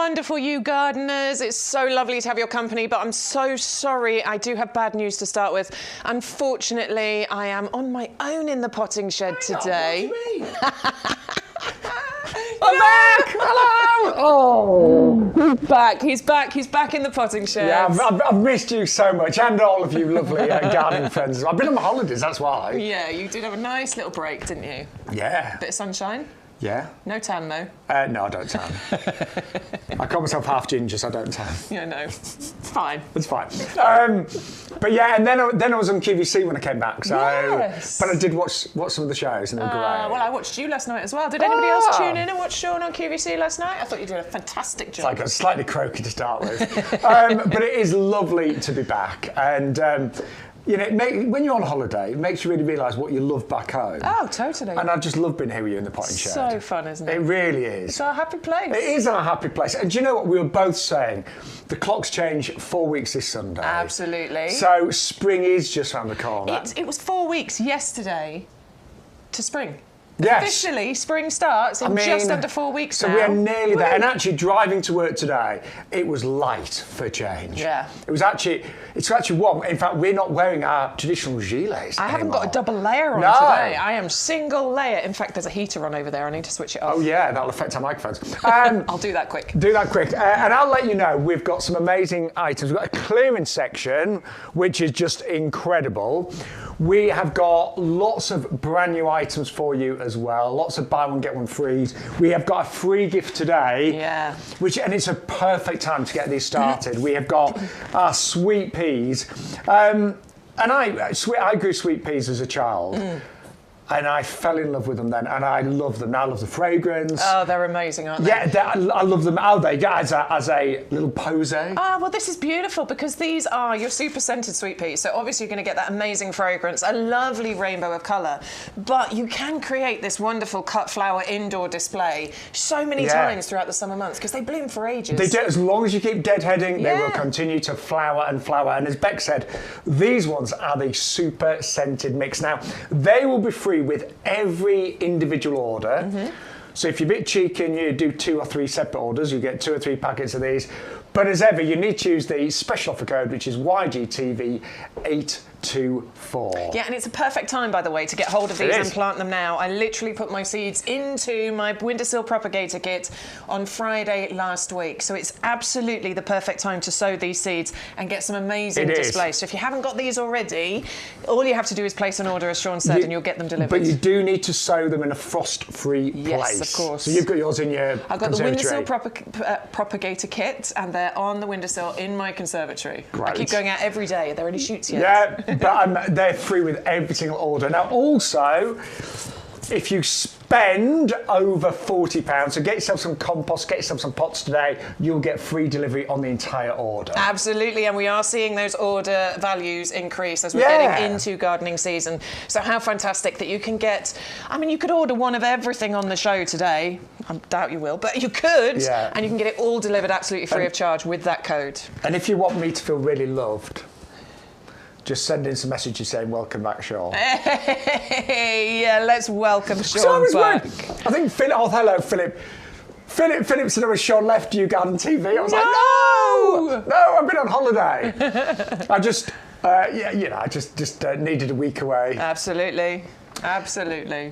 wonderful YouGardeners. It's so lovely to have your company, but I'm so sorry. I do have bad news to start with. Unfortunately, I am on my own in the potting shed today. What do you mean? I'm back! Hello! Oh, he's back. He's back. He's back in the potting shed. Yeah, I've missed you so much, and all of you lovely gardening friends. I've been on my holidays, that's why. Yeah, you did have a nice little break, didn't you? Yeah. Bit of sunshine? Yeah. No tan, though? No, I don't tan. I call myself half ginger, so I don't tan. Yeah, no. It's fine. It's fine. But yeah, and then I was on QVC when I came back. So, yes. But I did watch some of the shows, and they were great. Well, I watched you last night as well. Did anybody else tune in and watch Shaun on QVC last night? I thought you did a fantastic job. It's like a slightly croaky to start with. But it is lovely to be back. And you know, when you're on holiday, it makes you really realise what you love back home. Oh, totally. And I just love being here with you in the potting shed. So fun, isn't it? It really is. It's our happy place. It is our happy place. And do you know what we were both saying? The clocks change 4 weeks this Sunday. Absolutely. So spring is just around the corner. It was 4 weeks yesterday to spring. Yes. Officially, spring starts in just under 4 weeks now. So we are nearly there. And actually, driving to work today, it was light for a change. Yeah. It's actually warm. In fact, we're not wearing our traditional gilets I haven't anymore. got a double layer on today. I am single layer. In fact, there's a heater on over there. I need to switch it off. Oh yeah, that'll affect our microphones. I'll do that quick. Do that quick. And I'll let you know, we've got some amazing items. We've got a clearance section, which is just incredible. We have got lots of brand new items for you as well. Lots of buy one, get one frees. We have got a free gift today. Yeah. And it's a perfect time to get these started. We have got our sweet peas. And I grew sweet peas as a child. And I fell in love with them then, and I love them. Now I love the fragrance. Oh, they're amazing, aren't they? Yeah, I love them. Are they? As a little posé. Well, this is beautiful because these are your super scented sweet peas. So obviously you're going to get that amazing fragrance, a lovely rainbow of colour. But you can create this wonderful cut flower indoor display so many times throughout the summer months because they bloom for ages. They do. As long as you keep deadheading, they will continue to flower and flower. And as Beck said, these ones are the super scented mix. Now, they will be free with every individual order. So if you're a bit cheeky and you do 2 or 3 separate orders, you get 2 or 3 packets of these. But as ever, you need to use the special offer code, which is YGTV824. Yeah, and it's a perfect time, by the way, to get hold of these and plant them now. I literally put my seeds into my windowsill propagator kit on Friday last week. So it's absolutely the perfect time to sow these seeds and get some amazing display. So if you haven't got these already, all you have to do is place an order, as Shaun said, and you'll get them delivered. But you do need to sow them in a frost-free place. Yes, of course. So you've got yours in your I've got the conservatory. windowsill propagator kit, and they're on the windowsill in my conservatory. Great. I keep going out every day. Are there any shoots yet? Yeah, but they're free with every single order. Now, also, if you spend over £40, so get yourself some compost, get yourself some pots today, you'll get free delivery on the entire order. Absolutely, and we are seeing those order values increase as we're getting into gardening season. So how fantastic that you can get, you could order one of everything on the show today. I doubt you will, but you could, and you can get it all delivered absolutely free of charge with that code. And if you want me to feel really loved, just send in some messages saying, welcome back, Shaun. Hey, yeah, let's welcome Shaun back. I think Philip, hello, Philip. Philip said, Shaun left YouGarden TV. I was like, no, I've been on holiday. I just, I just needed a week away. Absolutely.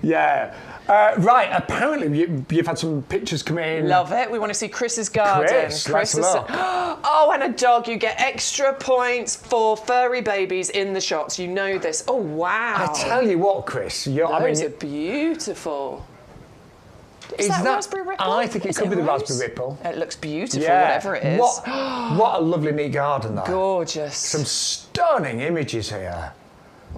Yeah. Right, apparently you've had some pictures come in. Love it. We want to see Chris's garden. Chris is look. Oh, and a dog. You get extra points for furry babies in the shots. You know this. Oh, wow. I tell you what, Chris. Those are beautiful. Is that raspberry ripple? I think it could be the raspberry ripple. It looks beautiful, whatever it is. What a lovely neat garden, though. Gorgeous. Some stunning images here.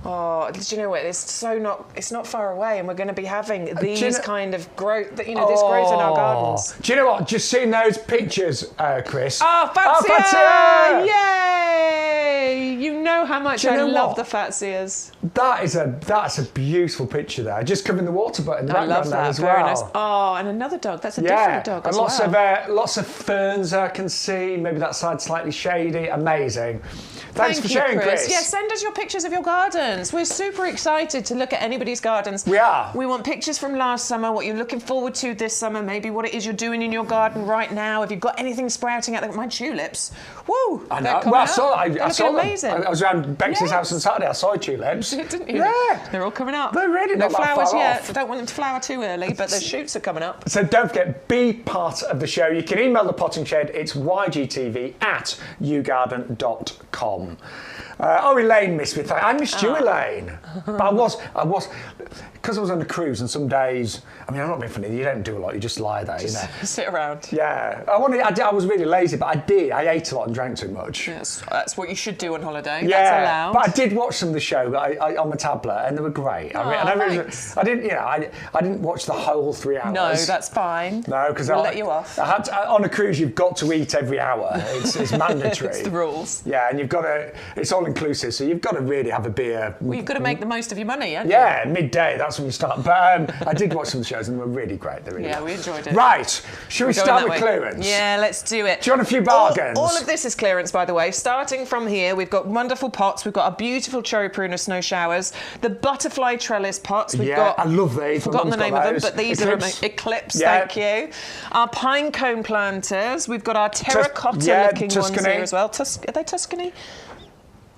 Oh, did you know what? It's not far away, and we're going to be having these kind of growth. This growth in our gardens. Do you know what? Just seeing those pictures, Chris. Oh, Fatia! Yay! You know how much much. Do you I know love what? the fatsias. That's a beautiful picture there. Just covering the water butt in the I love background there that. as Very well. nice. Oh, and another dog. That's a different dog and as lots well. of lots of ferns I can see. Maybe that side slightly shady. Amazing. Thanks for sharing, Chris. Yeah, send us your pictures of your gardens. We're super excited to look at anybody's gardens. We are. We want pictures from last summer, what you're looking forward to this summer, maybe what it is you're doing in your garden right now. Have you got anything sprouting out there? My tulips. Woo! I know. Well, I saw them. Amazing. I was around Bex's house on Saturday. I saw tulips. Didn't you? Yeah. They're all coming up. They're really no not that flowers far yet. off. I don't want them to flower too early, but the shoots are coming up. So don't forget, be part of the show. You can email the Potting Shed. It's ygtv@yougarden.com. Elaine missed me. I missed you, Elaine. But I was, because I was on a cruise and some days, I mean, I'm not being funny, you don't do a lot, you just lie there, you know. Sit around. Yeah. I was really lazy, but I did. I ate a lot and drank too much. Yes, that's what you should do on holiday. Yeah, that's allowed. but I did watch some of the show on my tablet, and they were great. Thanks. I didn't watch the whole 3 hours. No, that's fine. No, because we'll let you off. On a cruise, you've got to eat every hour. It's mandatory. It's the rules. Yeah, and you've got to. It's all inclusive, so you've got to really have a beer. Well, you've got to make the most of your money, haven't Yeah, midday. That's when you start. But I did watch some of the shows, and they were really great. we enjoyed it. Right, should we start with clearance? Yeah, let's do it. Do you want a few bargains? All of this is clearance, by the way. Starting from here, we've got wonderful pots. We've got a beautiful cherry prune of snow showers. The butterfly trellis pots. We've got. I love these. Forgotten the name of them, but these are Eclipse. Thank you. Our pine cone planters. We've got our terracotta-looking ones here as well. Are they Tuscany?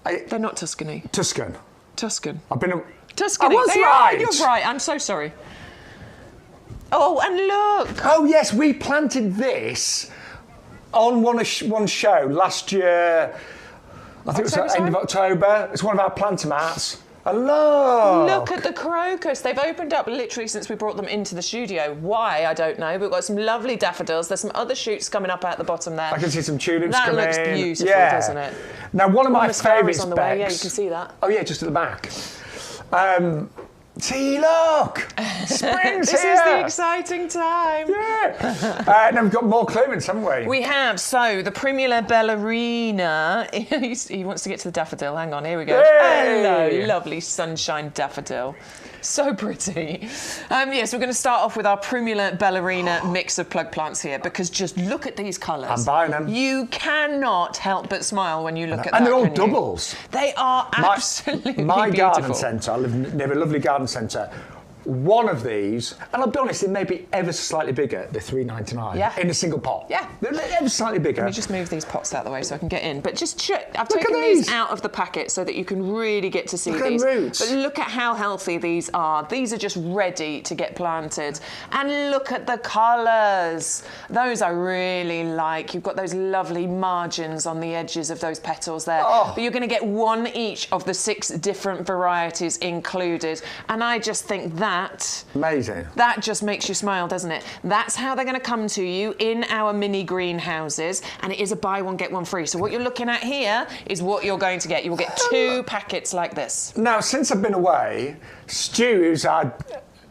They're not Tuscany. Tuscan. I've been. Tuscany. I was right. You're right. I'm so sorry. Oh, and look. Oh yes, we planted this on one show last year. I think it was end of October. It's one of our planter mats. Look at the crocus. They've opened up literally since we brought them into the studio. Why, I don't know. But we've got some lovely daffodils. There's some other shoots coming up out the bottom there. I can see some tulips coming. That looks beautiful, doesn't it? Now, one of my favourites, on the way. Yeah, you can see that. Oh, yeah, just at the back. See, look! Spring's This here! is the exciting time. Yeah! Now we've got more clearance, haven't we? We have. So, the Primula ballerina. He wants to get to the daffodil. Hang on, here we go. Hey! Hello, lovely sunshine daffodil. So pretty. Yes, we're going to start off with our Primula ballerina mix of plug plants here, because just look at these colours. I'm buying them. You cannot help but smile when you look at that. And they're all doubles. They are absolutely my beautiful. garden centre, I live near a lovely garden centre. One of these, and I'll be honest, it may be ever so slightly bigger, they're $3.99 in a single pot. Yeah. They're ever slightly bigger. Let me just move these pots out of the way so I can get in. But just I've taken these out of the packet so that you can really get to see these. Roots. But look at how healthy these are. These are just ready to get planted. And look at the colours. Those I really like. You've got those lovely margins on the edges of those petals there. But you're going to get one each of the 6 different varieties included. And I just think that amazing. That just makes you smile, doesn't it? That's how they're going to come to you in our mini greenhouses, and it is a buy one get one free. So what you're looking at here is what you're going to get. You will get 2 packets like this. Now, since I've been away, Stu, who's our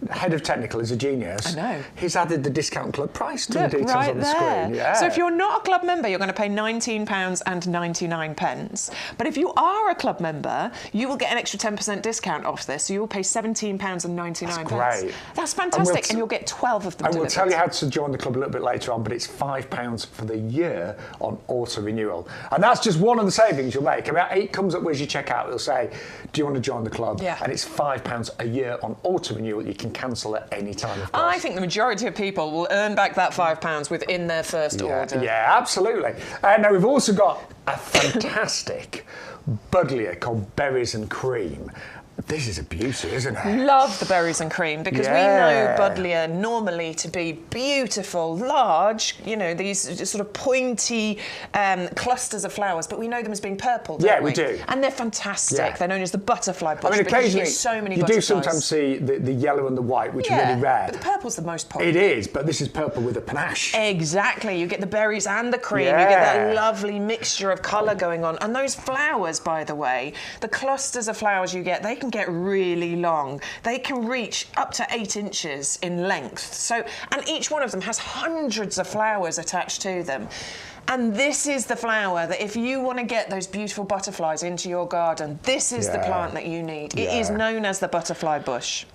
head of technical, is a genius. I know. He's added the discount club price to Look, the details right on the there. screen. Yeah. So if you're not a club member, you're going to pay £19.99. But if you are a club member, you will get an extra 10% discount off this. So you will pay £17.99. That's great. That's fantastic, and you'll get 12 of them I will delivered. tell you how to join the club a little bit later on, but it's £5 for the year on auto renewal. And that's just one of the savings you'll make. About it comes up as you check out, it'll say, do you want to join the club? Yeah. And it's £5 a year on auto renewal. You can cancel at any time, of course. I think the majority of people will earn back that £5 within their first order. Yeah, absolutely. Now we've also got a fantastic buddleia called Berries and Cream. This is a beauty, isn't it? Love the berries and cream, because we know buddleia normally to be beautiful, large, you know, these sort of pointy clusters of flowers, but we know them as being purple, don't we? We do. And they're fantastic. Yeah. They're known as the butterfly bush. I mean, occasionally you get so many you butterflies. do sometimes see the yellow and the white, which are really rare. But the purple's the most popular. It is, but this is purple with a panache. Exactly. You get the berries and the cream. You get that lovely mixture of colour going on. And those flowers, by the way, the clusters of flowers you get, they can get really long. They can reach up to 8 inches in length. So, and each one of them has hundreds of flowers attached to them. And this is the flower that if you want to get those beautiful butterflies into your garden, this is the plant that you need. It is known as the butterfly bush.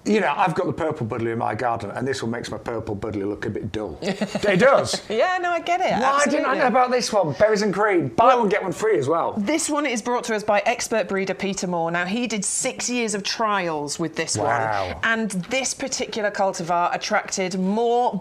You know, I've got the purple buddleia in my garden, and this one makes my purple buddleia look a bit dull. It does. Yeah, no, I get it. Why didn't I know about this one? Berries and cream. Buy one, get one free as well. This one is brought to us by expert breeder Peter Moore. Now, he did 6 years of trials with this one. And this particular cultivar attracted more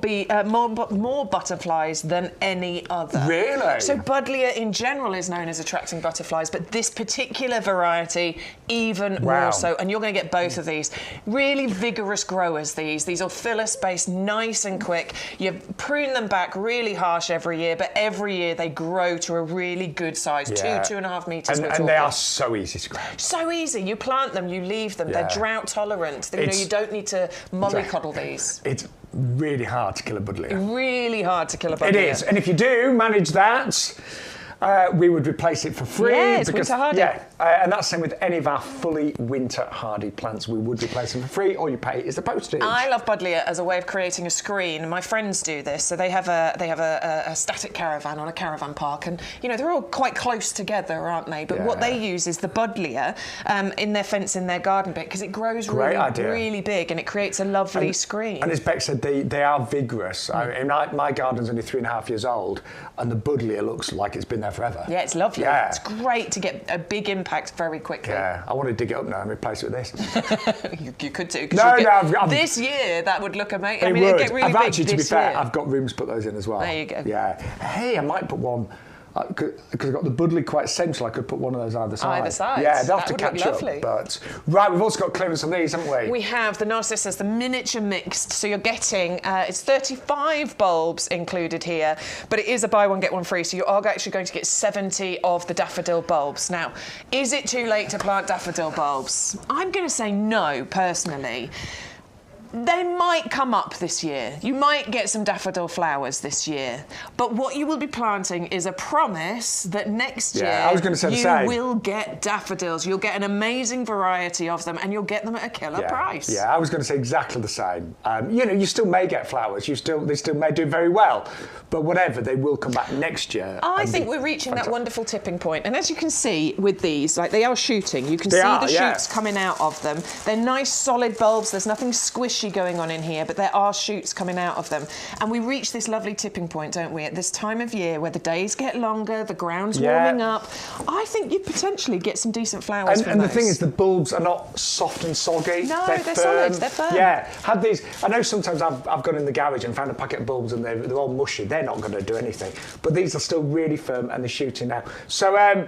butterflies than any other. Really? So buddleia in general is known as attracting butterflies, but this particular variety even more so. And you're going to get both of these. Really vigorous growers, these will fill a space nice and quick. You prune them back really harsh every year, but every year they grow to a really good size, 2.5 metres. And they are so easy to grow. So easy. You plant them, you leave them. They're drought tolerant. You know, you don't need to mollycoddle these. It's really hard to kill a buddleia. Really hard to kill a buddleia. It is. And if you do manage that, we would replace it for free. Yeah, it's winter hardy. And that's the same with any of our fully winter hardy plants. We would replace them for free. All you pay is the postage. I love buddleia as a way of creating a screen. My friends do this. So they have a static caravan on a caravan park, and you know they're all quite close together, aren't they? But what they use is the buddleia in their fence in their garden bit because it grows really big and it creates a lovely screen. And as Beck said, they are vigorous. My garden's only 3.5 years old, and the buddleia looks like it's been there forever. Yeah, it's lovely. Yeah. It's great to get a big impact very quickly. Yeah, I want to dig it up now and replace it with this. you could do. This year that would look amazing. I mean, it'd get really big actually, this to be fair, year. I've got rooms to put those in as well. There you go. Yeah. Hey, I might put one. Because I've got the buddleia quite central, I could put one of those either side. Either side. Yeah, they'll have That to would look catch up. lovely. But right, we've also got clearance on these, haven't we? We have the narcissus, the miniature mixed. So you're getting it's 35 bulbs included here, but it is a buy one get one free. So you are actually going to get 70 of the daffodil bulbs. Now, is it too late to plant daffodil bulbs? I'm going to say no, personally. They might come up this year. You might get some daffodil flowers this year. But what you will be planting is a promise that next year I was going to say the same. you will get daffodils. You'll get an amazing variety of them and you'll get them at a killer price. Yeah, I was going to say exactly the same. You know, you still may get flowers. They still may do very well. But whatever, they will come back next year. I think we're reaching that wonderful tipping point. And as you can see with these, like they are shooting. You can see the shoots coming out of them. They're nice solid bulbs. There's nothing squishy going on in here, but there are shoots coming out of them. And we reach this lovely tipping point, don't we, at this time of year where the days get longer, the ground's warming up. I think you potentially get some decent flowers from and those. the thing is, the bulbs are not soft and soggy. No, they're firm. solid. They're firm. Yeah, had these. I know sometimes I've gone in the garage and found a packet of bulbs and they're all mushy. They're not going to do anything. But these are still really firm and they're shooting now. So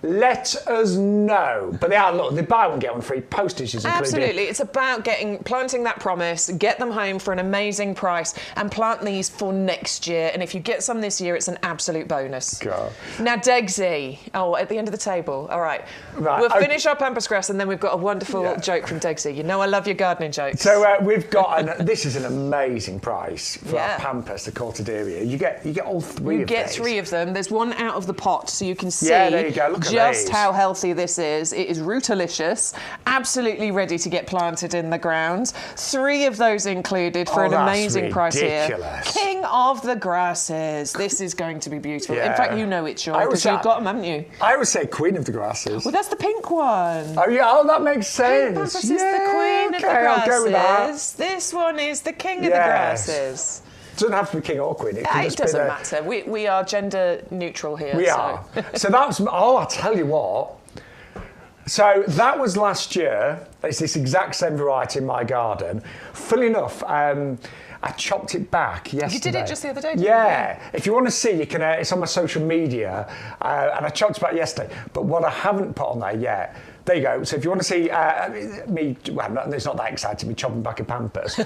let us know. But they are, look, they buy one, get one free, postage is included. Absolutely. It's about planting that promise, get them home for an amazing price, and plant these for next year. And if you get some this year, it's an absolute bonus. God. Now, Degsy. Oh, at the end of the table. All right. We'll finish our pampas grass, and then we've got a wonderful joke from Degsy. You know I love your gardening jokes. So we've got, this is an amazing price for our pampas, the Cortaderia. You get all three of these. You get 3 of them. There's one out of the pot, so you can see there you go. Look just how healthy this is. It is rootalicious, absolutely ready to get planted in the ground. 3 of those included for an amazing price here. King of the grasses. This is going to be beautiful. In fact, you know it's Shaun, because you've got them, haven't you? I would say queen of the grasses. Well, that's the pink one. Oh, yeah. Oh, that makes sense. Pink pampas is the queen of the grasses. I'll go with that. This one is the king of the grasses. It doesn't have to be king or queen. It doesn't matter. We are gender neutral here. We are. So that's, I'll tell you what. So that was last year. It's this exact same variety in my garden. Funnily enough, I chopped it back yesterday. You did it just the other day, didn't you? Yeah. If you want to see, you can. It's on my social media, and I chopped it back yesterday. But what I haven't put on there yet. There you go. So if you want to see me, well, it's not that exciting, me chopping back a pampas.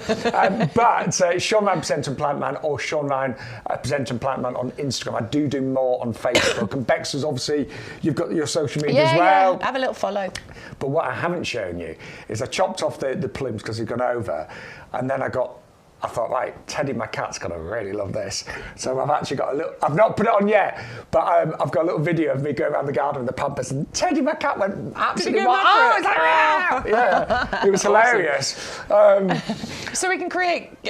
But Shaun Ryan Presenter and Plant Man, or Shaun Ryan Presenter and Plant Man on Instagram. I do more on Facebook. And Bex is obviously, you've got your social media as well. Yeah, have a little follow. But what I haven't shown you is I chopped off the plumes because they've gone over, and then I got I thought, right, Teddy, my cat's going to really love this. So I've actually got a little, I've not put it on yet, but I've got a little video of me going around the garden with the Pampers, and Teddy, my cat, went absolutely wild. Oh, it's like, yeah, it was hilarious. So we can create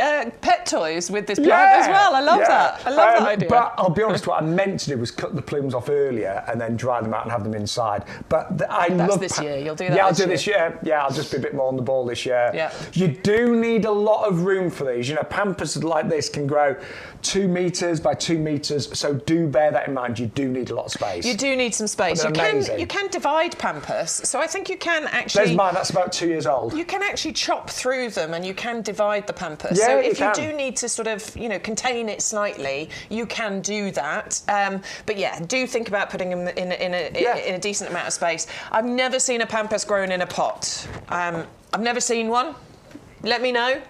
pet toys with this plant as well. I love that. I love that idea. But I'll be honest, what I meant to do was cut the plumes off earlier and then dry them out and have them inside. But That's this year. You'll do that. Yeah, I'll do this year. Yeah, I'll just be a bit more on the ball this year. Yeah. You do need a lot of room for these. You know, Pampers like this can grow 2 metres by 2 metres, so do bear that in mind. You do need a lot of space. You do need some space. You can divide Pampers, so I think you can actually. There's mine. That's about 2 years old. You can actually chop through them, and you can divide the Pampers. Yeah, so if you do need to sort of, contain it slightly, you can do that. But yeah, do think about putting them in a decent amount of space. I've never seen a Pampers grown in a pot. I've never seen one. Let me know.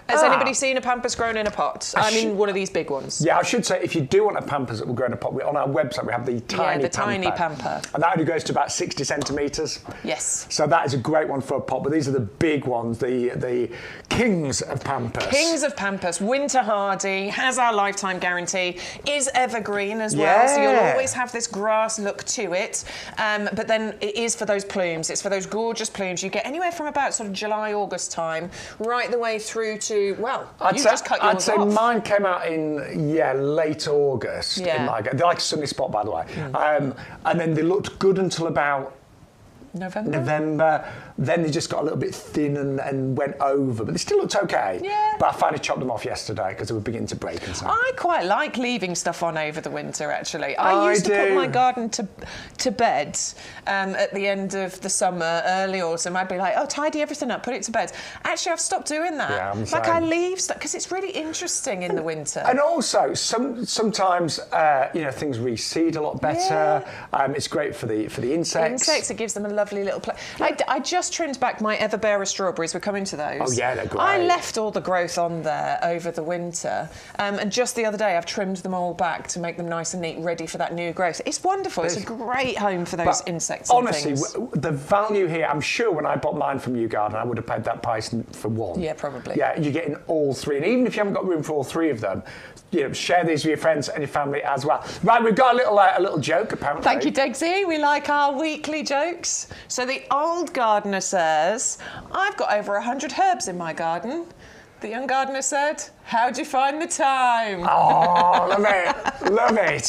Has anybody seen a Pampers grown in a pot? I mean, one of these big ones. Yeah, I should say, if you do want a Pampers that will grow in a pot, on our website we have the tiny Pamper. And that only goes to about 60 centimetres. Yes. So that is a great one for a pot, but these are the big ones, the kings of Pampers. Kings of Pampers, winter hardy, has our lifetime guarantee, is evergreen as well, so you'll always have this grass look to it. But then it is for those plumes. It's for those gorgeous plumes. You get anywhere from about sort of July, August time, right the way through to, well, just cut yours I'd say off. mine came out in, late August. Yeah. They're like a sunny spot, by the way. And then they looked good until about November. Then they just got a little bit thin and went over, but they still looked okay. Yeah. But I finally chopped them off yesterday because they were beginning to break and so. I quite like leaving stuff on over the winter, actually. I used to put my garden to bed at the end of the summer, early autumn. I'd be like, oh, tidy everything up, put it to bed. Actually, I've stopped doing that. Yeah, I'm the like same. I leave stuff because it's really interesting in the winter. And also, sometimes things reseed a lot better. Yeah. It's great for the insects. It gives them a lovely little place. I just trimmed back my Everbearer strawberries. We're coming to those. Oh yeah, they're great. I left all the growth on there over the winter, and just the other day I've trimmed them all back to make them nice and neat, ready for that new growth. It's wonderful. It's a great home for those insects. Honestly, and things. The value here, I'm sure when I bought mine from YouGarden, I would have paid that price for one. Yeah, probably. Yeah, you're getting all three, and even if you haven't got room for all three of them, share these with your friends and your family as well. Right, we've got a little joke apparently. Thank you, Degsy. We like our weekly jokes. So the old gardener says, I've got over 100 herbs in my garden. The young gardener said, how'd you find the time? Oh, love it. Love it.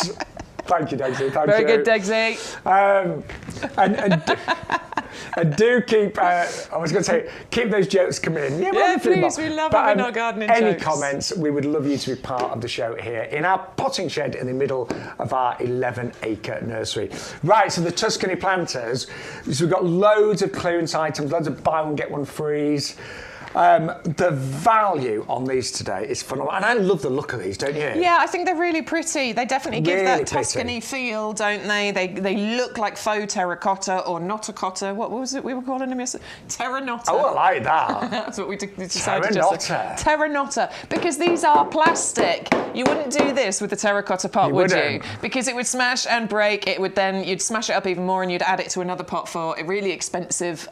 Thank you, Degsy. Thank Very you. good, Degsy. And do keep, I was going to say, keep those jokes coming in. Yeah, please, we love having our gardening any jokes. comments, we would love you to be part of the show here in our potting shed in the middle of our 11-acre nursery. Right, so the Tuscany planters, so we've got loads of clearance items, loads of buy one, get one frees. The value on these today is phenomenal. And I love the look of these, don't you? Yeah, I think they're really pretty. They definitely give Really that Tuscany feel, don't they? They look like faux terracotta or notta-cotta. What was it we were calling them yesterday? Terranotta. Oh, I like that. That's what we decided to Terranotta. Terranotta. Because these are plastic. You wouldn't do this with the terracotta pot, would you? Because it would smash and break. It would then, you'd smash it up even more and you'd add it to another pot for a really expensive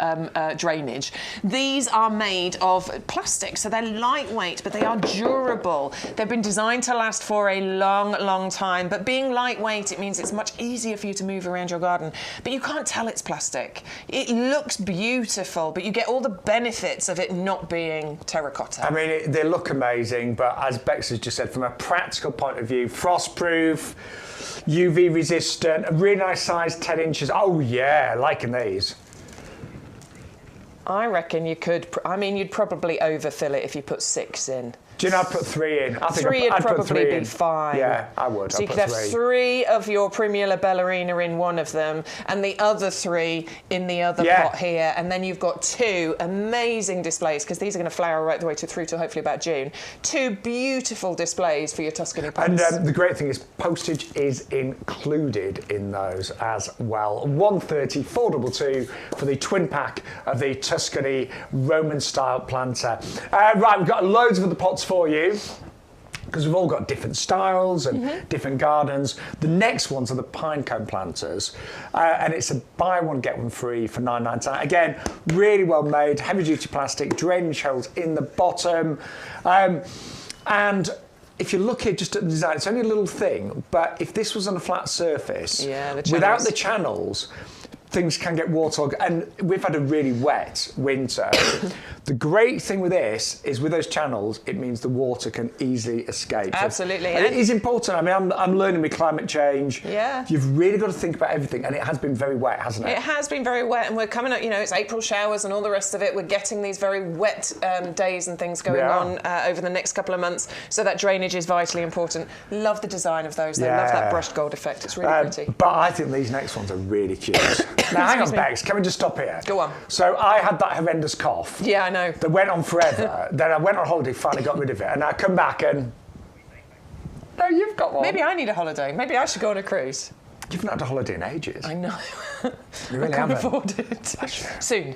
drainage. These are made of plastic, so they're lightweight, but they are durable. They've been designed to last for a long, long time, but being lightweight, it means it's much easier for you to move around your garden, but you can't tell it's plastic. It looks beautiful, but you get all the benefits of it not being terracotta. I mean, they look amazing, but as Bex has just said, from a practical point of view, frost-proof, UV resistant, a really nice size, 10 inches. Oh yeah, liking these. I reckon you could, you'd probably overfill it if you put 6 in. Do you know I'd put 3 in? I think 3 would I'd put probably 3 be in. fine. Yeah, I would. So you could have 3 of your Primula Ballerina in one of them and the other 3 in the other pot here. And then you've got 2 amazing displays, because these are going to flower right the way through to hopefully about June. 2 beautiful displays for your Tuscany pots. And the great thing is postage is included in those as well. $130, $422 for the twin pack of the Tuscany Roman style planter. Right, we've got loads of other pots for you. because we've all got different styles and different gardens. The next ones are the pine cone planters, and it's a buy one get one free for $9.99. Again, really well made, heavy duty plastic, drainage holes in the bottom, and if you look at just at the design, it's only a little thing, but if this was on a flat surface, without the channels, things can get waterlogged, and we've had a really wet winter. The great thing with this is with those channels, it means the water can easily escape. Absolutely. And it is important. I mean, I'm learning with climate change. Yeah. You've really got to think about everything, and it has been very wet, hasn't it? It has been very wet, and we're coming up, it's April showers and all the rest of it. We're getting these very wet days and things going on over the next couple of months, so that drainage is vitally important. Love the design of those. I love that brushed gold effect. It's really pretty. But I think these next ones are really cute. Now, hang on, Bex, can we just stop here? Go on. So I had that horrendous cough. Yeah, I know. That went on forever. Then I went on holiday, finally got rid of it, and I come back and... No, you've got one. Maybe I need a holiday. Maybe I should go on a cruise. You've not had a holiday in ages. I know. You really I can't haven't. afford it. Soon.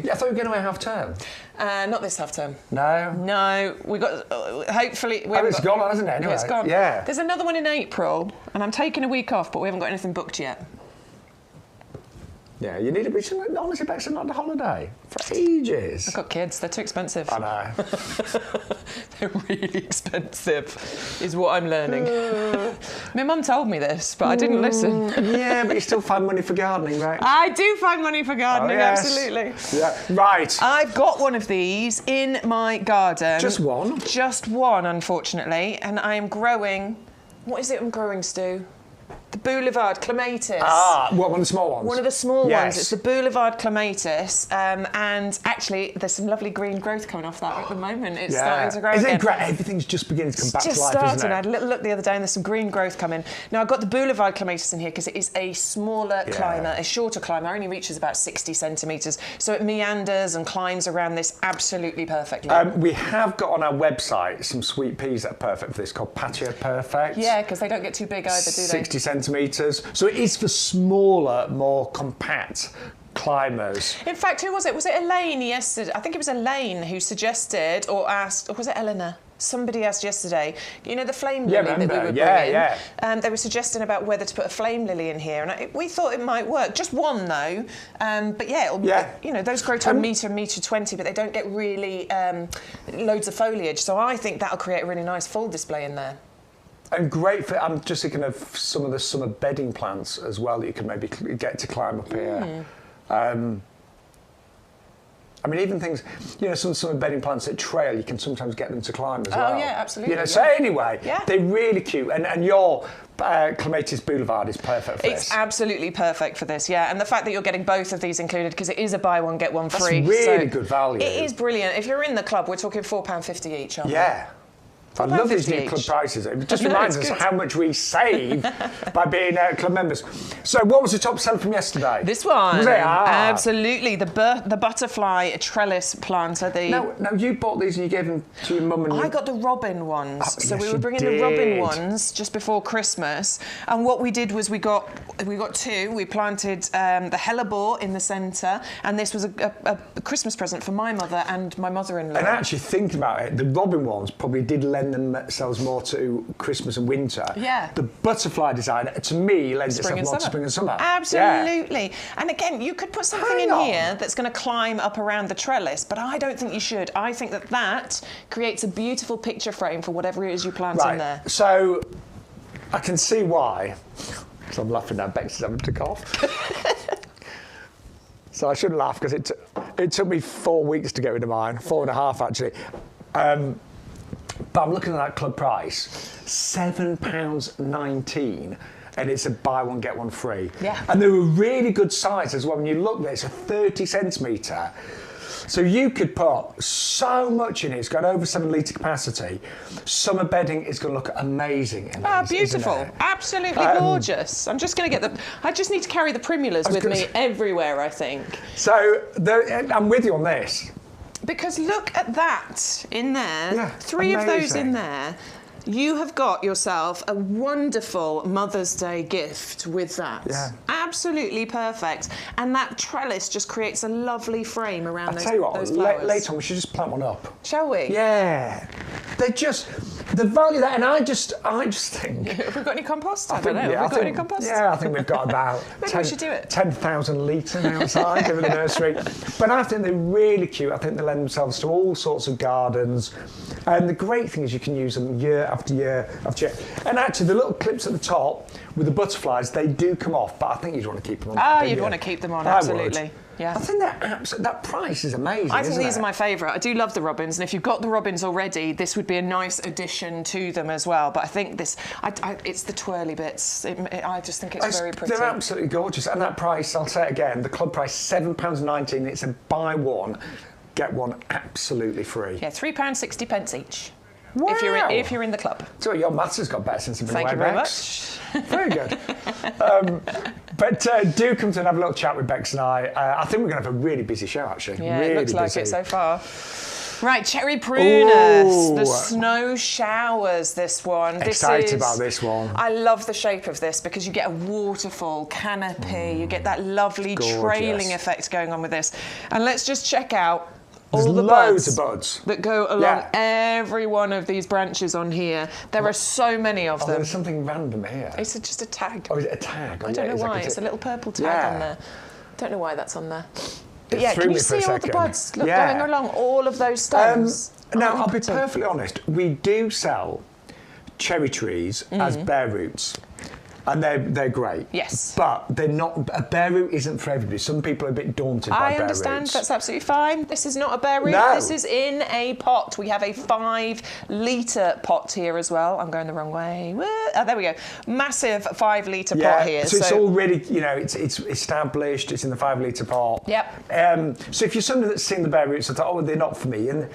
Yeah, I thought you were going away half term. Not this half term. No? We got, hopefully... It's gone, hasn't it? Anyway. It's gone. Yeah. There's another one in April, and I'm taking a week off, but we haven't got anything booked yet. Yeah, you need to be... Honestly, Bex, not on a holiday for ages. I've got kids. They're too expensive. I know. They're really expensive, is what I'm learning. My mum told me this, but I didn't listen. Yeah, but you still find money for gardening, right? I do find money for gardening, absolutely. Yeah, right. I've got one of these in my garden. Just one? Just one, unfortunately, and I am growing... What is it I'm growing, Stu? The Boulevard Clematis. One of the small ones? One of the small ones. It's the Boulevard Clematis. And actually, there's some lovely green growth coming off that at the moment. It's starting to grow again. Isn't it great? Everything's just beginning to come back to life, Just starting. isn't it? I had a little look the other day and there's some green growth coming. Now, I've got the Boulevard Clematis in here because it is a smaller climber, a shorter climber. It only reaches about 60 centimetres. So it meanders and climbs around this absolutely perfectly. We have got on our website some sweet peas that are perfect for this, called Patio Perfect. Yeah, because they don't get too big either, do they? 60 centimetres. So it is for smaller, more compact climbers. In fact, who was it? Was it Elaine yesterday? I think it was Elaine who suggested or asked, or was it Eleanor? Somebody asked yesterday, the flame lily that we were bringing. They were suggesting about whether to put a flame lily in here, and we thought it might work. Just one though, but those grow to a metre, metre 20, but they don't get really loads of foliage. So I think that'll create a really nice full display in there. And great for, I'm just thinking of some of the summer bedding plants as well that you can maybe get to climb up here. I mean, even things, some summer bedding plants at trail, you can sometimes get them to climb as well. Oh, yeah, absolutely. So anyway, they're really cute. And your Clematis Boulevard is perfect for this. It's absolutely perfect for this, yeah. And the fact that you're getting both of these included, because it is a buy one, get one free. That's really good value. It is brilliant. If you're in the club, we're talking £4.50 each, aren't we? Yeah. I love these new club prices. It just reminds us how much we save by being club members. So what was the top seller from yesterday? This one. Was it? Absolutely. The butterfly trellis planter. Now you bought these and you gave them to your mum and... I got the robin ones. So yes, we were bringing the robin ones just before Christmas. And what we did was we got two. We planted the hellebore in the centre, and this was a Christmas present for my mother and my mother-in-law. And actually thinking about it, the robin ones probably did lend themselves more to Christmas and winter. Yeah. The butterfly design, to me, lends itself more to spring and summer. Absolutely. Yeah. And again, you could put something in here that's going to climb up around the trellis, but I don't think you should. I think that creates a beautiful picture frame for whatever it is you plant in there. So I can see why. So I'm laughing now. Bex is having to cough. So I shouldn't laugh because it took me 4 weeks to get rid of mine. 4.5 actually. But I'm looking at that club price, £7.19, and it's a buy one, get one free. Yeah. And they were really good size as well. When you look there, it's a 30 centimetre. So you could put so much in it. It's got over 7 litre capacity. Summer bedding is going to look amazing in these, beautiful. Absolutely gorgeous. I'm just going to I just need to carry the primulas with me everywhere, I think. So I'm with you on this. Because look at that in there. Yeah, 3 of those in there. You have got yourself a wonderful Mother's Day gift with that. Yeah. Absolutely perfect. And that trellis just creates a lovely frame around those flowers. Later on we should just plant one up. Shall we? Yeah. They're just the value there, and I just think. Have we got any compost? I don't know. Yeah, Have we got any compost? Yeah, I think we've got about Maybe we should do it. 10,000 litres outside in the nursery. But I think they're really cute. I think they lend themselves to all sorts of gardens. And the great thing is you can use them year after year after year. And actually, the little clips at the top with the butterflies, they do come off, but I think you'd want to keep them on. Oh, you'd want to keep them on, absolutely. Would. Yeah. I think that price is amazing. I think these are my favourite. I do love the robins, and if you've got the robins already, this would be a nice addition to them as well. But I think this, it's the twirly bits. I just think it's very pretty. They're absolutely gorgeous, and that price, I'll say it again, the club price £7.19. It's a buy one, get one absolutely free. Yeah, £3.60 each. Wow. If you're in the club. So your maths has got better since you've been away, Thank you very Bex. much. Very good. But do come to and have a little chat with Bex and I. I think we're going to have a really busy show, actually. Yeah, really it looks like busy. it so far. Right, cherry prunus, Ooh. the snow showers, this one. Excited about this one. I love the shape of this because you get a waterfall canopy, you get that lovely trailing effect going on with this. And let's just check out all the loads buds of buds that go along every one of these branches on here. There are so many of them. There's something random here. It's just a tag. Oh, is it a tag? I don't know why. It's a little purple tag on there. Don't know why that's on there. But yeah, can you see all the buds going along all of those stems? Now, I'll be perfectly honest. We do sell cherry trees as bare roots. And they're great. Yes. But they're not. A bare root isn't for everybody. Some people are a bit daunted by bare roots. I understand. That's absolutely fine. This is not a bare root. No. This is in a pot. We have a 5-litre pot here as well. I'm going the wrong way. Oh, there we go. Massive 5-litre pot here. So it's already, it's established. It's in the 5-litre pot. Yep. So if you're somebody that's seen the bare roots and thought, oh, they're not for me, and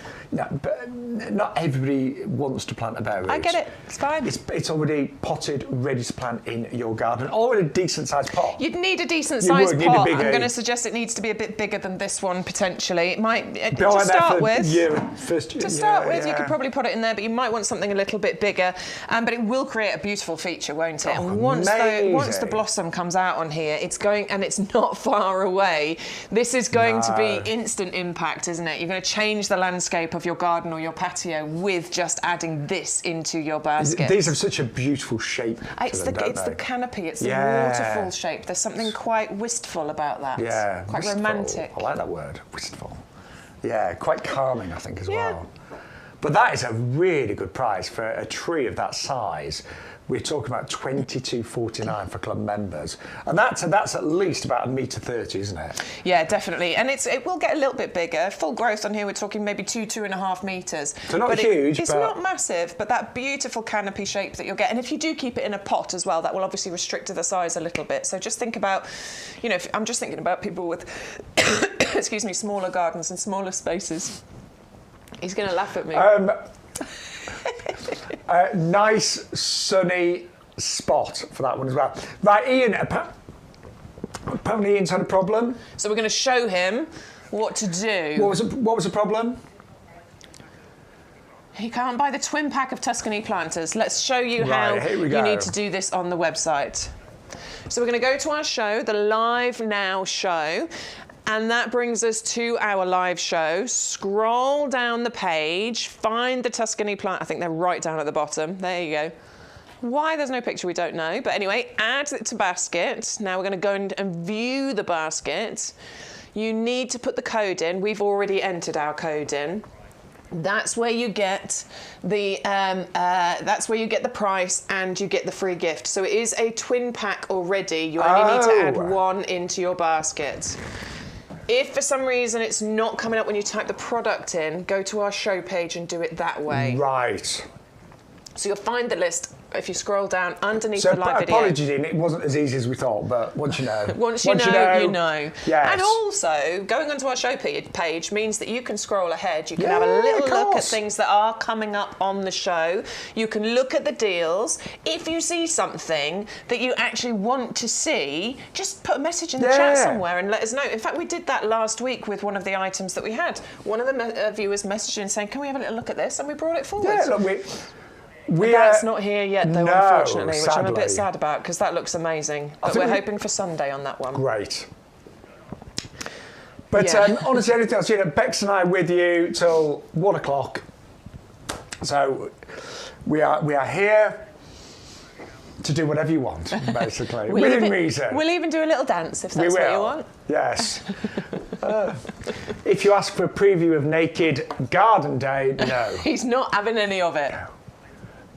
but not everybody wants to plant a bare root. I get it. It's fine. It's already potted, ready to plant in your garden, or in a decent sized pot. You'd need a decent sized pot. I'm going to suggest it needs to be a bit bigger than this one potentially. It might to start with. You could probably put it in there, but you might want something a little bit bigger. But it will create a beautiful feature, won't it? Oh, and once the blossom comes out on here, it's going, and it's not far away. This is going to be instant impact, isn't it? You're going to change the landscape of your garden or your patio with just adding this into your basket. These have such a beautiful shape. It's the canopy, it's the waterfall shape. There's something quite wistful about that. Yeah, quite wistful. romantic. I like that word, wistful. Yeah, quite calming, I think, as well. But that is a really good price for a tree of that size. We're talking about $22.49 for club members, and that's at least about 1.30 m, isn't it? Yeah, definitely, and it will get a little bit bigger. Full growth on here, we're talking maybe 2.5 meters. So not huge, it's not massive, but that beautiful canopy shape that you'll get. And if you do keep it in a pot as well, that will obviously restrict to the size a little bit. So just think about, I'm just thinking about people with, excuse me, smaller gardens and smaller spaces. He's going to laugh at me. Nice sunny spot for that one as well. Right, Ian, apparently Ian's had a problem. So we're going to show him what to do. What was the problem? He can't buy the twin pack of Tuscany planters. Let's show you how you need to do this on the website. So we're going to go to our show, the Live Now show. And that brings us to our live show. Scroll down the page, find the Tuscany plant. I think they're right down at the bottom. There you go. Why there's no picture, we don't know. But anyway, add it to basket. Now we're going to go and view the basket. You need to put the code in. We've already entered our code in. That's where you get the price and you get the free gift. So it is a twin pack already. You only need to add one into your basket. If for some reason it's not coming up when you type the product in, go to our show page and do it that way. Right. So you'll find the list if you scroll down underneath the live video. Apologies, Ian, it wasn't as easy as we thought, but once you know. once you know, you know. Yes. And also, going onto our show page means that you can scroll ahead. You can have a little look at things that are coming up on the show. You can look at the deals. If you see something that you actually want to see, just put a message in the chat somewhere and let us know. In fact, we did that last week with one of the items that we had. One of the viewers messaged in saying, can we have a little look at this? And we brought it forward. Yeah, look, that's not here yet, though, unfortunately, which sadly. I'm a bit sad about because that looks amazing. But we're hoping for Sunday on that one. Great. But honestly, anything else, Bex and I are with you till 1 o'clock. So we are here to do whatever you want, basically, within reason. We'll even do a little dance if that's what you want. Yes. If you ask for a preview of Naked Garden Day, no. He's not having any of it. No.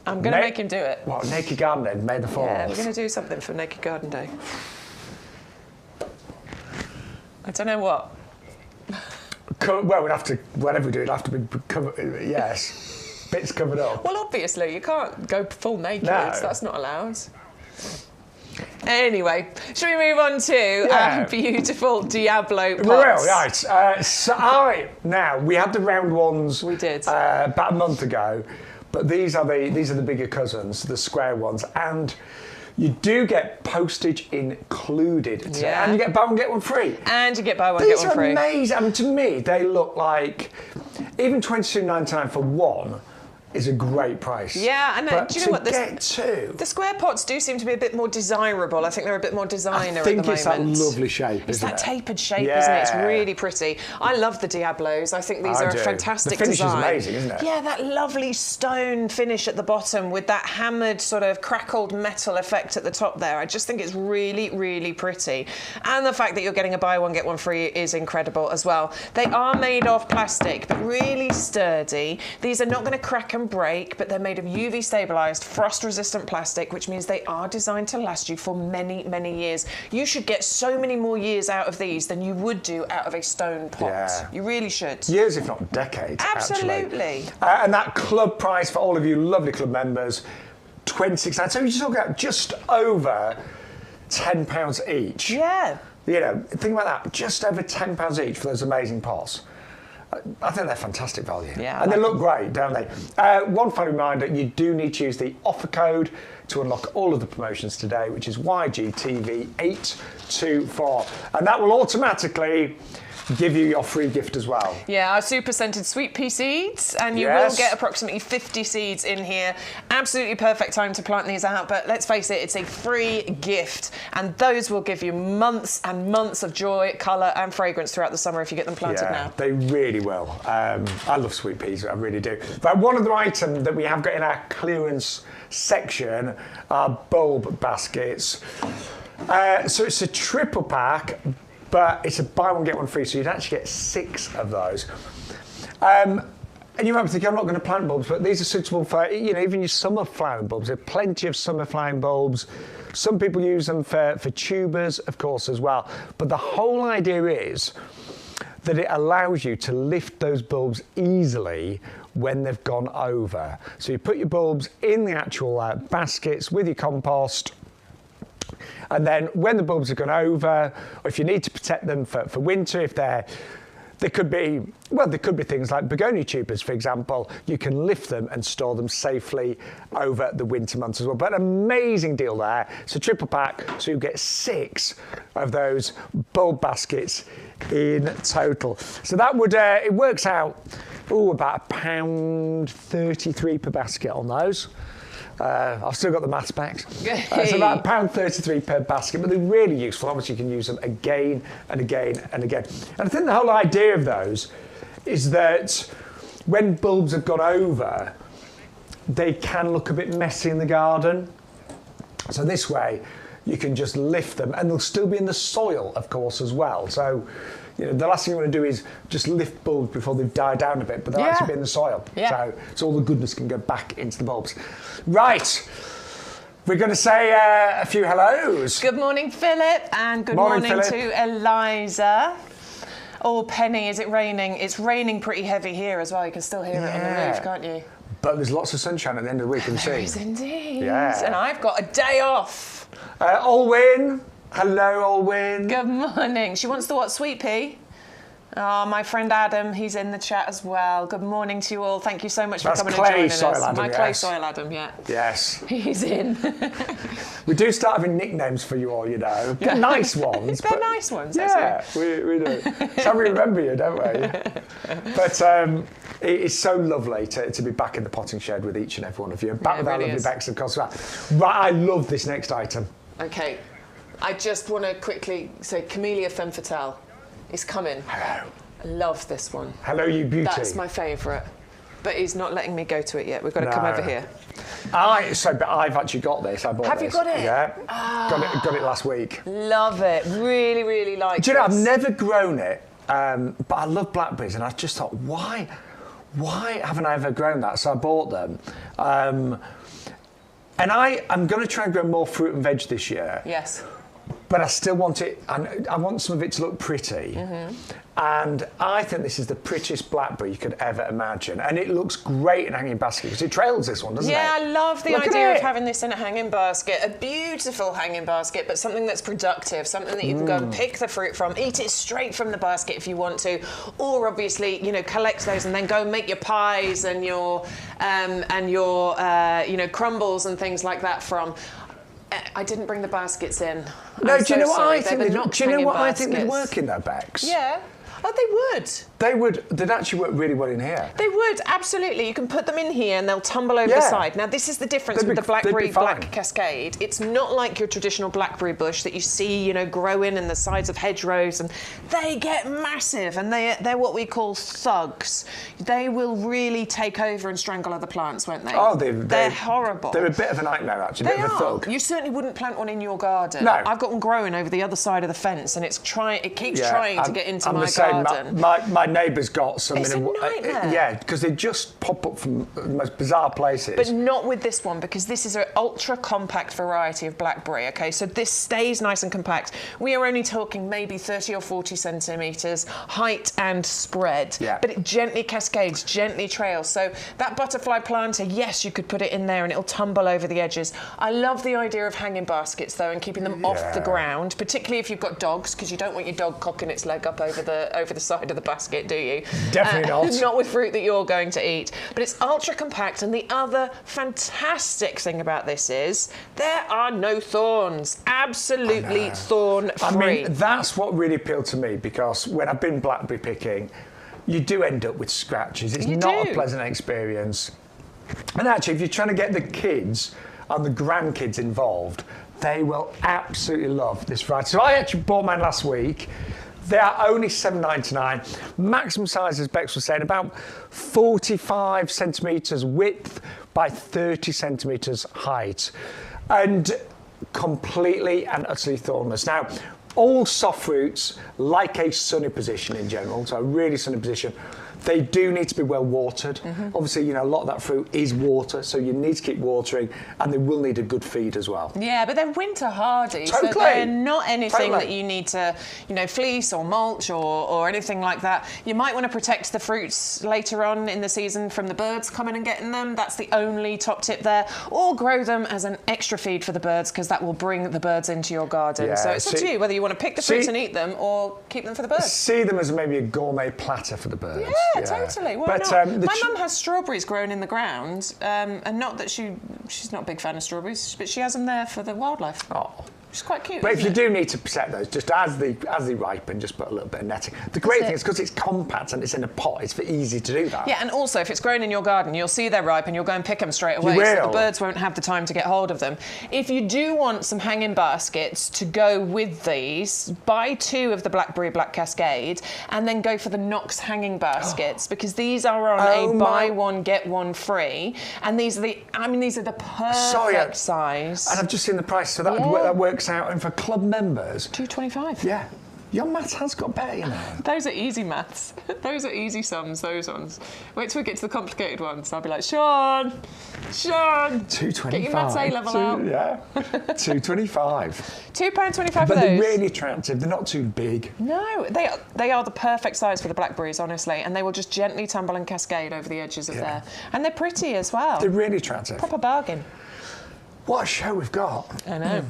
I'm going to make him do it. What, Naked Garden Day, May the 4th? Yeah, we're going to do something for Naked Garden Day. I don't know what. Well, we'd have to, whatever we do, it'd have to be covered, yes. Bits covered up. Well, obviously, you can't go full naked. No. That's not allowed. Anyway, shall we move on to our beautiful Diablo pots? We will, right. Now, we had the round ones. We did. About a month ago, but these are the bigger cousins, the square ones, and you do get postage included today, and you get buy one get one free. And you get buy one get one free. These are amazing. I mean, to me, they look like even $22.99 for one is a great price. Yeah, and do you know what? Get two. The square pots do seem to be a bit more desirable. I think they're a bit more designer at the moment. I think it's that lovely shape, It's that tapered shape, isn't it? It's really pretty. I love the Diablos. I think these are a fantastic design. The finish is amazing, isn't it? Yeah, that lovely stone finish at the bottom with that hammered sort of crackled metal effect at the top there. I just think it's really, really pretty. And the fact that you're getting a buy one, get one free is incredible as well. They are made of plastic, but really sturdy. These are not going to crack and break, but they're made of UV stabilized, frost resistant plastic, which means they are designed to last you for many, many years. You should get so many more years out of these than you would do out of a stone pot. Yeah. You really should. Years, if not decades. Absolutely. And that club price for all of you lovely club members, £26. So you're talking about just over £10 each. Yeah. You know, think about that. Just over £10 each for those amazing pots. I think they're fantastic value. Yeah, and they look great, don't they? One final reminder, you do need to use the offer code to unlock all of the promotions today, which is YGTV824. And that will automatically give you your free gift as well. Yeah, our super scented sweet pea seeds, and you will get approximately 50 seeds in here. Absolutely perfect time to plant these out, but let's face it, it's a free gift, and those will give you months and months of joy, colour and fragrance throughout the summer if you get them planted now. They really will. I love sweet peas, I really do. But one other item that we have got in our clearance section are bulb baskets. So it's a triple pack, but it's a buy one, get one free, so you'd actually get 6 of those. And you might be thinking, I'm not going to plant bulbs, but these are suitable for, you know, even your summer flowering bulbs. There are plenty of summer flowering bulbs. Some people use them for tubers, of course, as well. But the whole idea is that it allows you to lift those bulbs easily when they've gone over. So you put your bulbs in the actual baskets with your compost, and then when the bulbs have gone over, or if you need to protect them for winter, if there could be things like begonia tubers, for example, you can lift them and store them safely over the winter months as well. But an amazing deal there. It's a triple pack, so you get 6 of those bulb baskets in total. So that would, it works out, about £1.33 per basket on those. I've still got the maths back. It's about £1.33 per basket, but they're really useful. Obviously, you can use them again and again and again. And I think the whole idea of those is that when bulbs have gone over, they can look a bit messy in the garden. So this way, you can just lift them, and they'll still be in the soil, of course, as well. So, you know, the last thing you want to do is just lift bulbs before they've died down a bit, but they'll actually be in the soil. So all the goodness can go back into the bulbs. Right. We're going to say a few hellos. Good morning, Philip, and good morning to Eliza. Oh, Penny, is it raining? It's raining pretty heavy here as well. You can still hear it on the roof, can't you? But there's lots of sunshine at the end of the week, you can see. There is indeed. Yeah. And I've got a day off. Olwyn. Hello, Olwyn. Good morning. She wants the what, sweet pea? Oh, my friend Adam, he's in the chat as well. Good morning to you all. Thank you so much for coming and joining us. Adam, my clay soil Adam, yeah. Yes. He's in. We do start having nicknames for you all, you know. Nice ones. They're nice ones, yeah, we do. So we remember you, don't we? But it's so lovely to be back in the potting shed with each and every one of you. And back with our lovely Bex, of course. Right, I love this next item. Okay. I just want to quickly say Camellia Femme Fatale is coming. Hello. I love this one. Hello, you beauty. That's my favourite. But he's not letting me go to it yet. We've got to come over here. But I've actually got this. I bought this. Have you got it? Yeah. Got it last week. Love it. Really, really like it. Do you know, I've never grown it, but I love blackberries, and I just thought, why haven't I ever grown that? So I bought them. And I'm going to try and grow more fruit and veg this year. Yes. But I still want it, and I want some of it to look pretty. Mm-hmm. And I think this is the prettiest blackberry you could ever imagine. And it looks great in a hanging basket because it trails this one, doesn't it? Yeah, I love the idea of having this in a hanging basket. A beautiful hanging basket, but something that's productive, something that you can go and pick the fruit from, eat it straight from the basket if you want to, or obviously, collect those and then go and make your pies and your crumbles and things like that from. I didn't bring the baskets in. No, do you know what I think? Do you know what I think they'd work in their Bex? Yeah. Oh, they would. They'd actually work really well in here. They would, absolutely. You can put them in here and they'll tumble over the side. Now, this is the difference with the blackberry black cascade. It's not like your traditional blackberry bush that you see, growing in the sides of hedgerows, and they get massive, and they're what we call thugs. They will really take over and strangle other plants, won't they? Oh, they're horrible. They're a bit of a nightmare, actually. They a bit of a thug. You certainly wouldn't plant one in your garden. No. I've got one growing over the other side of the fence, and it keeps trying to get into my garden. My neighbour's got some. It's a nightmare. Yeah, because they just pop up from the most bizarre places. But not with this one, because this is an ultra compact variety of blackberry. Okay, so this stays nice and compact. We are only talking maybe 30 or 40 centimetres height and spread. Yeah. But it gently cascades, gently trails. So that butterfly planter, yes, you could put it in there and it'll tumble over the edges. I love the idea of hanging baskets though and keeping them off the ground, particularly if you've got dogs, because you don't want your dog cocking its leg up over the side of the basket, do you? Definitely not. Not with fruit that you're going to eat. But it's ultra compact, and the other fantastic thing about this is there are no thorns. Absolutely thorn-free. I mean, that's what really appealed to me, because when I've been blackberry picking, you do end up with scratches. It's not a pleasant experience. And actually, if you're trying to get the kids and the grandkids involved, they will absolutely love this variety. So I actually bought mine last week. They are only $7.99. Maximum size, as Bex was saying, about 45 centimetres width by 30 centimetres height. And completely and utterly thornless. Now, all soft fruits like a sunny position in general, so a really sunny position. They do need to be well watered. Mm-hmm. Obviously, a lot of that fruit is water, so you need to keep watering, and they will need a good feed as well. Yeah, but they're winter hardy, totally. So they're not anything that you need to, fleece or mulch or anything like that. You might want to protect the fruits later on in the season from the birds coming and getting them. That's the only top tip there. Or grow them as an extra feed for the birds, because that will bring the birds into your garden. Yeah, so it's up to you whether you want to pick the fruits and eat them or keep them for the birds. See them as maybe a gourmet platter for the birds. Yeah, totally. Why not? My mum has strawberries growing in the ground, and not that she's not a big fan of strawberries, but she has them there for the wildlife. Oh. It's quite cute. But if you do need to protect those, just as they ripen, just put a little bit of netting. The great thing is because it's compact and it's in a pot, it's very easy to do that. Yeah, and also if it's grown in your garden, you'll see they're ripe and you'll go and pick them straight away. So the birds won't have the time to get hold of them. If you do want some hanging baskets to go with these, buy 2 of the Blackberry Black Cascade and then go for the Knox hanging baskets, because these are on a buy one get one free, and these are the perfect size. And I've just seen the price, so that works out, and for club members, $2.25. Yeah, your maths has got better, Those are easy maths. Those are easy sums. Those ones. Wait till we get to the complicated ones. I'll be like, Shaun, $2.25. Get your maths A level out. Yeah, $2.25. £2.25 for But those. they're really attractive. They're not too big. No, they are the perfect size for the blackberries, honestly, and they will just gently tumble and cascade over the edges of there. And they're pretty as well. They're really attractive. Proper bargain. What a show we've got. I know.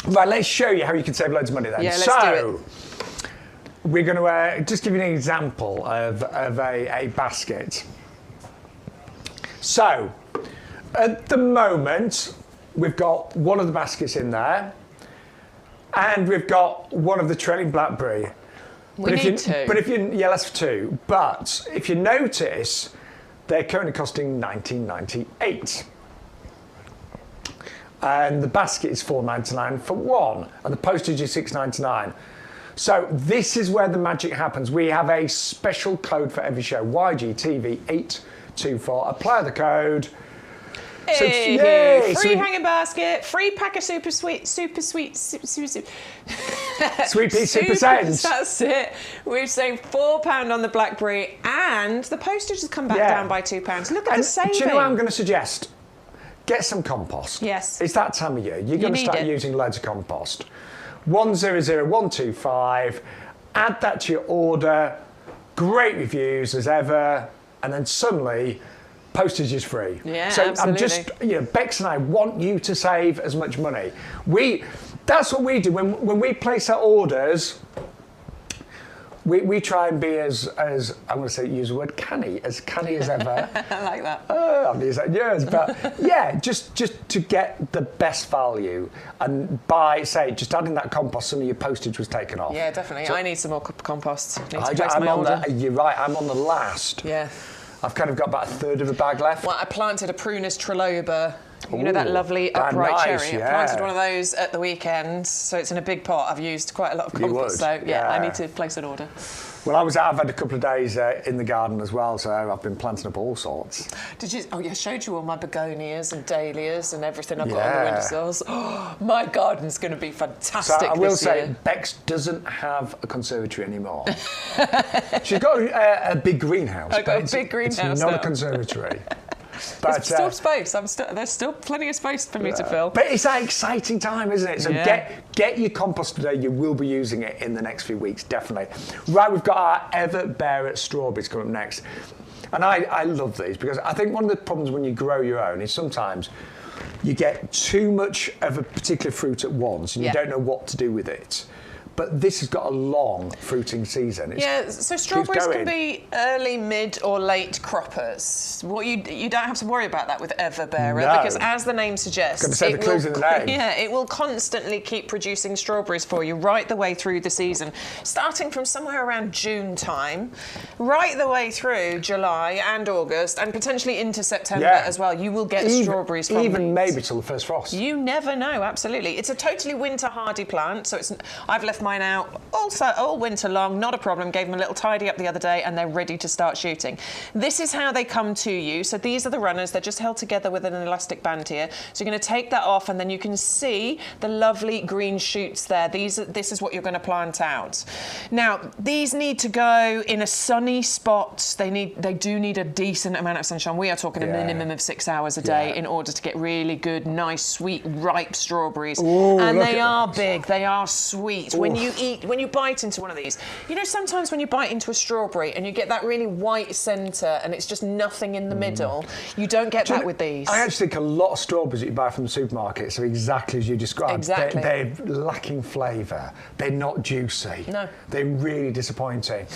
Right, let's show you how you can save loads of money then. Yeah, let's do it. We're going to just give you an example of a basket. So, at the moment, we've got one of the baskets in there, and we've got one of the trailing blackberry. We need 2. But that's 2. But if you notice, they're currently costing $19.98. And the basket is $4.99 for one, and the postage is $6.99. So this is where the magic happens. We have a special code for every show, YGTV8 24. Apply the code. Hey, free hanging basket, free pack of super sweet Sweet pea super cents. That's it. We've saved £4 on the blackberry, and the postage has come back down by £2. Look at the saving. Do you know what I'm going to suggest? Get some compost. Yes. It's that time of year. You're going to start using loads of compost. 100125. Add that to your order. Great reviews as ever, and then suddenly postage is free. Yeah, so absolutely. I'm just, Bex and I want you to save as much money. That's what we do when we place our orders. We try and be as I'm going to use the word canny as ever. I like that. I've used that in years, but yeah, just to get the best value, and by just adding that compost, some of your postage was taken off. Yeah, definitely. So I need some more compost. You're right. I'm on the last. Yeah. I've kind of got about a third of a bag left. Well, I planted a Prunus triloba. You know that lovely upright cherry? Yeah. I planted one of those at the weekend, so it's in a big pot. I've used quite a lot of compost, so I need to place an order. Well, I've had a couple of days in the garden as well, so I've been planting up all sorts. Did you? Oh, yeah, I showed you all my begonias and dahlias and everything I've got on the windowsills. Oh, my garden's going to be fantastic so I will this say, year. Bex doesn't have a conservatory anymore. She's got a big greenhouse. I've got a big greenhouse It's not now. a conservatory. There's still space. There's still plenty of space for me to fill. But it's that exciting time, isn't it? So get your compost today. You will be using it in the next few weeks, definitely. Right, we've got our ever-bearer strawberries coming up next. And I love these because I think one of the problems when you grow your own is sometimes you get too much of a particular fruit at once and you don't know what to do with it. But this has got a long fruiting season. So strawberries can be early, mid, or late croppers. You don't have to worry about that with Everbearer because, as the name suggests, it will constantly keep producing strawberries for you right the way through the season, starting from somewhere around June time, right the way through July and August, and potentially into September as well. You will get strawberries from even maybe till the first frost. You never know. Absolutely, it's a totally winter hardy plant. So I've left mine out all winter long, not a problem. Gave them a little tidy up the other day and they're ready to start shooting. This is how they come to you. So these are the runners. They're just held together with an elastic band here. So you're going to take that off and then you can see the lovely green shoots there. This is what you're going to plant out. Now, these need to go in a sunny spot. They do need a decent amount of sunshine. We are talking a minimum of 6 hours a day in order to get really good, nice, sweet, ripe strawberries. Ooh, and they are big. They are sweet. When you bite into one of these, sometimes when you bite into a strawberry and you get that really white centre and it's just nothing in the middle, you don't get that with these. I actually think a lot of strawberries that you buy from the supermarkets are exactly as you described. Exactly. They're lacking flavour. They're not juicy. No. They're really disappointing.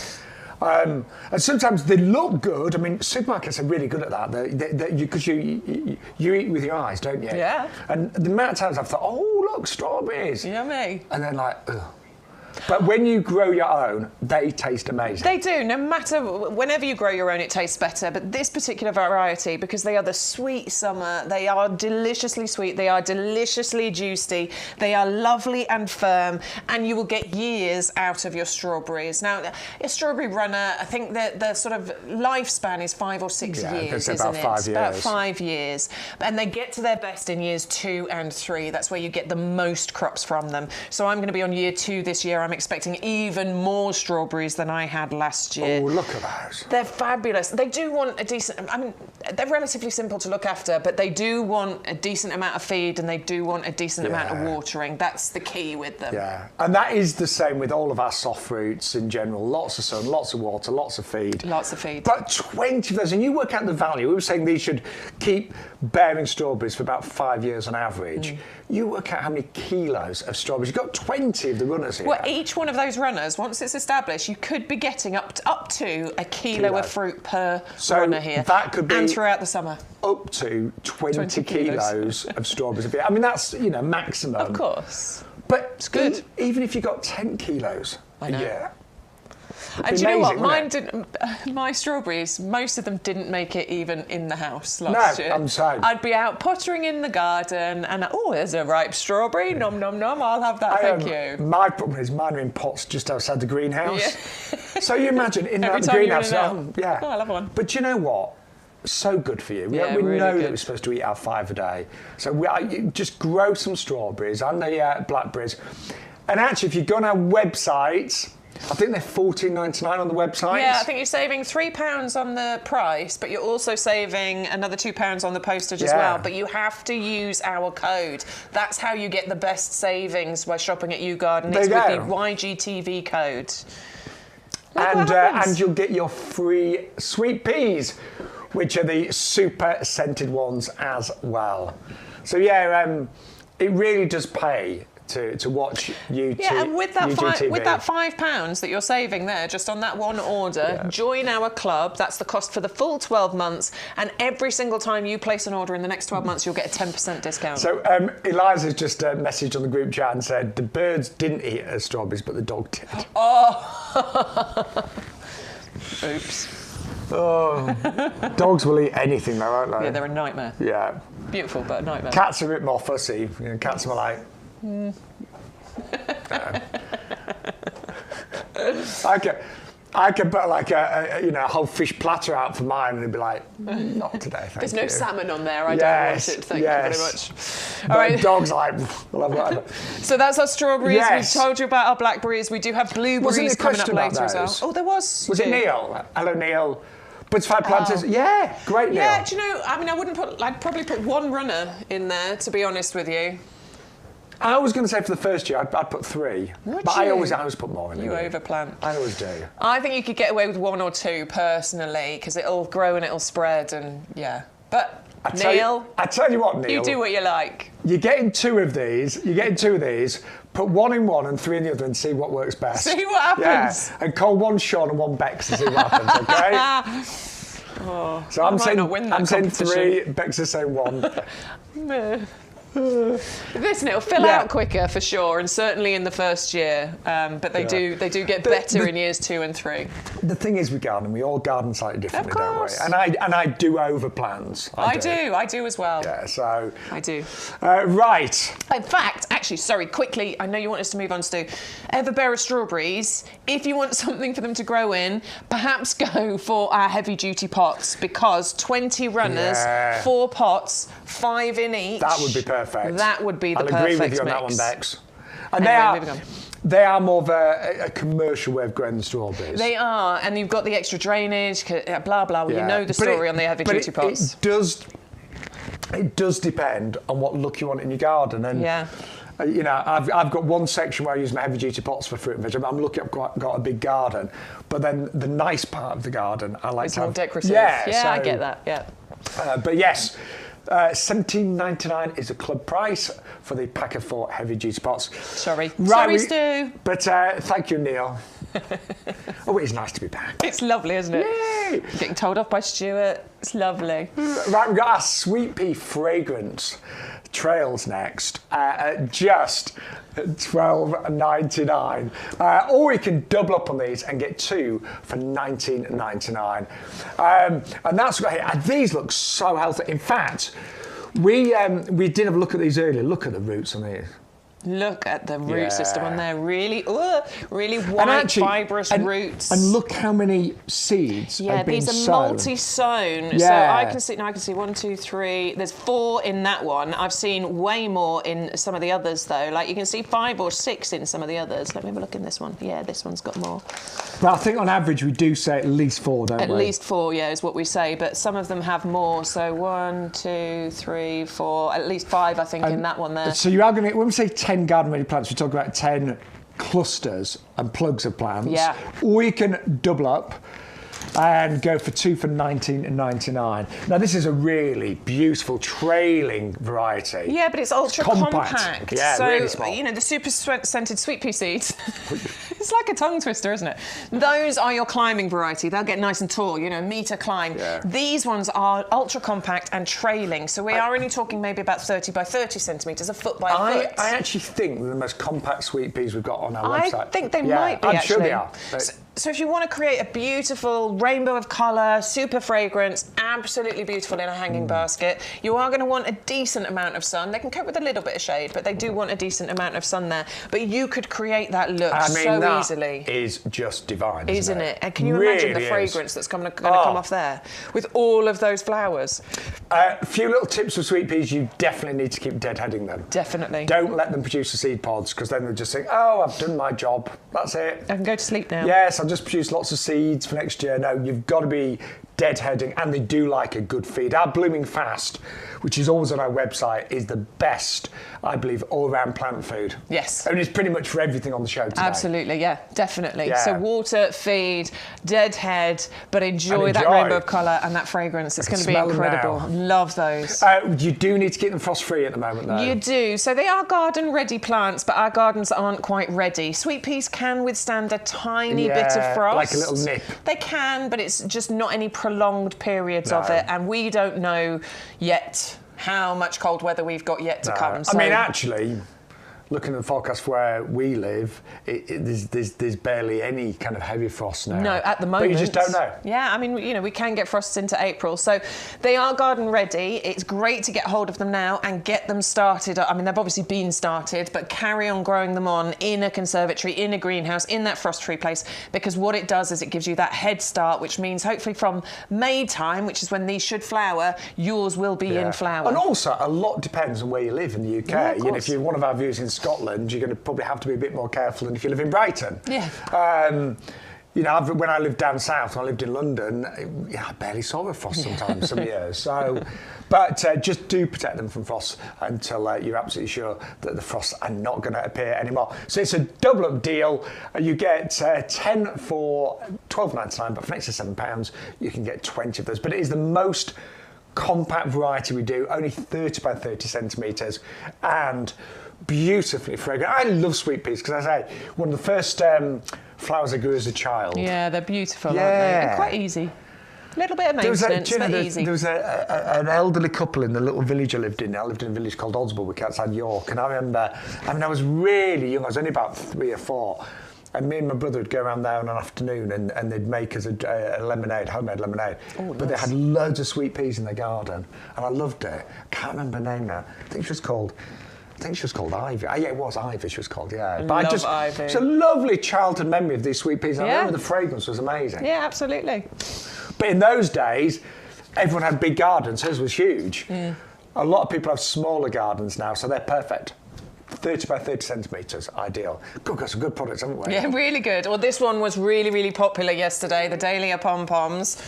And sometimes they look good. I mean, supermarkets are really good at that. Because you eat with your eyes, don't you? Yeah. And the amount of times I've thought, oh, look, strawberries. Yummy. And then ugh. But when you grow your own, they taste amazing. They do. No matter, whenever you grow your own, it tastes better. But this particular variety, because they are the sweet summer, they are deliciously sweet, they are deliciously juicy, they are lovely and firm, and you will get years out of your strawberries. Now, a strawberry runner, I think the sort of lifespan is 5 or 6 years, isn't about it? 5 years. About 5 years. And they get to their best in years 2 and 3. That's where you get the most crops from them. So I'm going to be on year 2 this year. I'm expecting even more strawberries than I had last year. Oh, look at those. They're fabulous. They do want a decent... I mean, they're relatively simple to look after, but they do want a decent amount of feed and they do want a decent amount of watering. That's the key with them. Yeah, and that is the same with all of our soft fruits in general. Lots of sun, lots of water, lots of feed. Lots of feed. But 20 of those, and you work out the value. We were saying these should keep bearing strawberries for about 5 years on average. You work out how many kilos of strawberries. You've got 20 of the runners here. Well, each one of those runners, once it's established, you could be getting up to a kilo of fruit per runner here. That could be... And throughout the summer. Up to 20 kilos of strawberries. I mean, that's, maximum. Of course. But it's good. Even if you got 10 kilos a year. And do you know what? My strawberries, most of them didn't make it even in the house last year. I'm sorry. I'd be out pottering in the garden and, there's a ripe strawberry. Nom, nom, nom. I'll have that, thank you. My problem is mine are in pots just outside the greenhouse. Yeah. So you imagine in the greenhouse. Oh, I love one. But you know what? so good for you. Yeah, we really know good. that we're supposed to eat our 5 a day. So you just grow some strawberries and the blackberries. And actually, if you go on our website, I think they're $14.99 on the website. Yeah, I think you're saving £3 on the price, but you're also saving another £2 on the postage as well. But you have to use our code. That's how you get the best savings by shopping at YouGarden. It's with the YGTV code. And you'll get your free sweet peas, which are the super scented ones as well. So yeah, it really does pay to watch YouTube. Yeah, and with that UGTV. with that £5 that you're saving there, just on that one order, join our club. That's the cost for the full 12 months, and every single time you place an order in the next 12 months, you'll get a 10% discount. So Eliza's just messaged on the group chat and said the birds didn't eat her strawberries, but the dog did. Oh. Oops. Oh, dogs will eat anything though, won't they? Yeah, they're a nightmare. Yeah. Beautiful, but a nightmare. Cats are a bit more fussy. You know, cats are like... I could put like a whole fish platter out for mine and it'd be like, not today, thank There's you. no salmon on there, I don't want it, thank you very much. All right. Dogs are like, well, whatever. So that's our strawberries. Yes. We told you about our blackberries. We do have blueberries coming up later as well. Oh, there was. Was it Neil? Hello, Neil. Butterfly planters. Yeah, great Neil. Yeah, do you know, I mean, I'd probably put one runner in there, to be honest with you. I was going to say for the first year, I'd put 3. Would but you? I always put more in. You overplant. I always do. I think you could get away with 1 or 2 personally, because it'll grow and it'll spread, and yeah. But Neil, I tell you what, Neil. You do what you like. You're getting 2 of these. Put 1 in one and 3 in the other, and see what works best. See what happens. Yeah, and call 1 Shaun and 1 Bex to see what happens. Okay. So I'm saying 3. Bex is saying 1. Listen, it'll fill out quicker for sure, and certainly in the first year. But they do get better in years 2 and 3. The thing is, we all garden slightly differently, don't we? And I do overplans. I do as well. Yeah, so I do. Right. In fact, actually, sorry, quickly, I know you want us to move on to Everbearer strawberries. If you want something for them to grow in, perhaps go for our heavy-duty pots, because 20 runners, 4 pots, 5 in each. That would be perfect. That would be the perfect I'll agree with you on mix. that one, Bex. And anyway, they are more of a commercial way of growing the strawberries. They are, and you've got the extra drainage, blah, blah. Well, you know the story on the heavy-duty pots. It does depend on what look you want in your garden. And you know, I've got one section where I use my heavy-duty pots for fruit and veg. I'm lucky I've got a big garden. But then the nice part of the garden, I like to have... It's more decorative. Yeah, I get that, yeah. But yes... $17.99 is a club price for the pack of 4 heavy-duty pots. Sorry, Stu. But thank you, Neil. Oh, it is nice to be back. It's lovely, isn't it? Yay! Getting told off by Stuart. It's lovely. Right, we've got our sweet pea fragrance trails next. Just $12.99. Or you can double up on these and get 2 for $19.99. And that's great. And these look so healthy. In fact, we did have a look at these earlier. Look at the roots on these. Look at the root system on there. Really white, fibrous roots. And look how many seeds have been sown. These are multi-sown. Yeah. So I can see 1, 2, 3. There's 4 in that one. I've seen way more in some of the others though. Like you can see 5 or 6 in some of the others. Let me have a look in this one. Yeah, this one's got more. But I think on average we do say at least 4, don't we? At least 4, yeah, is what we say. But some of them have more. So 1, 2, 3, 4, at least 5, I think, in that one there. So you are going to, when we say 10 garden ready plants, we talk about 10 clusters and plugs of plants. Yeah. Or you can double up and go for 2 for $19.99. Now this is a really beautiful trailing variety. Yeah, but it's ultra compact. Yeah, so, really small. You know, the super scented sweet pea seeds, it's like a tongue twister, isn't it? Those are your climbing variety. They'll get nice and tall, you know, metre climb. Yeah. These ones are ultra compact and trailing. So we are only talking maybe about 30 by 30 centimetres, a foot by a foot. I actually think they're the most compact sweet peas we've got on our website. I think they might be, I'm actually. sure they are. So if you want to create a beautiful rainbow of colour, super fragrance, absolutely beautiful in a hanging basket, you are going to want a decent amount of sun. They can cope with a little bit of shade, but they do want a decent amount of sun there. But you could create that look so easily. Is just divine, isn't it? And can you imagine the fragrance that's going to come off there with all of those flowers? A few little tips for sweet peas: you definitely need to keep deadheading them. Definitely. Don't let them produce the seed pods, because then they'll just think, "Oh, I've done my job. That's it. I can go to sleep now." Yes, I'll just produce lots of seeds for next year. No, you've got to be deadheading, and they do like a good feed. Our Blooming Fast, which is always on our website, is the best, I believe, all-round plant food. Yes. I mean, it's pretty much for everything on the show today. Absolutely, yeah, definitely. Yeah. So water, feed, deadhead, but enjoy that rainbow of colour and that fragrance. It's going to be incredible. Love those. You do need to keep them frost-free at the moment, though. You do. So they are garden-ready plants, but our gardens aren't quite ready. Sweet peas can withstand a tiny bit of frost. Like a little nip. They can, but it's just not any prolonged periods of it, and we don't know yet how much cold weather we've got yet to come. So. I mean, actually, looking at the forecast where we live, there's barely any kind of heavy frost now. No, at the moment. But you just don't know. Yeah, I mean, you know, we can get frosts into April. So they are garden ready. It's great to get hold of them now and get them started. I mean, they've obviously been started, but carry on growing them on in a conservatory, in a greenhouse, in that frost-free place, because what it does is it gives you that head start, which means hopefully from May time, which is when these should flower, yours will be in flower. And also, a lot depends on where you live in the UK. Yeah, of course. You know, if you're one of our viewers in Scotland, you're going to probably have to be a bit more careful than if you live in Brighton. Yeah. You know, when I lived down south, when I lived in London, I barely saw a frost sometimes, some years. So, but just do protect them from frost until you're absolutely sure that the frosts are not going to appear anymore. So it's a double up deal. You get 10 for £12.99, but for an extra £7, you can get 20 of those. But it is the most compact variety we do, only 30 by 30 centimetres, and beautifully fragrant. I love sweet peas because, as I say, one of the first flowers I grew as a child. Yeah, they're beautiful, aren't they? And quite easy. A little bit of maintenance, but easy. There was an elderly couple in the little village I lived in. I lived in a village called Osborwick outside York, and I remember, I was really young. I was only about 3 or 4. And me and my brother would go around there on an afternoon and they'd make us a lemonade, homemade lemonade. Oh, but they had loads of sweet peas in their garden, and I loved it. I can't remember her name now. I think she was called Ivy. Yeah, it was Ivy she was called, yeah. But Ivy. It's a lovely childhood memory of these sweet peas. I remember the fragrance was amazing. Yeah, absolutely. But in those days, everyone had big gardens. Hers was huge. A lot of people have smaller gardens now, so they're perfect. 30 by 30 centimetres, ideal. Good, got some good products, haven't we? Yeah, really good. Well, this one was really, really popular yesterday, the Dahlia pom-poms.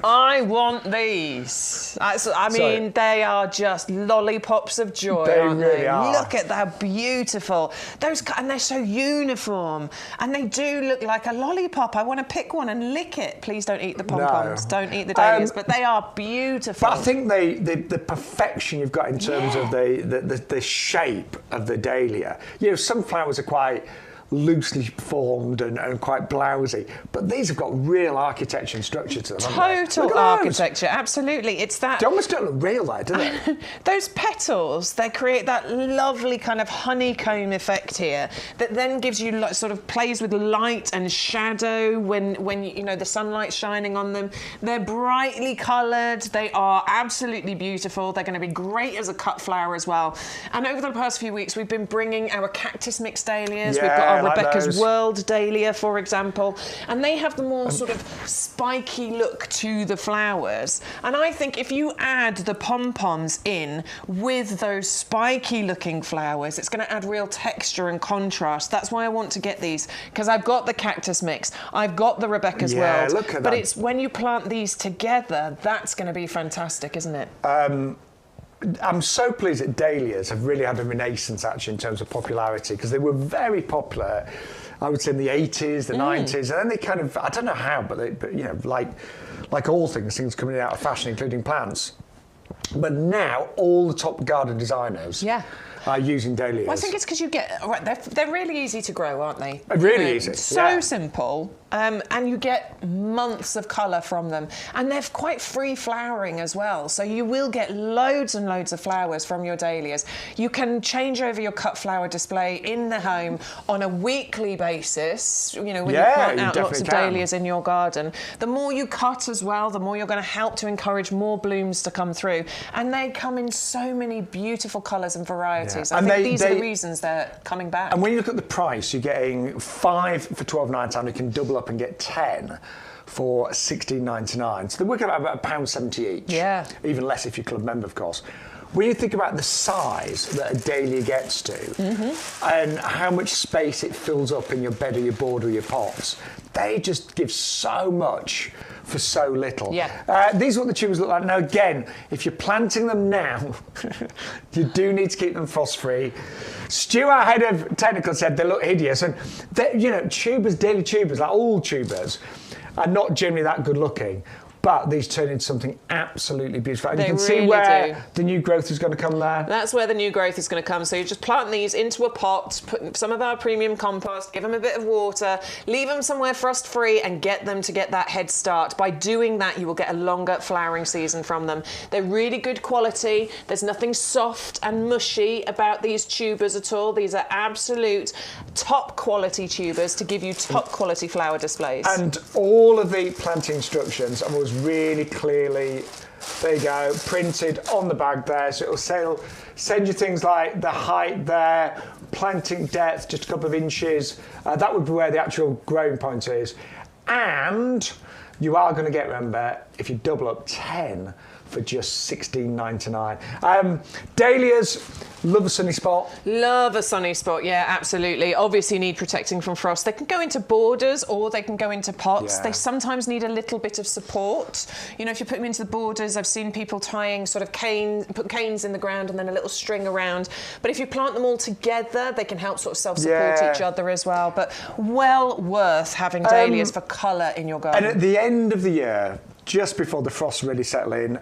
I want these. I mean, they are just lollipops of joy, aren't they? Really are. Look at that, beautiful. And they're so uniform. And they do look like a lollipop. I want to pick one and lick it. Please don't eat the pom-poms. Don't eat the dahlias, but they are beautiful. But I think the perfection you've got in terms of the shape of the dahlia. You know, some flowers are quite loosely formed and quite blousy, but these have got real architecture and structure to them. Total architecture, absolutely. It's that. They almost don't look real, though, do they? Those petals, they create that lovely kind of honeycomb effect here that then gives you sort of plays with light and shadow when you know the sunlight's shining on them. They're brightly coloured. They are absolutely beautiful. They're going to be great as a cut flower as well. And over the past few weeks, we've been bringing our cactus mixed dahlias. Yeah, We've got our like Rebecca's those. World Dahlia, for example, and they have the more sort of spiky look to the flowers. And I think if you add the pom-poms in with those spiky looking flowers, it's going to add real texture and contrast. That's why I want to get these, because I've got the cactus mix, I've got the Rebecca's World, look at but that. it's when you plant these together, that's going to be fantastic, isn't it? I'm so pleased that dahlias have really had a renaissance, actually, in terms of popularity, because they were very popular, I would say, in the 80s, the 90s, and then they kind of, I don't know how, but you know, like all things coming out of fashion, including plants. But now, all the top garden designers are using dahlias. Well, I think it's because you get... Right, they're really easy to grow, aren't they? Really easy, So simple. and you get months of colour from them. And they're quite free flowering as well, so you will get loads and loads of flowers from your dahlias. You can change over your cut flower display in the home on a weekly basis, you know, when you plant out lots of dahlias in your garden. The more you cut as well, the more you're going to help to encourage more blooms to come through. And they come in so many beautiful colours and varieties. I think these are the reasons they're coming back. And when you look at the price, you're getting 5 for £12.99. You can double up and get 10 for £16.99. So they're working out about £1.70 each. Yeah. Even less if you're club member, of course. When you think about the size that a dahlia gets to and how much space it fills up in your bed or your border or your pots, they just give so much for so little. Yeah. These are what the tubers look like. Now, again, if you're planting them now, you do need to keep them frost-free. Stu, our head of technical, said they look hideous. And, you know, tubers, dahlia tubers, like all tubers, are not generally that good looking. But these turn into something absolutely beautiful. And you can see where the new growth is going to come there. That's where the new growth is going to come. So you just plant these into a pot, put some of our premium compost, give them a bit of water, leave them somewhere frost-free and get them to get that head start. By doing that, you will get a longer flowering season from them. They're really good quality. There's nothing soft and mushy about these tubers at all. These are absolute top quality tubers to give you top quality flower displays. And all of the planting instructions are always really clearly, there you go, printed on the bag there. So it'll send you things like the height there, planting depth, just a couple of inches. That would be where the actual growing point is. And you are going to get, remember, if you double up, 10 for just £16.99. Dahlias, love a sunny spot. Love a sunny spot, yeah, absolutely. Obviously need protecting from frost. They can go into borders or they can go into pots. They sometimes need a little bit of support. You know, if you put them into the borders, I've seen people tying sort of put canes in the ground and then a little string around. But if you plant them all together, they can help sort of self-support each other as well. But well worth having dahlias for colour in your garden. And at the end of the year, just before the frosts really settle in,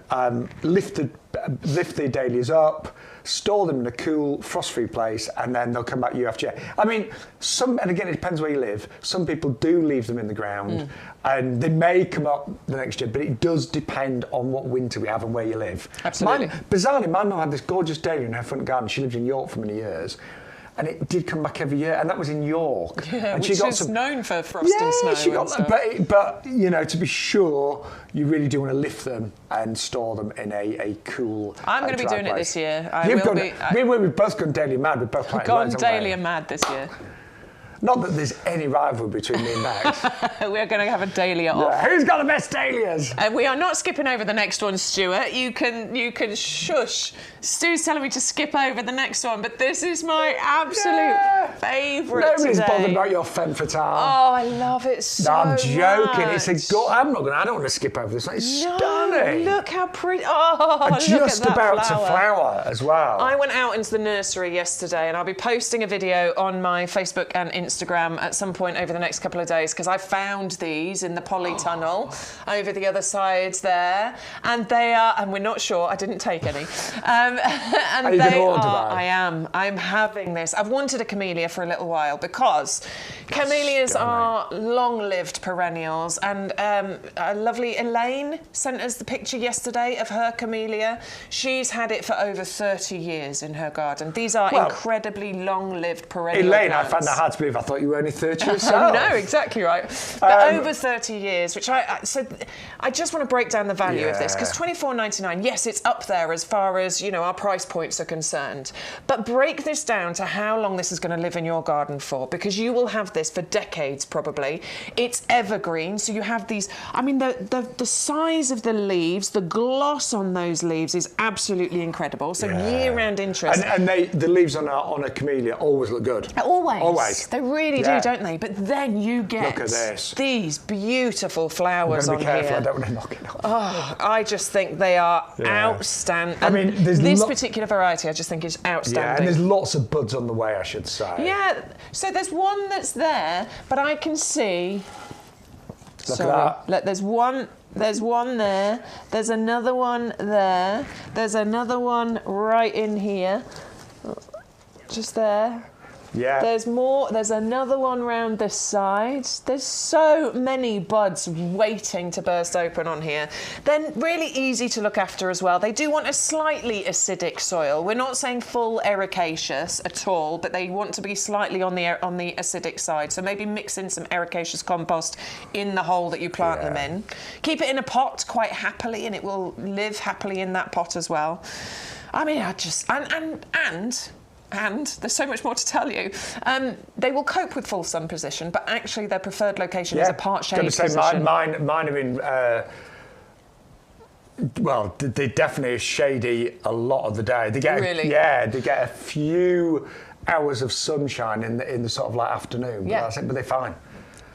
lift the dahlias up, store them in a cool, frost-free place, and then they'll come back year after year. I mean, and again, it depends where you live. Some people do leave them in the ground, and they may come up the next year, but it does depend on what winter we have and where you live. Absolutely. Bizarrely, my mum had this gorgeous dahlia in her front garden. She lived in York for many years. And it did come back every year, and that was in York. Yeah, and which is known for frost and snow. She got but you know, to be sure, you really do want to lift them and store them in a cool. I'm going to be doing it this year. We've both gone dahlia mad. We've both gone dahlia mad this year. Not that there's any rivalry between me and Max. We're going to have a dahlia off. Yeah, who's got the best dahlias? We are not skipping over the next one, Stuart. You can shush. Stu's telling me to skip over the next one, but this is my absolute favourite. Nobody's bothered about your femme fatale. Oh, I love it so much. No, I'm joking. It's a I don't want to skip over this one. It's stunning. Look how pretty. Oh, just about to flower as well. I went out into the nursery yesterday, and I'll be posting a video on my Facebook and Instagram at some point over the next couple of days, because I found these in the polytunnel over the other side there, and they are, and we're not sure, I didn't take any, and they are, I'm having this. I've wanted a camellia for a little while because camellias are long-lived perennials, and a lovely Elaine sent us the picture yesterday of her camellia. She's had it for over 30 years in her garden. These are incredibly long-lived perennial Elaine, plants. I found that hard to believe. I thought you were only 30 yourself. No, exactly right. But over 30 years, which I just want to break down the value of this, because £24.99, yes, it's up there as far as, you know, our price points are concerned. But break this down to how long this is going to live in your garden for, because you will have this for decades probably. It's evergreen, so you have these. I mean, the size of the leaves, the gloss on those leaves is absolutely incredible. So year-round interest. And the leaves on a camellia always look good. Always. They really do, don't they? But then you get these beautiful flowers on here. I'm going to be careful, I don't want to knock it off. Oh, I just think they are outstanding. I mean, this particular variety I just think is outstanding. Yeah, and there's lots of buds on the way, I should say. Yeah, so there's one that's there, but I can see... Look at that. Look, there's one there, there's another one there, there's another one right in here, just there. Yeah. There's more. There's another one round this side. There's so many buds waiting to burst open on here. They're really easy to look after as well. They do want a slightly acidic soil. We're not saying full ericaceous at all, but they want to be slightly on the acidic side. So maybe mix in some ericaceous compost in the hole that you plant them in. Keep it in a pot quite happily, and it will live happily in that pot as well. I mean, and there's so much more to tell you. They will cope with full sun position, but actually their preferred location is a part shade position. Mine are in. Well, they're definitely shady a lot of the day. They get they get a few hours of sunshine in the sort of like afternoon. Yeah. But that's it. But they're fine.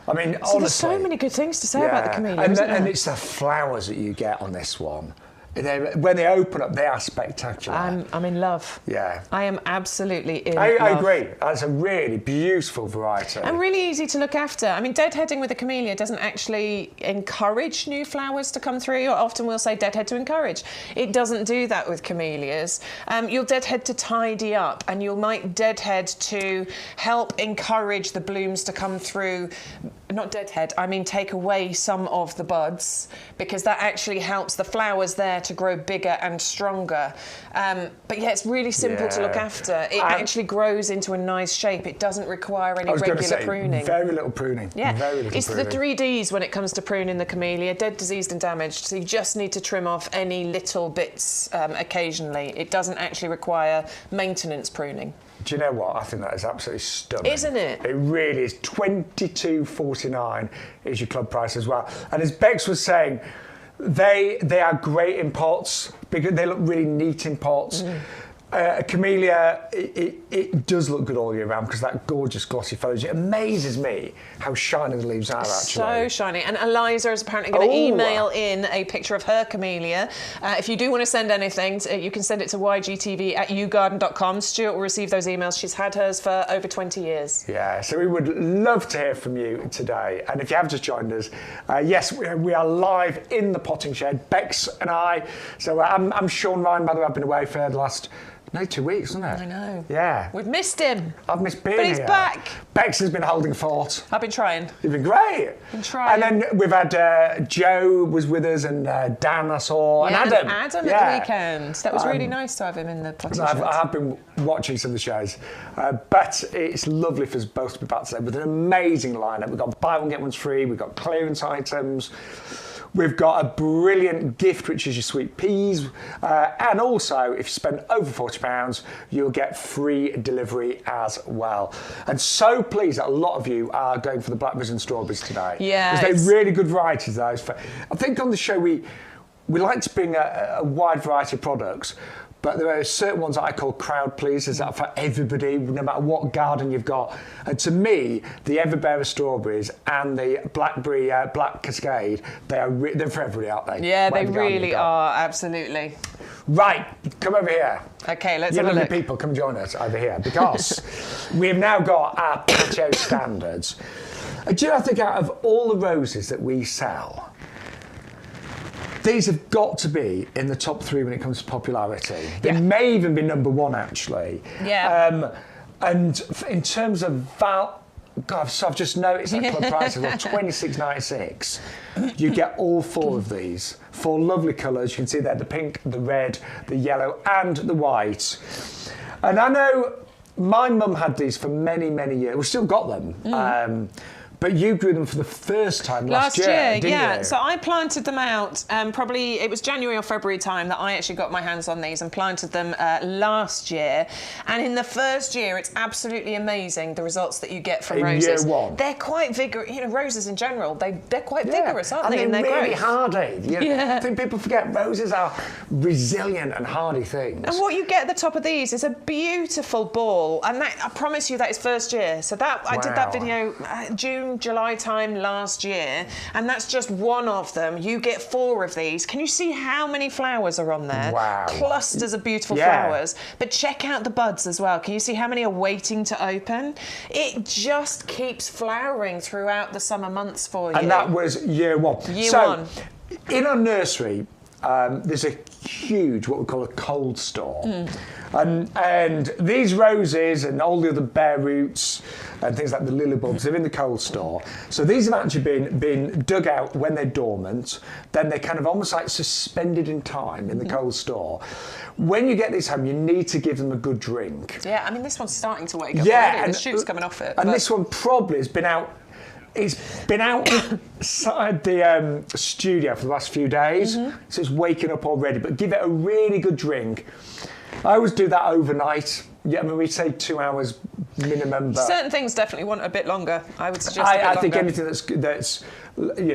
I mean, So honestly, there's so many good things to say about the camellia, and it's the flowers that you get on this one. When they open up, they are spectacular. I'm in love. Yeah. I am absolutely in love. I agree. That's a really beautiful variety. And really easy to look after. I mean, deadheading with a camellia doesn't actually encourage new flowers to come through. Or often we'll say deadhead to encourage. It doesn't do that with camellias. You'll deadhead to tidy up, and you might deadhead to help encourage the blooms to come through. Not deadhead, I mean take away some of the buds, because that actually helps the flowers there to grow bigger and stronger. But yeah, it's really simple to look after. It actually grows into a nice shape. It doesn't require any regular pruning. Very little pruning. Yeah, very little it's pruning. the 3 Ds when it comes to pruning the camellia: dead, diseased and damaged. So you just need to trim off any little bits occasionally. It doesn't actually require maintenance pruning. Do you know what? I think that is absolutely stunning. Isn't it? It really is. $22.49 is your club price as well. And as Bex was saying, they are great in pots because they look really neat in pots. A camellia, it does look good all year round because that gorgeous glossy foliage. It amazes me how shiny the leaves are, actually. So shiny. And Eliza is apparently going to email in a picture of her camellia. If you do want to send anything, you can send it to ygtv@yougarden.com. Stuart will receive those emails. She's had hers for over 20 years. Yeah, so we would love to hear from you today. And if you have just joined us, yes, we are live in the potting shed, Bex and I. So I'm Shaun Ryan, by the way. I've been away for the last... 2 weeks, isn't it? I know. Yeah. We've missed him. I've missed being here. But he's back. Bex has been holding fort. I've been trying. You've been great. Been trying. And then we've had Joe was with us, and Dan I saw, and Adam. Adam at the weekend. That was really nice to have him in the potting shed. I have been watching some of the shows, but it's lovely for us both to be back today with an amazing lineup. We've got buy one get one's free. We've got clearance items. We've got a brilliant gift, which is your sweet peas. And also, if you spend over £40, you'll get free delivery as well. And so pleased that a lot of you are going for the blackberries and strawberries today. Yeah. Because they're really good varieties, those. I think on the show, we like to bring a wide variety of products. But there are certain ones that I call crowd pleasers that are for everybody, no matter what garden you've got. And to me, the Everbearer strawberries and the Blackberry Black Cascade, they're for everybody, aren't they? Yeah, they really are, absolutely. Right, come over here. Okay, let's have a look. People, come join us over here, because we have now got our patio standards. Do you know, I think out of all the roses that we sell, these have got to be in the top 3 when it comes to popularity. They may even be number 1, actually. Yeah. And in terms of God, so I've just noticed that club prices are $26.96. You get all 4 of these. 4 lovely colours. You can see there the pink, the red, the yellow, and the white. And I know my mum had these for many, many years. We've still got them. But you grew them for the first time last year, didn't you? So I planted them out, probably, it was January or February time that I actually got my hands on these and planted them last year. And in the first year, it's absolutely amazing the results that you get from roses. Year 1. They're quite vigorous, you know, roses in general, they're quite vigorous, aren't they? And they're really hardy. I think people forget roses are resilient and hardy things. And what you get at the top of these is a beautiful ball. And that, I promise you, that is first year. So that I did that video June, July time last year, and that's just one of them. You get 4 of these. Can you see how many flowers are on there? Wow. Clusters of beautiful flowers. But check out the buds as well. Can you see how many are waiting to open? It just keeps flowering throughout the summer months for you. And that was year 1. Year 1. In our nursery, there's a huge, what we call a cold store. And these roses and all the other bare roots and things like the lily bulbs are in the cold store. So these have actually been dug out when they're dormant. Then they're kind of almost like suspended in time in the cold store. When you get these home, you need to give them a good drink. Yeah, I mean, this one's starting to wake up Yeah, already. and The shoot's coming off it. And this one probably has been out. It's been outside the studio for the last few days, so it's waking up already. But give it a really good drink. I always do that overnight. Yeah, I mean, we say 2 hours minimum. But certain things definitely want a bit longer. I would suggest. I think anything that's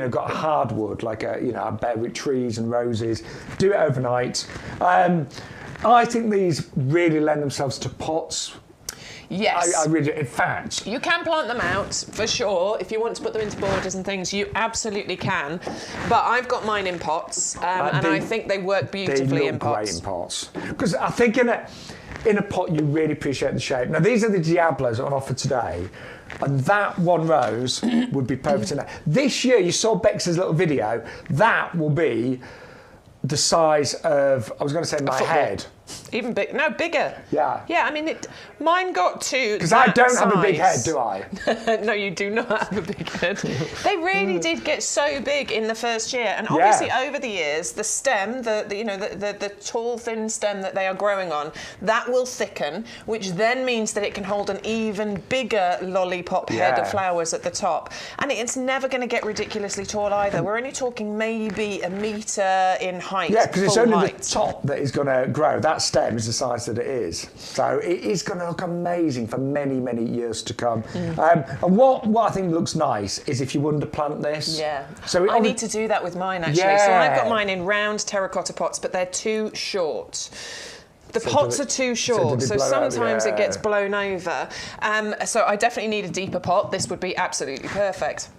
got hardwood, like bare root trees and roses, do it overnight. I think these really lend themselves to pots. Yes. I really, in fact. You can plant them out, for sure. If you want to put them into borders and things, you absolutely can. But I've got mine in pots, and I think they work beautifully in pots. Great in pots. Because I think in a pot, you really appreciate the shape. Now, these are the Diablos on offer today. And that one rose would be perfect in that. This year, you saw Bex's little video. That will be the size of, I was going to say my head. Even big? No, bigger. Yeah. Yeah, I mean, mine got to. Because I don't have a big head, do I? No, you do not have a big head. They really did get so big in the first year, and obviously over the years, the stem, the tall, thin stem that they are growing on, that will thicken, which then means that it can hold an even bigger lollipop head of flowers at the top, and it's never going to get ridiculously tall either. We're only talking maybe a metre in height. Yeah, because it's only the top that is going to grow. That stem is the size that it is. So it is going to look amazing for many, many years to come. And what I think looks nice is if you underplant this. Yeah. So I need to do that with mine, actually. Yeah. So I've got mine in round terracotta pots, but they're too short. The pots are too short, so sometimes it gets blown over. So I definitely need a deeper pot. This would be absolutely perfect.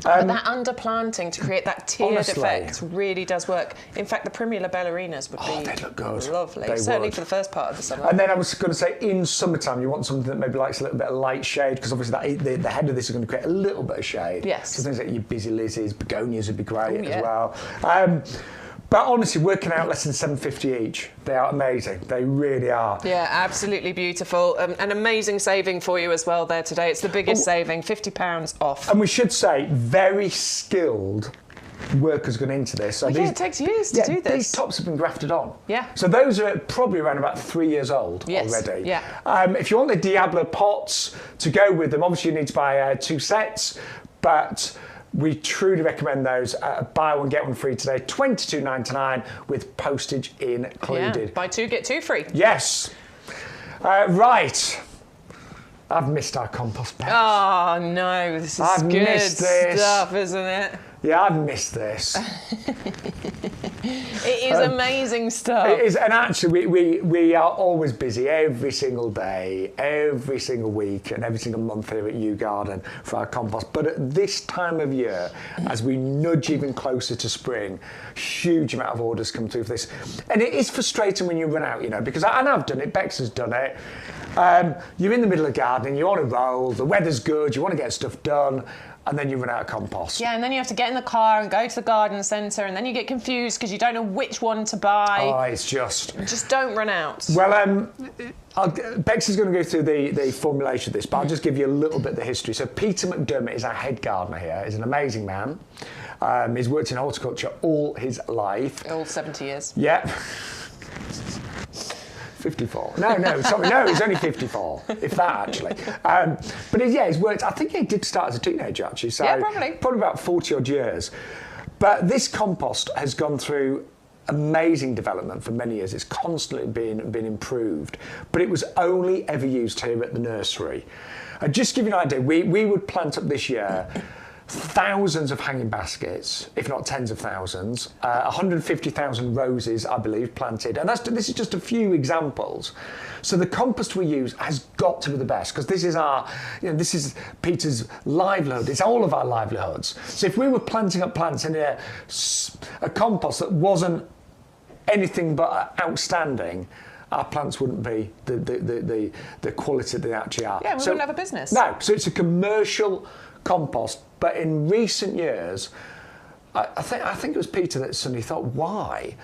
But that underplanting to create that tiered effect really does work. In fact, the Primula ballerinas would be they'd look good. Lovely. They Certainly would. for the first part of the summer. And then I was going to say, in summertime, you want something that maybe likes a little bit of light shade, because obviously the head of this is going to create a little bit of shade. Yes. So things like your busy lizzies, begonias would be great as well. But honestly, working out less than $7.50 each, they are amazing. They really are. Yeah, absolutely beautiful. An amazing saving for you as well there today. It's the biggest saving, £50 off. And we should say, very skilled workers gone into this. So it takes years to do this. These tops have been grafted on. Yeah. So those are probably around about 3 years old already. Yeah. If you want the Diablo pots to go with them, obviously you need to buy 2 sets, but we truly recommend those. Buy one, get one free today. $22.99 with postage included. Yeah. Buy 2, get 2 free. Yes. Right. I've missed our compost bag. Oh no, this is good stuff, isn't it? Yeah, I've missed this. It is amazing stuff. It is, and actually, we are always busy every single day, every single week, and every single month here at YouGarden for our compost. But at this time of year, as we nudge even closer to spring, huge amount of orders come through for this, and it is frustrating when you run out, because I've done it. Bex has done it. You're in the middle of gardening, you're on a roll, the weather's good, you want to get stuff done, and then you run out of compost. Yeah, and then you have to get in the car and go to the garden centre, and then you get confused because you don't know which one to buy. Oh, it's just don't run out. Well, Bex is going to go through the formulation of this, but I'll just give you a little bit of the history. So Peter McDermott is our head gardener here. He's an amazing man. He's worked in horticulture all his life. All 70 years. Yeah. 54. No, sorry, no, he's only 54, if that actually. But he's worked, I think he did start as a teenager actually, so yeah, probably about 40 odd years. But this compost has gone through amazing development for many years. It's constantly been improved, but it was only ever used here at the nursery. And just to give you an idea, we would plant up this year thousands of hanging baskets, if not tens of thousands, 150,000 roses, I believe, planted. And this is just a few examples. So the compost we use has got to be the best, because this is this is Peter's livelihood. It's all of our livelihoods. So if we were planting up plants in a compost that wasn't anything but outstanding, our plants wouldn't be the quality they actually are. Yeah, we wouldn't have a business. No, so it's a commercial compost. But in recent years, I think it was Peter that suddenly thought, why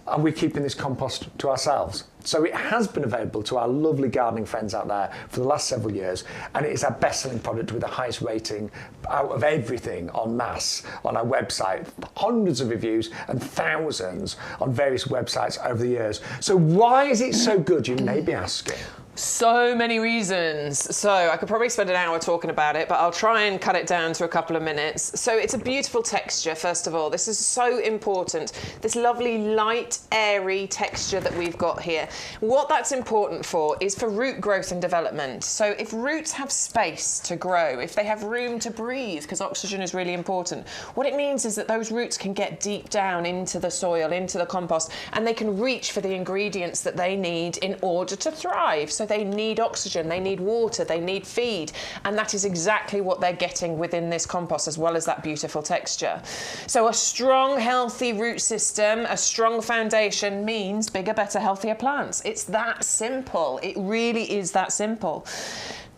are we keeping this compost to ourselves? So it has been available to our lovely gardening friends out there for the last several years, and it is our best-selling product with the highest rating out of everything en masse on our website. Hundreds of reviews and thousands on various websites over the years. So why is it so good, you may be asking? So many reasons. So I could probably spend an hour talking about it, but I'll try and cut it down to a couple of minutes. So it's a beautiful texture, first of all. This is so important. This lovely, light, airy texture that we've got here. What that's important for is for root growth and development. So if roots have space to grow, if they have room to breathe, because oxygen is really important, what it means is that those roots can get deep down into the soil, into the compost, and they can reach for the ingredients that they need in order to thrive. So they need oxygen, they need water, they need feed, and that is exactly what they're getting within this compost, as well as that beautiful texture. So a strong, healthy root system, a strong foundation means bigger, better, healthier plants. It's that simple. It really is that simple.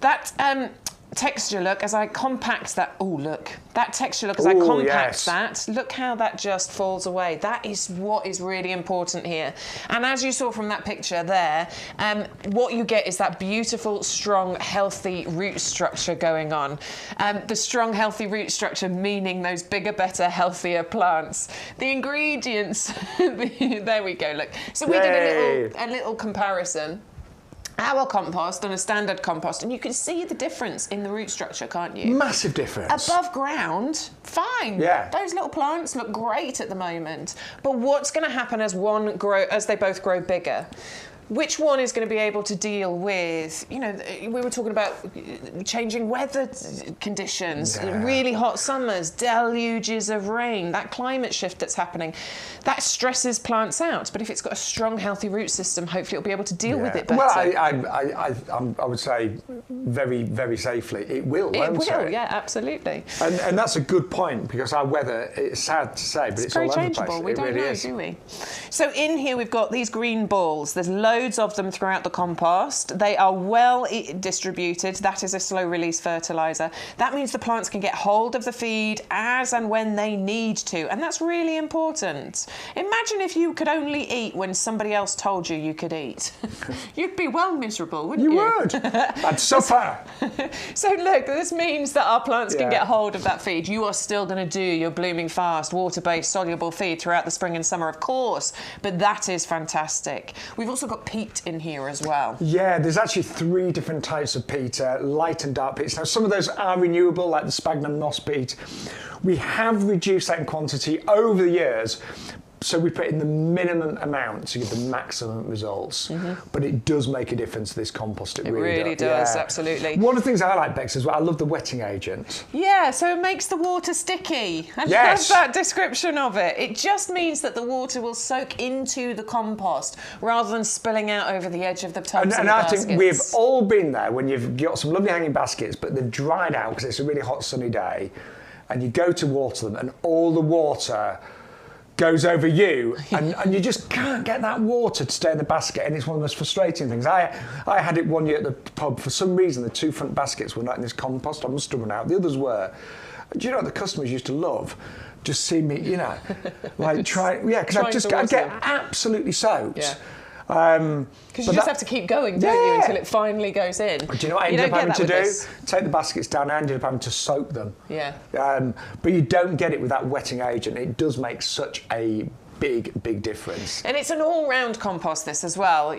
That texture look as I compact that. Oh, look. That texture look as I compact that. Look how that just falls away. That is what is really important here. And as you saw from that picture there, what you get is that beautiful, strong, healthy root structure going on. The strong, healthy root structure meaning those bigger, better, healthier plants. The ingredients, there we go, look. So we did a little comparison. Our compost and a standard compost, and you can see the difference in the root structure, can't you? Massive difference. Above ground, fine. Yeah. Those little plants look great at the moment. But what's going to happen as they both grow bigger? Which one is going to be able to deal with, we were talking about changing weather conditions, really hot summers, deluges of rain, that climate shift that's happening, that stresses plants out. But if it's got a strong, healthy root system, hopefully it'll be able to deal with it better. Well, I would say very, very safely, it will, won't it? It will, yeah, absolutely. And that's a good point, because our weather, it's sad to say, but it's all over the place. Very changeable. We don't know, do we? So in here we've got these green balls. There's loads of them throughout the compost. They are well distributed. That is a slow release fertilizer. That means the plants can get hold of the feed as and when they need to, and that's really important. Imagine if you could only eat when somebody else told you could eat. You'd be well miserable, wouldn't you? You would. I'd suffer. So look, this means that our plants can get hold of that feed. You are still going to do your blooming fast, water-based, soluble feed throughout the spring and summer, of course, but that is fantastic. We've also got peat in here as well. Yeah, there's actually 3 different types of peat, light and dark peats. Now, some of those are renewable, like the sphagnum moss peat. We have reduced that in quantity over the years, so we put in the minimum amount to get the maximum results. But it does make a difference to this compost. It really does, absolutely. One of the things I like, Bex, as well, I love the wetting agent. Yeah, so it makes the water sticky. I love that description of it. It just means that the water will soak into the compost rather than spilling out over the edge of the tubs and the baskets. I think we've all been there when you've got some lovely hanging baskets, but they've dried out because it's a really hot sunny day, and you go to water them and all the water goes over you, and you just can't get that water to stay in the basket, and it's one of the most frustrating things. I had it one year at the pub. For some reason, the 2 front baskets were not in this compost. I must have run out. The others were. Do you know what the customers used to love? Just see me, because I get absolutely soaked. Yeah. Because you just have to keep going, don't you, until it finally goes in. Do you know what I ended up having to do? Take the baskets down. I ended up having to soak them. Yeah. But you don't get it with that wetting agent. It does make such a big difference. And it's an all-round compost, this as well.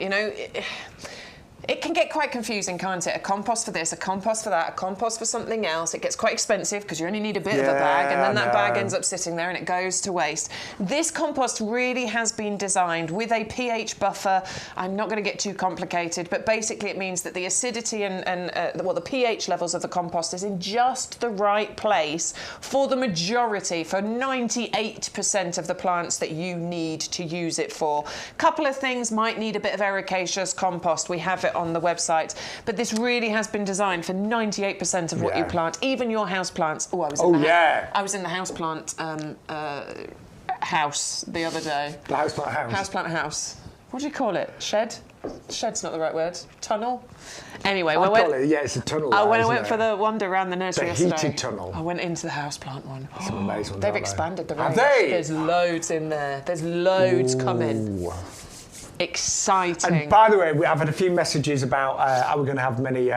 It can get quite confusing, can't it? A compost for this, a compost for that, a compost for something else. It gets quite expensive because you only need a bit of a bag, and then that bag ends up sitting there and it goes to waste. This compost really has been designed with a pH buffer. I'm not going to get too complicated, but basically it means that the acidity and the pH levels of the compost is in just the right place for the majority, for 98% of the plants that you need to use it for. Couple of things might need a bit of ericaceous compost. We have it on the website, but this really has been designed for 98% of what you plant, even your house plants. I was in the house plant house the other day. The house plant house. House plant house. What do you call it? Shed? Shed's not the right word. Tunnel. Anyway, it's a tunnel. When I went for the wander around the nursery yesterday, heated tunnel. I went into the houseplant one. It's amazing. They've expanded the range. Have they? There's loads in there. There's loads coming. Exciting. And by the way, I've had a few messages about are we going to have many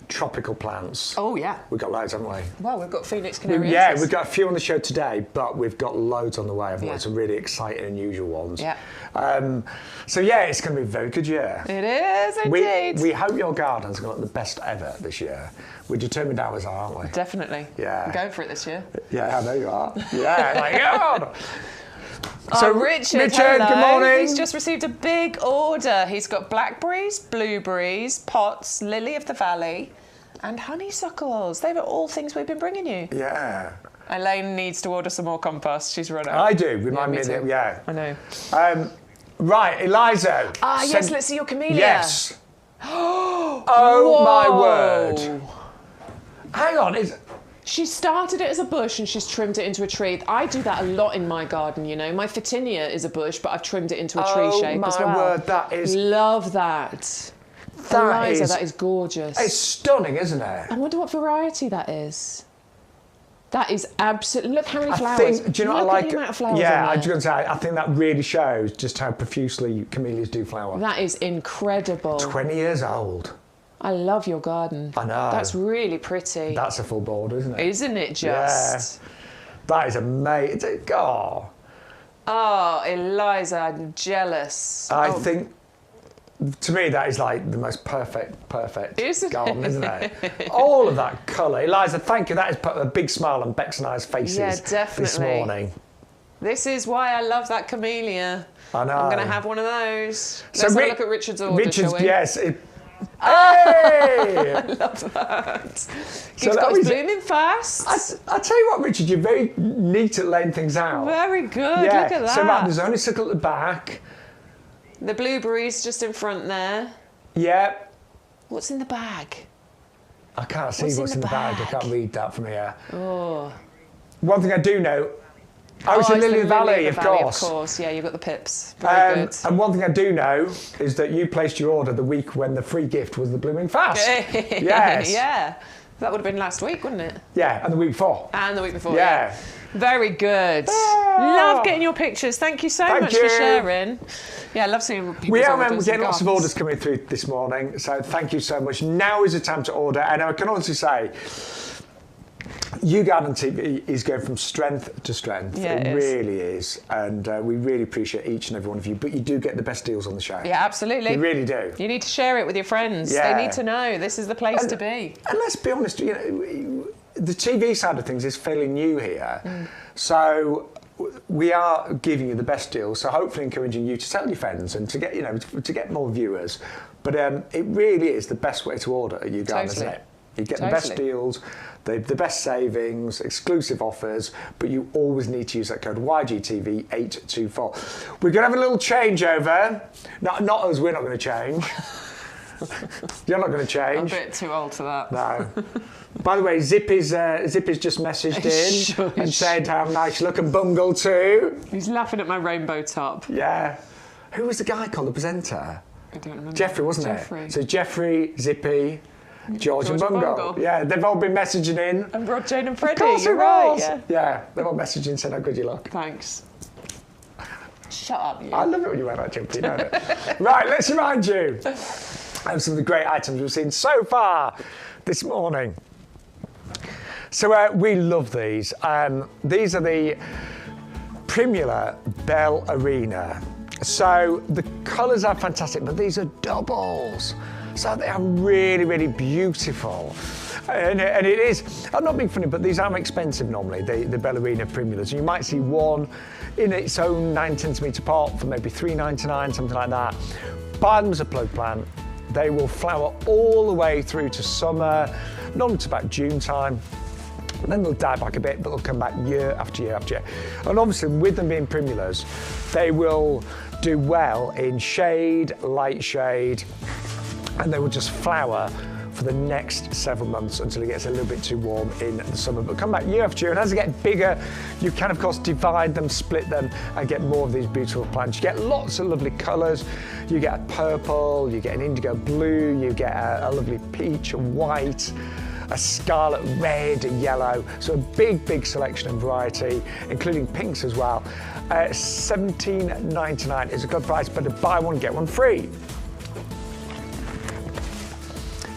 tropical plants? Oh, yeah. We've got loads, haven't we? Well, we've got Phoenix Canary. Yeah, we've got a few on the show today, but we've got loads on the way, haven't we? Yeah. Some really exciting, unusual ones. Yeah. So, yeah, it's going to be a very good year. It is, indeed. We hope your garden's going to look the best ever this year. We're determined ours are, aren't we? Definitely. Yeah. I'm going for it this year. Yeah, I know you are. Yeah, my God. So Richard, good morning. He's just received a big order. He's got blackberries, blueberries, pots, lily of the valley, and honeysuckles. They were all things we've been bringing you. Yeah. Elaine needs to order some more compost. She's run out. I do. Remind me too. Yeah. I know. Right, Eliza. Yes, let's see your camellia. Yes. Oh, my word. Hang on, She started it as a bush and she's trimmed it into a tree. I do that a lot in my garden, you know. My photinia is a bush, but I've trimmed it into a tree shape as well. Oh, my word, that is... Love that. Eliza, that is gorgeous. It's stunning, isn't it? I wonder what variety that is. That is absolutely... Look how many flowers. Do you know what I Look like? at the amount of flowers Yeah, in there. I was going to say, I think that really shows just how profusely camellias do flower. That is incredible. 20 years old. I love your garden. I know. That's really pretty. That's a full border, isn't it? Isn't it just? Yeah. That is amazing. Oh. Oh, Eliza, I'm jealous. I think, to me, that is like the most perfect garden, isn't it? All of that colour. Eliza, thank you. That has put a big smile on Bex and I's faces this morning. This is why I love that camellia. I know. I'm going to have one of those. Let's have a look at Richard's order, shall we? Yes. Hey! I love that. He's got his blooming fast. I tell you what, Richard, you're very neat at laying things out. Very good. Yeah. Look at that. So there's honeysuckle at the back. The blueberries just in front there. Yeah. What's in the bag? I can't see what's in the bag. I can't read that from here. Oh. One thing I do know. It's the Lily of the Valley, of course. Of course, yeah, you've got the pips. Very good. And one thing I do know is that you placed your order the week when the free gift was the blooming fast. Yes. Yeah. That would have been last week, wouldn't it? Yeah, and the week before. And the week before, yeah. Very good. Love getting your pictures. Thank you so much for sharing. Yeah, I love seeing people's We're getting lots of orders coming through this morning, so thank you so much. Now is the time to order, and I can honestly say, YouGarden TV is going from strength to strength. Yeah, it really is. And we really appreciate each and every one of you. But you do get the best deals on the show. Yeah, absolutely. You really do. You need to share it with your friends. Yeah. They need to know this is the place to be. And let's be honest, you know, the TV side of things is fairly new here. So we are giving you the best deals. So hopefully encouraging you to tell your friends and to get, you know, to get more viewers. But it really is the best way to order at YouGarden, isn't it? You get the best deals, the best savings, exclusive offers, but you always need to use that code YGTV824. We're going to have a little changeover. Not us, we're not going to change. You're not going to change. I'm a bit too old for that. No. By the way, Zippy's just messaged in and said how nice you look, and Bungle too. He's laughing at my rainbow top. Yeah. Who was the guy called, the presenter? I don't remember. Jeffrey, wasn't it? So Jeffrey, Zippy, George and Bungle. Yeah, they've all been messaging in. And Rod, Jane and Freddie. Of course you're right. Yeah, they've all messaged in saying how good you look. Thanks. Shut up, you. I love it when you wear that jumpy, don't it? Right, let's remind you of some of the great items we've seen so far this morning. So we love these. These are the Primula Ballerina. So the colours are fantastic, but these are doubles. So they are really, really beautiful. And it is, I'm not being funny, but these are expensive normally, the Ballerina Primulas. You might see one in its own 9 centimetre pot for maybe $3.99, something like that. Buy them as a plug plant. They will flower all the way through to summer, normally to about June time. And then they'll die back a bit, but they'll come back year after year after year. And obviously, with them being primulas, they will do well in shade, light shade, and they will just flower for the next several months until it gets a little bit too warm in the summer. But come back year after year, and as they get bigger, you can of course divide them, split them, and get more of these beautiful plants. You get lots of lovely colours. You get a purple, you get an indigo blue, you get a lovely peach, a white, a scarlet red, a yellow. So a big selection and variety, including pinks as well. $17.99 is a good price, but a buy one, get one free.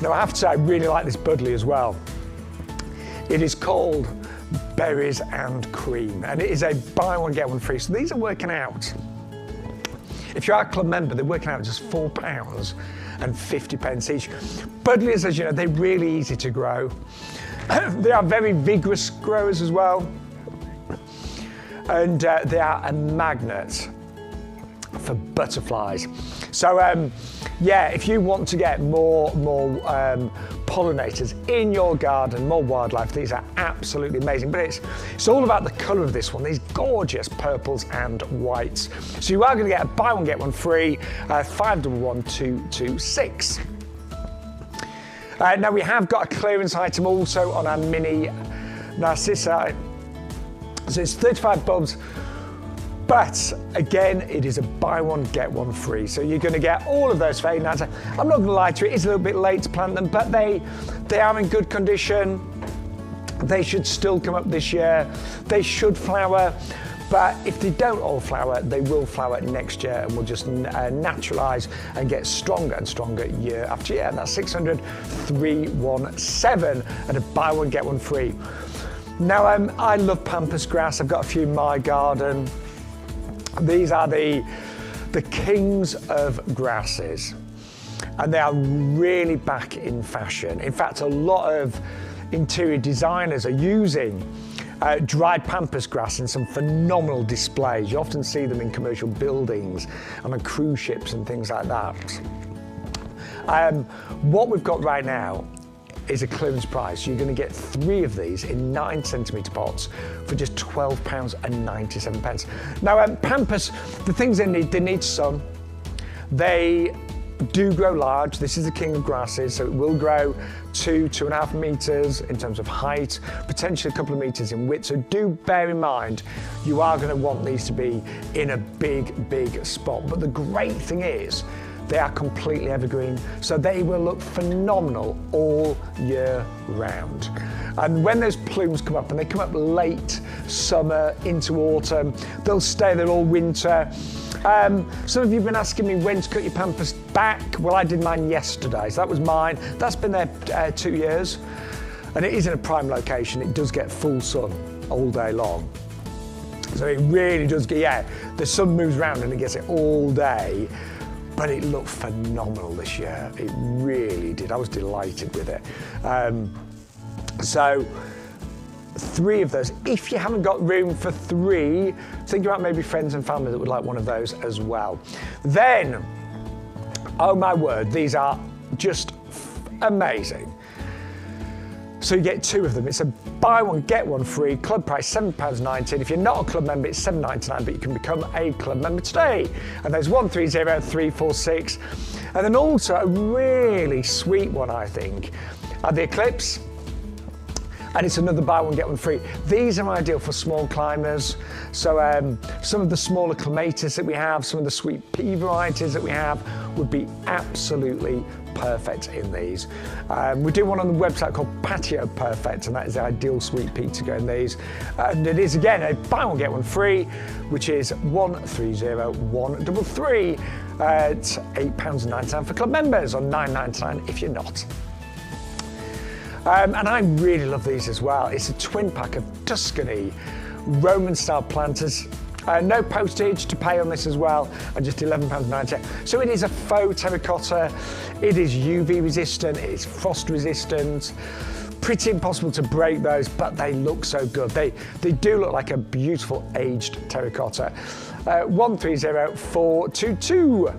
Now I have to say, I really like this Budley as well. It is called Berries and Cream, and it is a buy one, get one free. So these are working out. If you're our club member, they're working out just £4.50 each. Budleys, as you know, they're really easy to grow. They are very vigorous growers as well. And they are a magnet for butterflies. So yeah, if you want to get more pollinators in your garden, more wildlife, these are absolutely amazing. But it's all about the colour of this one, these gorgeous purples and whites. So you are going to get a buy one, get one free, 511226. Now we have got a clearance item also on our mini Narcissi. So it's 35 bulbs, but again, it is a buy one, get one free. So you're going to get all of those for £8.99. I'm not going to lie to you, it is a little bit late to plant them, but they are in good condition. They should still come up this year. They should flower, but if they don't all flower, they will flower next year and will just naturalise and get stronger and stronger year after year. And that's 600-317 and a buy one, get one free. Now, I love pampas grass. I've got a few in my garden. These are the kings of grasses, and they are really back in fashion. In fact, a lot of interior designers are using dried pampas grass in some phenomenal displays. You often see them in commercial buildings and on cruise ships and things like that. What we've got right now is a clearance price. You're going to get 3 of these in 9cm pots for just £12.97. Now, pampas, the things they need sun. They do grow large. This is the king of grasses, so it will grow 2.5 metres in terms of height, potentially a couple of metres in width. So do bear in mind, you are going to want these to be in a big spot. But the great thing is, they are completely evergreen, so they will look phenomenal all year round. And when those plumes come up, and they come up late summer into autumn, they'll stay there all winter. Some of you have been asking me when to cut your pampas back. Well, I did mine yesterday, so that was mine. That's been there 2 years, and it is in a prime location. It does get full sun all day long. So it really does get, yeah, the sun moves around and it gets it all day. But it looked phenomenal this year. It really did. I was delighted with it. So 3 of those. If you haven't got room for 3, think about maybe friends and family that would like one of those as well. Then, oh my word, these are just amazing. So you get 2 of them. It's a buy one, get one free, club price £7.19. If you're not a club member, it's £7.99, but you can become a club member today. And there's 130346. And then also a really sweet one, I think, are the Eclipse. And it's another buy one, get one free. These are ideal for small climbers. So some of the smaller clematis that we have, some of the sweet pea varieties that we have would be absolutely perfect in these. We do one on the website called Patio Perfect, and that is the ideal sweet pea to go in these. And it is, again, a buy one, get one free, which is 130133 at £8.99 for club members, or £9.99 if you're not. And I really love these as well. It's a twin pack of Tuscany Roman-style planters. No postage to pay on this as well, and just £11.90. So it is a faux terracotta. It is UV resistant, it is frost resistant. Pretty impossible to break those, but they look so good. They do look like a beautiful aged terracotta. 130422.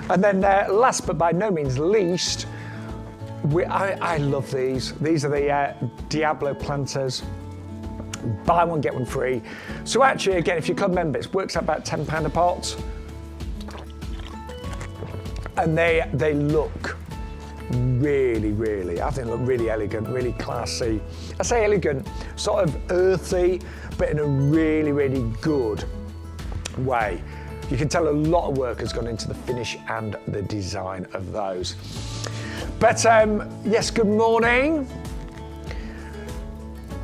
And then last but by no means least, I love these. These are the Diablo planters. Buy one, get one free. So actually, again, if you're club members, it works out about £10 a pot. And they look really, I think look really elegant, really classy. I say elegant, sort of earthy, but in a really good way. You can tell a lot of work has gone into the finish and the design of those. But yes, good morning.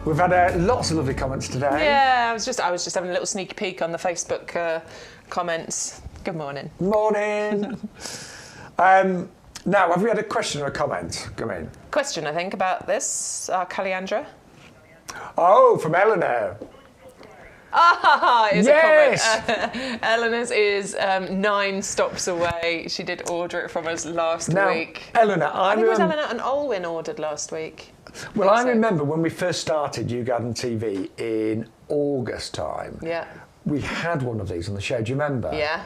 We've had lots of lovely comments today. Yeah, I was just having a little sneaky peek on the Facebook comments. Good morning. Morning. Now, have we had a question or a comment come in? Question, I think, about this, Caliandra. Oh, from Eleanor. Ah, it's yes! a comment. Eleanor's is 9 stops away. She did order it from us last week. Eleanor, I think it was Eleanor and Olwyn ordered last week. Well, I remember when we first started YouGarden TV in August time. Yeah. We had one of these on the show. Do you remember? Yeah.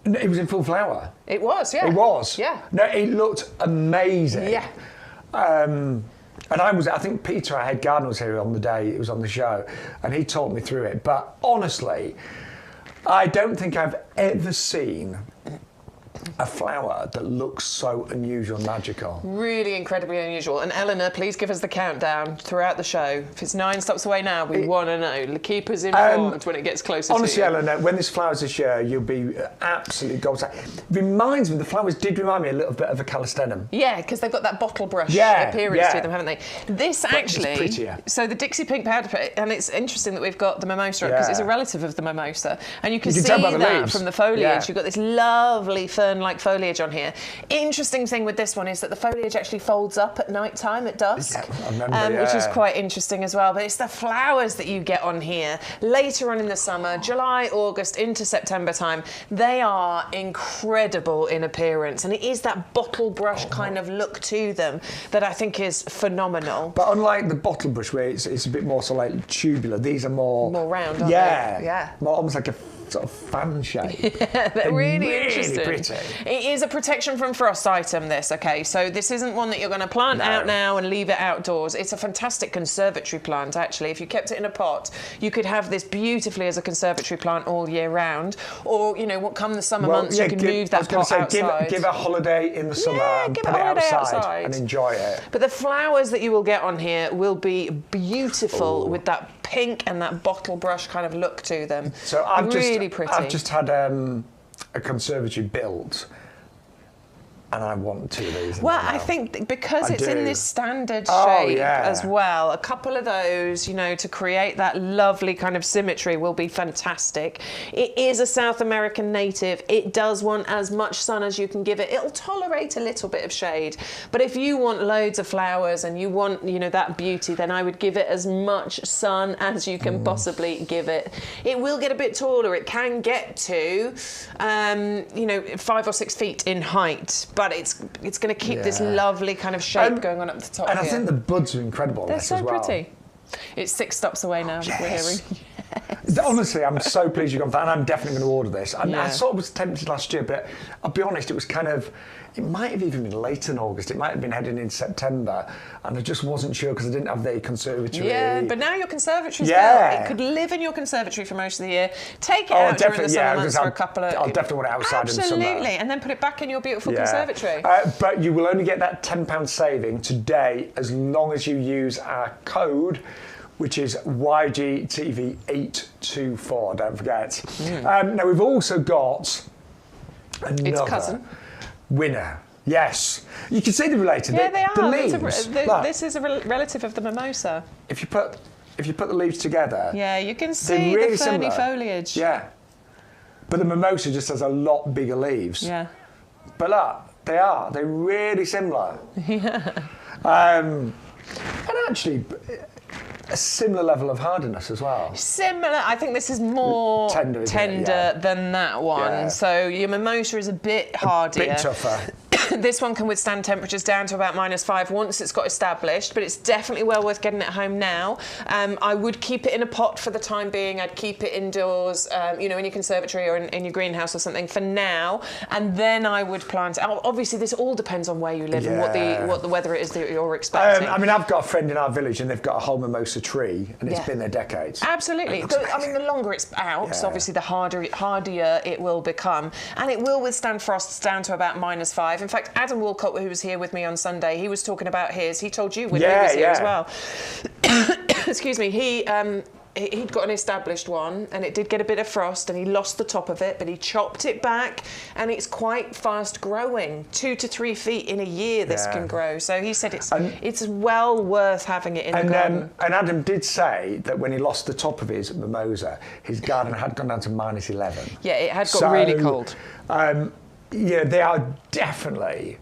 It was in full flower. It was, yeah. It was. Yeah. No, it looked amazing. Yeah. And I think Peter, our head gardener, was here on the day it was on the show, and he talked me through it. But honestly, I don't think I've ever seen a flower that looks so unusual and magical. Really incredibly unusual. And Eleanor, please give us the countdown throughout the show. If it's 9 stops away now, we want to know. Keep us informed when it gets closer honestly, to you. Eleanor, when this flowers this year, you'll be absolutely gold. Reminds me, the flowers did remind me a little bit of a calistenum. Yeah, because they've got that bottle brush appearance to them, haven't they? This but actually, it's prettier. So the Dixie Pink Powder, and it's interesting that we've got the mimosa because it's a relative of the mimosa, and you can see tell by the that leaves. from the foliage. Yeah. You've got this lovely fern-like foliage on here. Interesting thing with this one is that the foliage actually folds up at night time, at dusk, I remember, which is quite interesting as well. But it's the flowers that you get on here later on in the summer, July, August into September time. They are incredible in appearance, and it is that bottle brush kind of look to them that I think is phenomenal. But unlike the bottle brush where it's a bit more sort of like tubular, these are more round, aren't they? Yeah. More almost like a sort of fan shape. Yeah, they're really interesting. Pretty. It is a protection from frost item, this, okay? So this isn't one that you're going to plant out now and leave it outdoors. It's a fantastic conservatory plant, actually. If you kept it in a pot, you could have this beautifully as a conservatory plant all year round. Or, you know, come the summer months, you can move that pot outside. Give a holiday in the summer and put it outside and enjoy it. But the flowers that you will get on here will be beautiful with that pink and that bottle brush kind of look to them. So I've pretty. just had a conservatory built, and I want 2 of these. Well, I think because it's in this standard shape as well, a couple of those, you know, to create that lovely kind of symmetry will be fantastic. It is a South American native. It does want as much sun as you can give it. It'll tolerate a little bit of shade. But if you want loads of flowers and you want, you know, that beauty, then I would give it as much sun as you can possibly give it. It will get a bit taller. It can get to, you know, 5 or 6 feet in height. But it's going to keep this lovely kind of shape going on up the top. And here. I think the buds are incredible. They're this so as well. pretty. It's 6 stops away now. Yes. We're hearing. Yes. Honestly, I'm so pleased you've gone for that, and I'm definitely going to order this. I sort of was tempted last year, but I'll be honest, it was kind of. It might have even been late in August. It might have been heading in September, and I just wasn't sure because I didn't have the conservatory. Yeah, but now your conservatory's built. It could live in your conservatory for most of the year. Take it out during the summer months for a couple of... I'll definitely want it outside in the summer. Absolutely, and then put it back in your beautiful conservatory. But you will only get that £10 saving today as long as you use our code, which is YGTV824, don't forget. Now, we've also got another... Its cousin. Winner. Yes. You can see they're related. Yeah, they are. The leaves. This is a relative of the mimosa. If you put the leaves together... Yeah, you can see really the ferny similar. foliage. Yeah. But the mimosa just has a lot bigger leaves. Yeah. But look, they're really similar. Yeah. And actually... a similar level of hardiness as well. Similar. I think this is more tender than that one. Yeah. So your mimosa is a bit hardier. A bit tougher. This one can withstand temperatures down to about -5 once it's got established, but it's definitely well worth getting it home now. I would keep it in a pot for the time being. I'd keep it indoors, you know, in your conservatory or in your greenhouse or something for now, and then I would plant it. Obviously, this all depends on where you live and what the weather it is that you're expecting. I mean, I've got a friend in our village, and they've got a whole mimosa tree, and it's been there decades. Absolutely. I mean, the longer it's out, so obviously the hardier it will become, and it will withstand frosts down to about -5. In fact, fact, Adam Walcott, who was here with me on Sunday, he was talking about his. He told you when he was here as well. Excuse me. He'd got an established one, and it did get a bit of frost, and he lost the top of it, but he chopped it back, and it's quite fast growing. 2 to 3 feet in a year this can grow. So he said it's well worth having it in the garden. And Adam did say that when he lost the top of his mimosa, his garden had gone down to -11. Yeah, it had got really cold. Yeah, they are definitely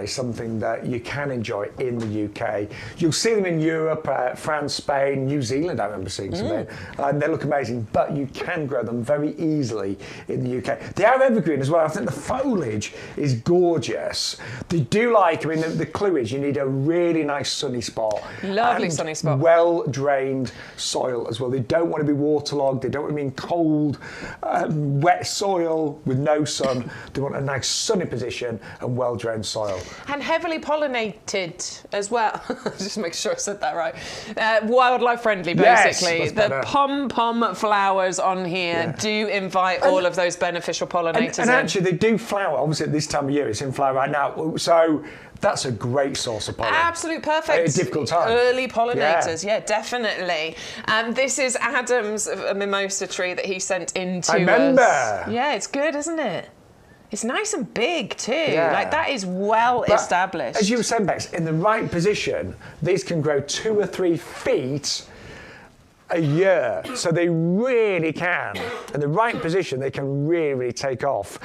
something that you can enjoy in the UK. You'll see them in Europe, France, Spain, New Zealand. I remember seeing some there, and they look amazing. But you can grow them very easily in the UK. They are evergreen as well. I think the foliage is gorgeous. They do like. I mean, the clue is you need a really nice sunny spot. Lovely sunny spot. Well drained soil as well. They don't want to be waterlogged. They don't want to be in cold, wet soil with no sun. They want a nice sunny position and well drained soil. And heavily pollinated as well. Just make sure I said that right. Wildlife friendly, basically. Yes, the pom-pom flowers on here do invite all of those beneficial pollinators and actually, they do flower. Obviously, at this time of year, it's in flower right now. So that's a great source of pollen. Absolute perfect. At a difficult time. Early pollinators, yeah definitely. This is Adam's mimosa tree that he sent in to us. I remember. Yeah, it's good, isn't it? It's nice and big too. Like that is well established. As you were saying, Bex, in the right position, these can grow 2 or 3 feet a year. So they really can. In the right position, they can really take off.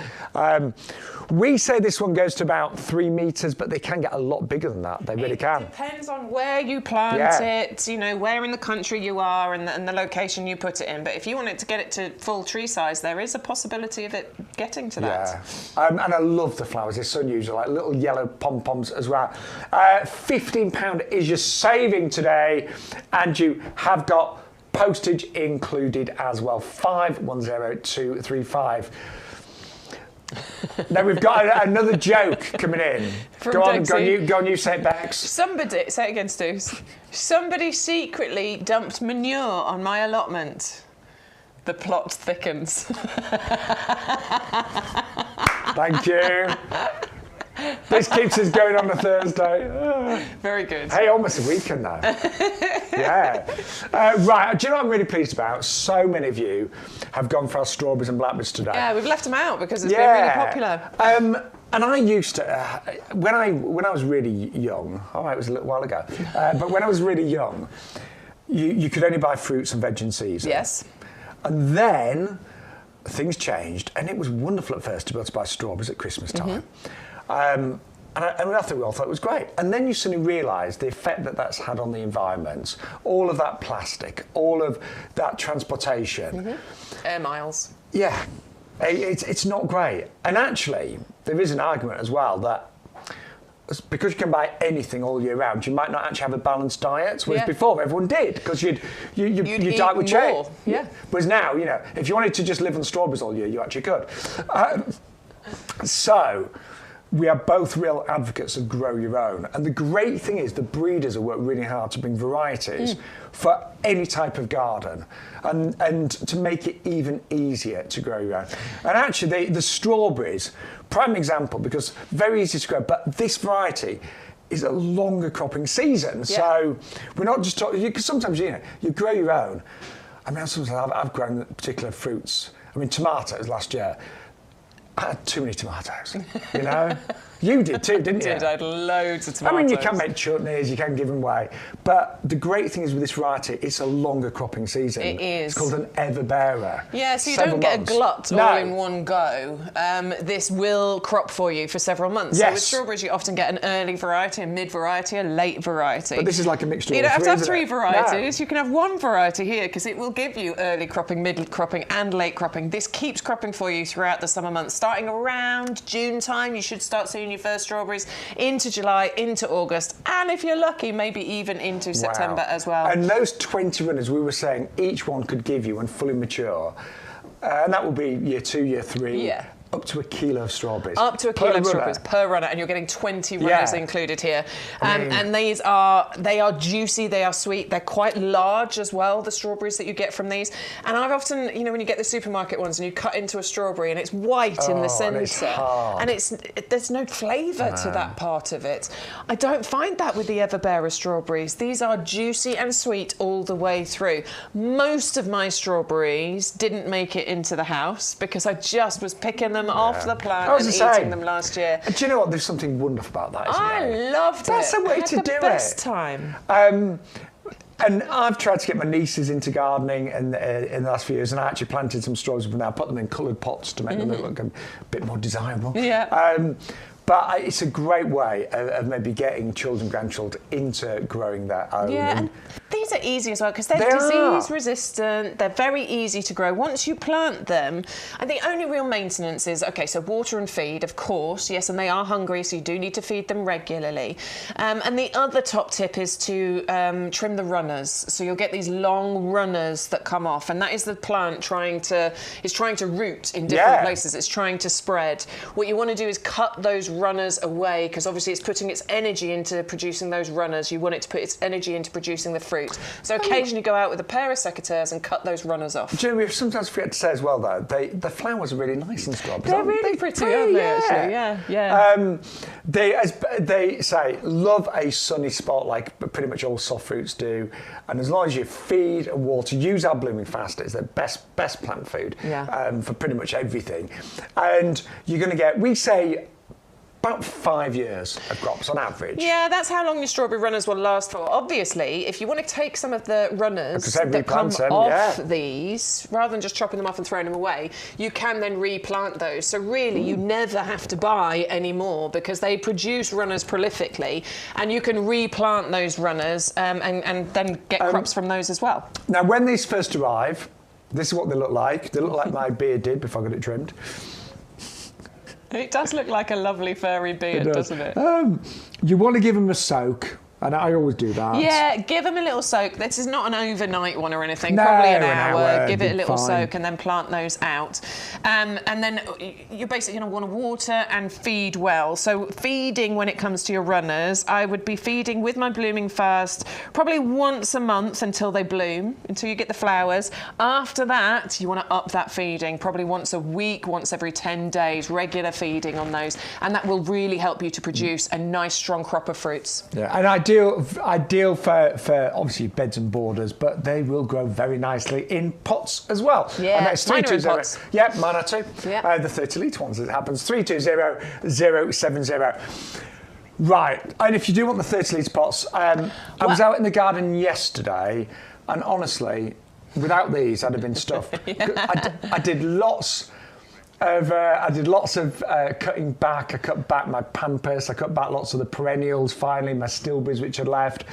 We say this one goes to about 3 metres, but they can get a lot bigger than that. They really can. It depends on where you plant it, you know, where in the country you are and the location you put it in. But if you want it to get it to full tree size, there is a possibility of it getting to that. And I love the flowers. They're so unusual, like little yellow pom-poms as well. £15 is your saving today, and you have got postage included as well. 510235. Now we've got another joke coming in. Go on, you say it, Bex. Somebody, say it again, Stu. Somebody secretly dumped manure on my allotment. The plot thickens. Thank you. This keeps us going on a Thursday. Very good. Hey, almost a weekend now. Right, do you know what I'm really pleased about? So many of you have gone for our strawberries and blackberries today. Yeah, we've left them out because it's been really popular. And I used to, when I was really young, it was a little while ago, but when I was really young, you could only buy fruits and veg in season. Yes. And then things changed, and it was wonderful at first to be able to buy strawberries at Christmas time. And I think we all thought it was great. And then you suddenly realise the effect that that's had on the environment, all of that plastic, all of that transportation. Air miles. Yeah, it's not great. And actually, there is an argument as well that because you can buy anything all year round, you might not actually have a balanced diet, whereas before everyone did, because your diet would change. Yeah. Whereas now, you know, if you wanted to just live on strawberries all year, you actually could. So we are both real advocates of grow your own. And the great thing is the breeders have worked really hard to bring varieties for any type of garden and to make it even easier to grow your own. And actually the strawberries, prime example, because very easy to grow, but this variety is a longer cropping season. So we're not just talking, because sometimes, you know, you grow your own. I mean, sometimes I've grown particular fruits. I mean, tomatoes last year. I had too many tomatoes, you know? You did too, didn't you? I had loads of tomatoes. I mean, you can make chutneys, you can give them away. But the great thing is with this variety, it's a longer cropping season. It is. It's called an ever-bearer. Yeah, so you don't get a glut all in one go. This will crop for you for several months. Yes. So with strawberries, you often get an early variety, a mid variety, a late variety. But this is like a mixture of You don't have to have isn't three it? varieties. No. You can have one variety here because it will give you early cropping, mid cropping and late cropping. This keeps cropping for you throughout the summer months. Starting around June time, you should start seeing your first strawberries, into July, into August, and if you're lucky, maybe even into September as well. And those 20 runners, we were saying, each one could give you, when fully mature, and that will be year 2, year 3, up to a kilo of strawberries. Up to a kilo of strawberries per runner, and you're getting 20 runners included here. And they are juicy, they are sweet, they're quite large as well, the strawberries that you get from these. And I've often, when you get the supermarket ones and you cut into a strawberry and it's white in the centre, and there's no flavour to that part of it. I don't find that with the Everbearer strawberries. These are juicy and sweet all the way through. Most of my strawberries didn't make it into the house because I just was picking them off the plant and eating them last year. Do you know what? There's something wonderful about that, isn't there? I loved it. That's the way to do it. Best time. And I've tried to get my nieces into gardening in the last few years, and I actually planted some strawberries with them. I put them in coloured pots to make them look a bit more desirable. Yeah. But it's a great way of maybe getting children, grandchildren into growing their own. Yeah, and these are easy as well because they're disease resistant. They're very easy to grow. Once you plant them, and the only real maintenance is, so water and feed, of course, yes, and they are hungry, so you do need to feed them regularly. And the other top tip is to trim the runners. So you'll get these long runners that come off, and that is the plant trying to root in different places. It's trying to spread. What you want to do is cut those runners away because obviously it's putting its energy into producing those runners. You want it to put its energy into producing the fruit. So occasionally go out with a pair of secateurs and cut those runners off. Do you know, we sometimes forget to say as well though, the flowers are really nice in strawberries. They're really pretty, aren't they, actually? Yeah. They say, love a sunny spot like pretty much all soft fruits do. And as long as you feed and water, use our blooming fast. It's the best plant food for pretty much everything. And you're going to get, we say, about 5 years of crops on average. Yeah, that's how long your strawberry runners will last for. Obviously, if you want to take some of the runners that come off these, rather than just chopping them off and throwing them away, you can then replant those. So really, you never have to buy any more because they produce runners prolifically, and you can replant those runners and then get crops from those as well. Now, when these first arrive, this is what they look like. They look like my beard did before I got it trimmed. It does look like a lovely furry beard, doesn't it? You want to give them a soak, and I always do that. Yeah, give them a little soak. This is not an overnight one or anything. Probably an hour. Give it a little soak and then plant those out. And then you're basically going to want to water and feed well. So feeding when it comes to your runners, I would be feeding with my blooming fast probably once a month until they bloom, until you get the flowers. After that, you want to up that feeding, probably once a week, once every 10 days, regular feeding on those. And that will really help you to produce a nice, strong crop of fruits. Yeah, and ideal for obviously beds and borders, but they will grow very nicely in pots as well. Yeah, and that's mine are in pots. Yeah, mine are too. Yeah. The 30-litre ones, it happens. 320 070. Right, and if you do want the 30-litre pots, I was out in the garden yesterday, and honestly, without these, I'd have been stuffed. I did lots of cutting back. I cut back my pampas. I cut back lots of the perennials. Finally, my stilberries which had left.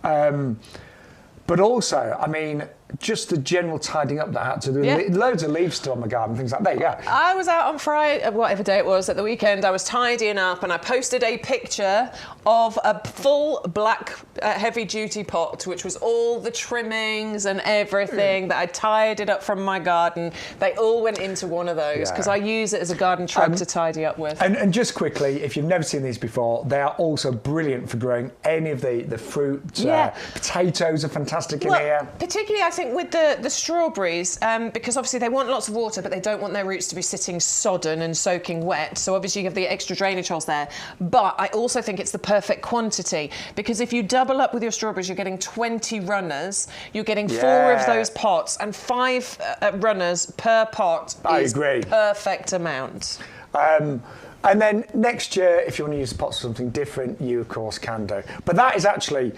But also, I mean, just the general tidying up that I had to do. Loads of leaves still on my garden, things like that. There you go. I was out on Friday, whatever day it was, at the weekend. I was tidying up and I posted a picture of a full black heavy-duty pot, which was all the trimmings and everything that I tidied up from my garden. They all went into one of those because I use it as a garden truck to tidy up with. And just quickly, if you've never seen these before, they are also brilliant for growing any of the fruit. Potatoes are fantastic in here. Particularly, I think, with the strawberries, because obviously they want lots of water, but they don't want their roots to be sitting sodden and soaking wet. So obviously you have the extra drainage holes there. But I also think it's the perfect quantity, because if you double up with your strawberries, you're getting 20 runners. You're getting 4 of those pots, and 5 runners per pot is perfect amount. And then next year, if you want to use the pots for something different, you of course can do. But that is actually,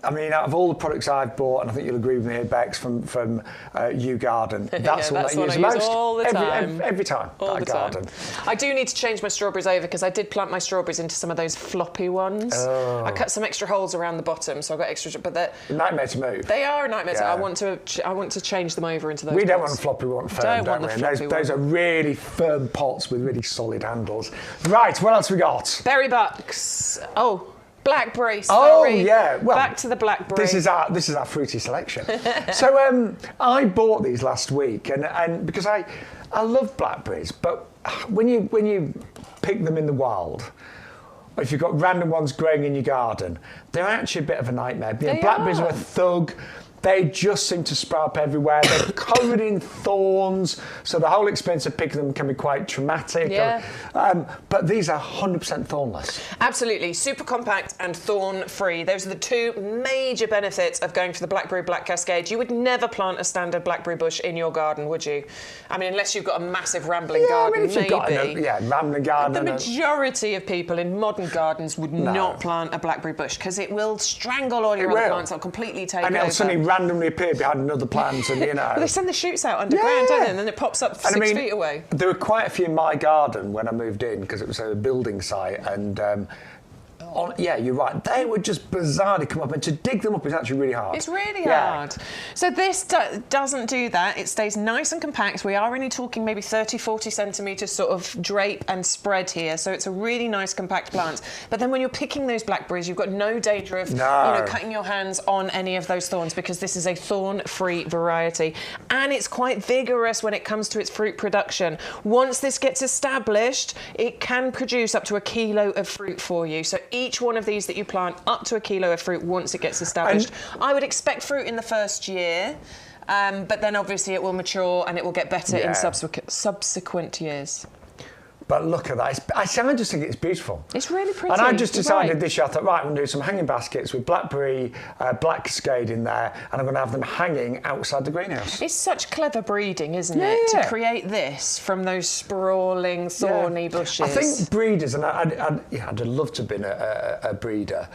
I mean, out of all the products I've bought, and I think you'll agree with me here, Bex, from YouGarden, that's the one that I use the most. All the time. Every time. All the garden. Time. I do need to change my strawberries over, because I did plant my strawberries into some of those floppy ones. I cut some extra holes around the bottom, so I've got extra. But they're a nightmare to move. They are a nightmare. I want to change them over into those. We don't want floppy, we want firm. Those are really firm pots with really solid handles. Right, what else we got? Berry bucks. Blackberry, sorry. Oh yeah, well, back to the blackberry. This is our fruity selection. So I bought these last week, and because I love blackberries, but when you pick them in the wild, or if you've got random ones growing in your garden, they're actually a bit of a nightmare. Blackberries are a thug. They just seem to sprout up everywhere. They're covered in thorns, so the whole experience of picking them can be quite traumatic. Yeah. But these are 100% thornless. Absolutely. Super compact and thorn-free. Those are the two major benefits of going for the Blackberry Black Cascade. You would never plant a standard blackberry bush in your garden, would you? I mean, unless you've got a massive rambling garden, if you've maybe. got rambling garden. The majority of people in modern gardens would not plant a blackberry bush because it will strangle all your other plants. It'll completely take over. And it'll suddenly randomly appear behind another plant, and Well, they send the shoots out underground, don't they? And then it pops up 6 feet away. There were quite a few in my garden when I moved in because it was a building site, and you're right. They would just bizarrely come up, and to dig them up is actually really hard. It's really hard. So this doesn't do that. It stays nice and compact. We are only talking maybe 30, 40 centimetres sort of drape and spread here. So it's a really nice compact plant. But then when you're picking those blackberries, you've got no danger of cutting your hands on any of those thorns because this is a thorn-free variety. And it's quite vigorous when it comes to its fruit production. Once this gets established, it can produce up to 1 kilo of fruit for you. So each one of these that you plant up to 1 kilo of fruit once it gets established. I would expect fruit in the first year, but then obviously it will mature and it will get better in subsequent years. But look at that. I just think it's beautiful. It's really pretty. And I just decided this year, I thought, right, I'm going to do some hanging baskets with blackberry black cascade in there, and I'm going to have them hanging outside the greenhouse. It's such clever breeding, isn't it? To create this from those sprawling, thorny bushes. I think breeders, and I'd love to have been a breeder,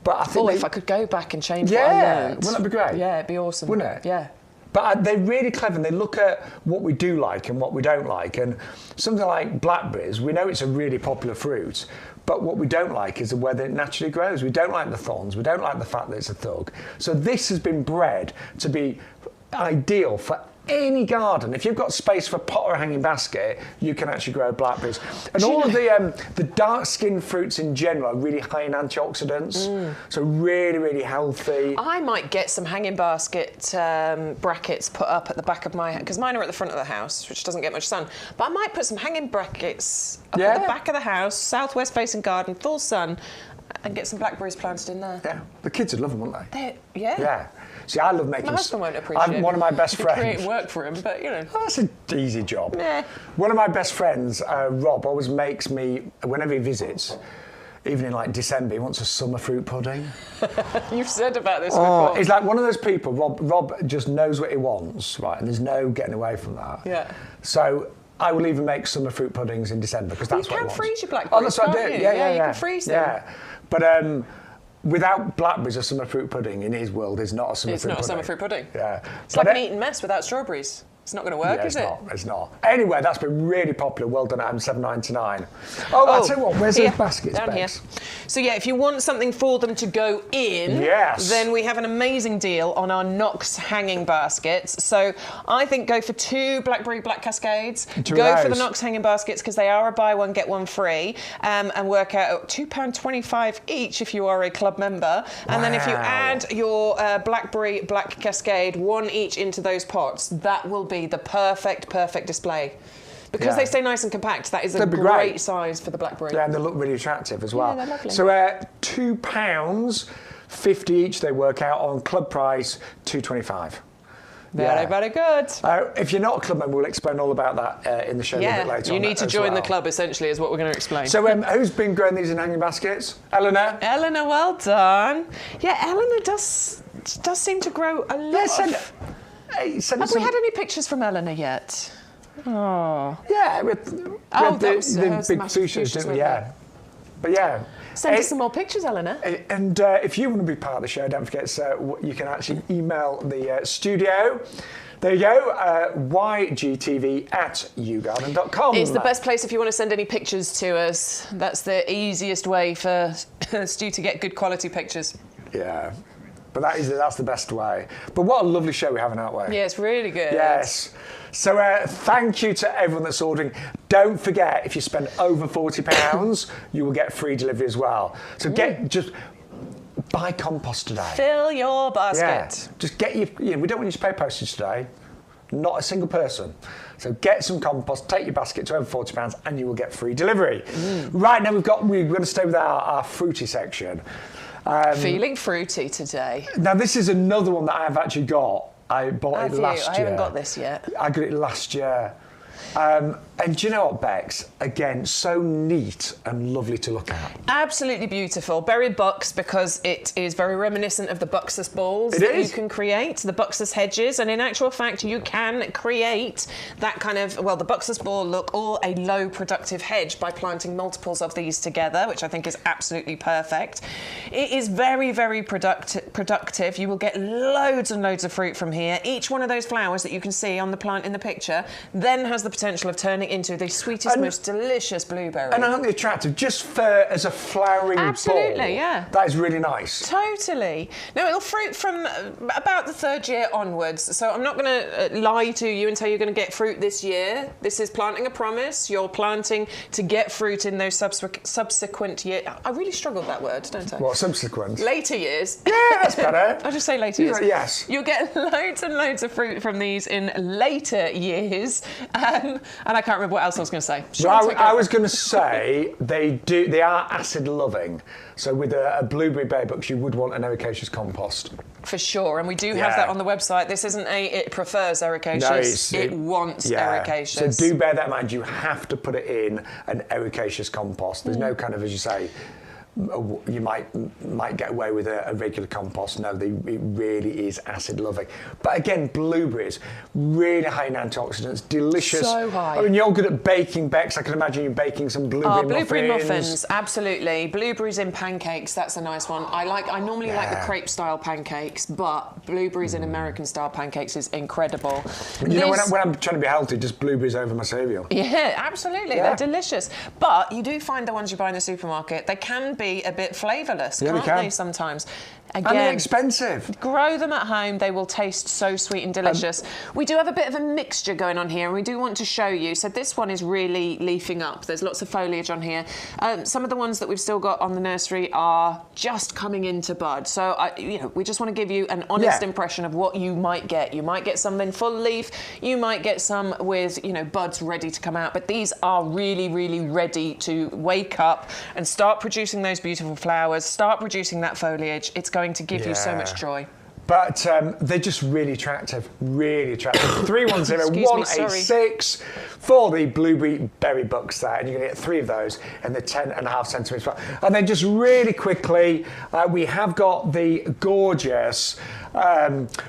but I think... if I could go back and change what I learned. Wouldn't that be great? Yeah, it'd be awesome. Wouldn't it? Yeah. But they're really clever, and they look at what we do like and what we don't like. And something like blackberries, we know it's a really popular fruit, but what we don't like is the way that it naturally grows. We don't like the thorns. We don't like the fact that it's a thug. So this has been bred to be ideal for any garden. If you've got space for a pot or a hanging basket, you can actually grow blackberries. And all of the dark-skinned fruits in general are really high in antioxidants, so really, really healthy. I might get some hanging basket brackets put up at the back of my house, because mine are at the front of the house, which doesn't get much sun. But I might put some hanging brackets up at the back of the house, southwest-facing garden, full sun, and get some blackberries planted in there. Yeah, the kids would love them, wouldn't they? Yeah. See, I love making... My husband won't appreciate it. One of my best friends... creating work for him, but, you know. Oh, that's an easy job. Nah. One of my best friends, Rob, always makes me, whenever he visits, even in like December, he wants a summer fruit pudding. You've said about this before. He's like one of those people, Rob just knows what he wants, right? And there's no getting away from that. Yeah. So I will even make summer fruit puddings in December, because that's what he wants. You can freeze your blackberries, that's what I do. Yeah, you can freeze them. Yeah. But without blackberries, a summer fruit pudding in his world is not a summer fruit pudding. It's not a summer fruit pudding. Yeah. It's like an eaten mess without strawberries. It's not going to work, is it? It's not. Anyway, that's been really popular. Well done, Adam, $7.99. I'll tell you what, where's those baskets, down Bex? here. So yeah, if you want something for them to go in, then we have an amazing deal on our Knox hanging baskets. So I think go for 2 Blackberry Black Cascades. Go for the Knox hanging baskets because they are a buy one, get one free, and work out at £2.25 each if you are a club member. And then if you add your Blackberry Black Cascade, 1 each into those pots, that will be the perfect display. Because they stay nice and compact, that is a great size for the blackberry. Yeah, and they look really attractive as well. Yeah, they're lovely. So £2.50 each they work out on club price, $2.25. Very good. If you're not a club member, we'll explain all about that in the show a little bit later. You need to join the club, essentially, is what we're going to explain. So who's been growing these in hanging baskets? Eleanor? Eleanor, well done. Yeah, Eleanor does seem to grow a lot. Have we had any pictures from Eleanor yet? Oh. Yeah, with the big fuchsias, didn't we? Yeah. But yeah. Send us some more pictures, Eleanor. And if you want to be part of the show, don't forget, you can actually email the studio. There you go, ygtv@yougarden.com. It's the best place if you want to send any pictures to us. That's the easiest way for Stu to get good quality pictures. Yeah. But that's the best way. But what a lovely show we're having, aren't we? Yeah, it's really good. Yes. So thank you to everyone that's ordering. Don't forget, if you spend over £40, you will get free delivery as well. So just buy compost today. Fill your basket. Yeah. Just get we don't want you to pay postage today. not a single person. So get some compost, take your basket to over £40 and you will get free delivery. Right now we're going to stay with our fruity section. Feeling fruity today. Now this is another one that I've actually got. I bought it last year. I haven't got this yet. I got it last year. And do you know what, Bex? Again, so neat and lovely to look at. Absolutely beautiful. Berry bucks, because it is very reminiscent of the buxus balls that you can create, the buxus hedges. And in actual fact, you can create that kind of, well, the buxus ball look or a low productive hedge by planting multiples of these together, which I think is absolutely perfect. It is very, very productive. You will get loads and loads of fruit from here. Each one of those flowers that you can see on the plant in the picture then has the potential of turning into the sweetest, most delicious blueberry. And aren't they attractive? Just as a flowering Absolutely, ball. Yeah. That is really nice. Totally. Now, it'll fruit from about the third year onwards, so I'm not going to lie to you and tell you you're going to get fruit this year. This is planting a promise. You're planting to get fruit in those subsequent years. I really struggle with that word, don't I? What, subsequent? Later years. Yeah, that's better. I'll just say later years. Yes. You'll get loads and loads of fruit from these in later years. And I can't remember what else I was going to say. Well, I was going to say they are acid loving. So with a blueberry berry bucks, you would want an ericaceous compost. For sure, and we do have that on the website. This isn't it prefers ericaceous, it wants ericaceous. So do bear that in mind. You have to put it in an ericaceous compost. There's no kind of, as you say, you might get away with a regular compost. No, it really is acid loving. But again, blueberries, really high in antioxidants, delicious. So high. I mean, you're good at baking, Bex. I can imagine you baking some blueberry muffins, absolutely. Blueberries in pancakes, that's a nice one. I normally like the crepe style pancakes, but blueberries in American style pancakes is incredible. You know, when I'm trying to be healthy, just blueberries over my cereal. Yeah, absolutely. They're delicious. But you do find the ones you buy in the supermarket, they can be a bit flavourless, can't they, sometimes? Again, and they're expensive. Grow them at home. They will taste so sweet and delicious. We do have a bit of a mixture going on here, and we do want to show you. So this one is really leafing up. There's lots of foliage on here. Some of the ones that we've still got on the nursery are just coming into bud. So, we just want to give you an honest impression of what you might get. You might get some in full leaf. You might get some with, buds ready to come out. But these are really, really ready to wake up and start producing those beautiful flowers, start producing that foliage. It's going to give you so much joy. But they're just really attractive, really attractive. 310-186 for the blueberry berry bucks there, and you're going to get 3 of those in the 10.5 centimetres. And then just really quickly, we have got the gorgeous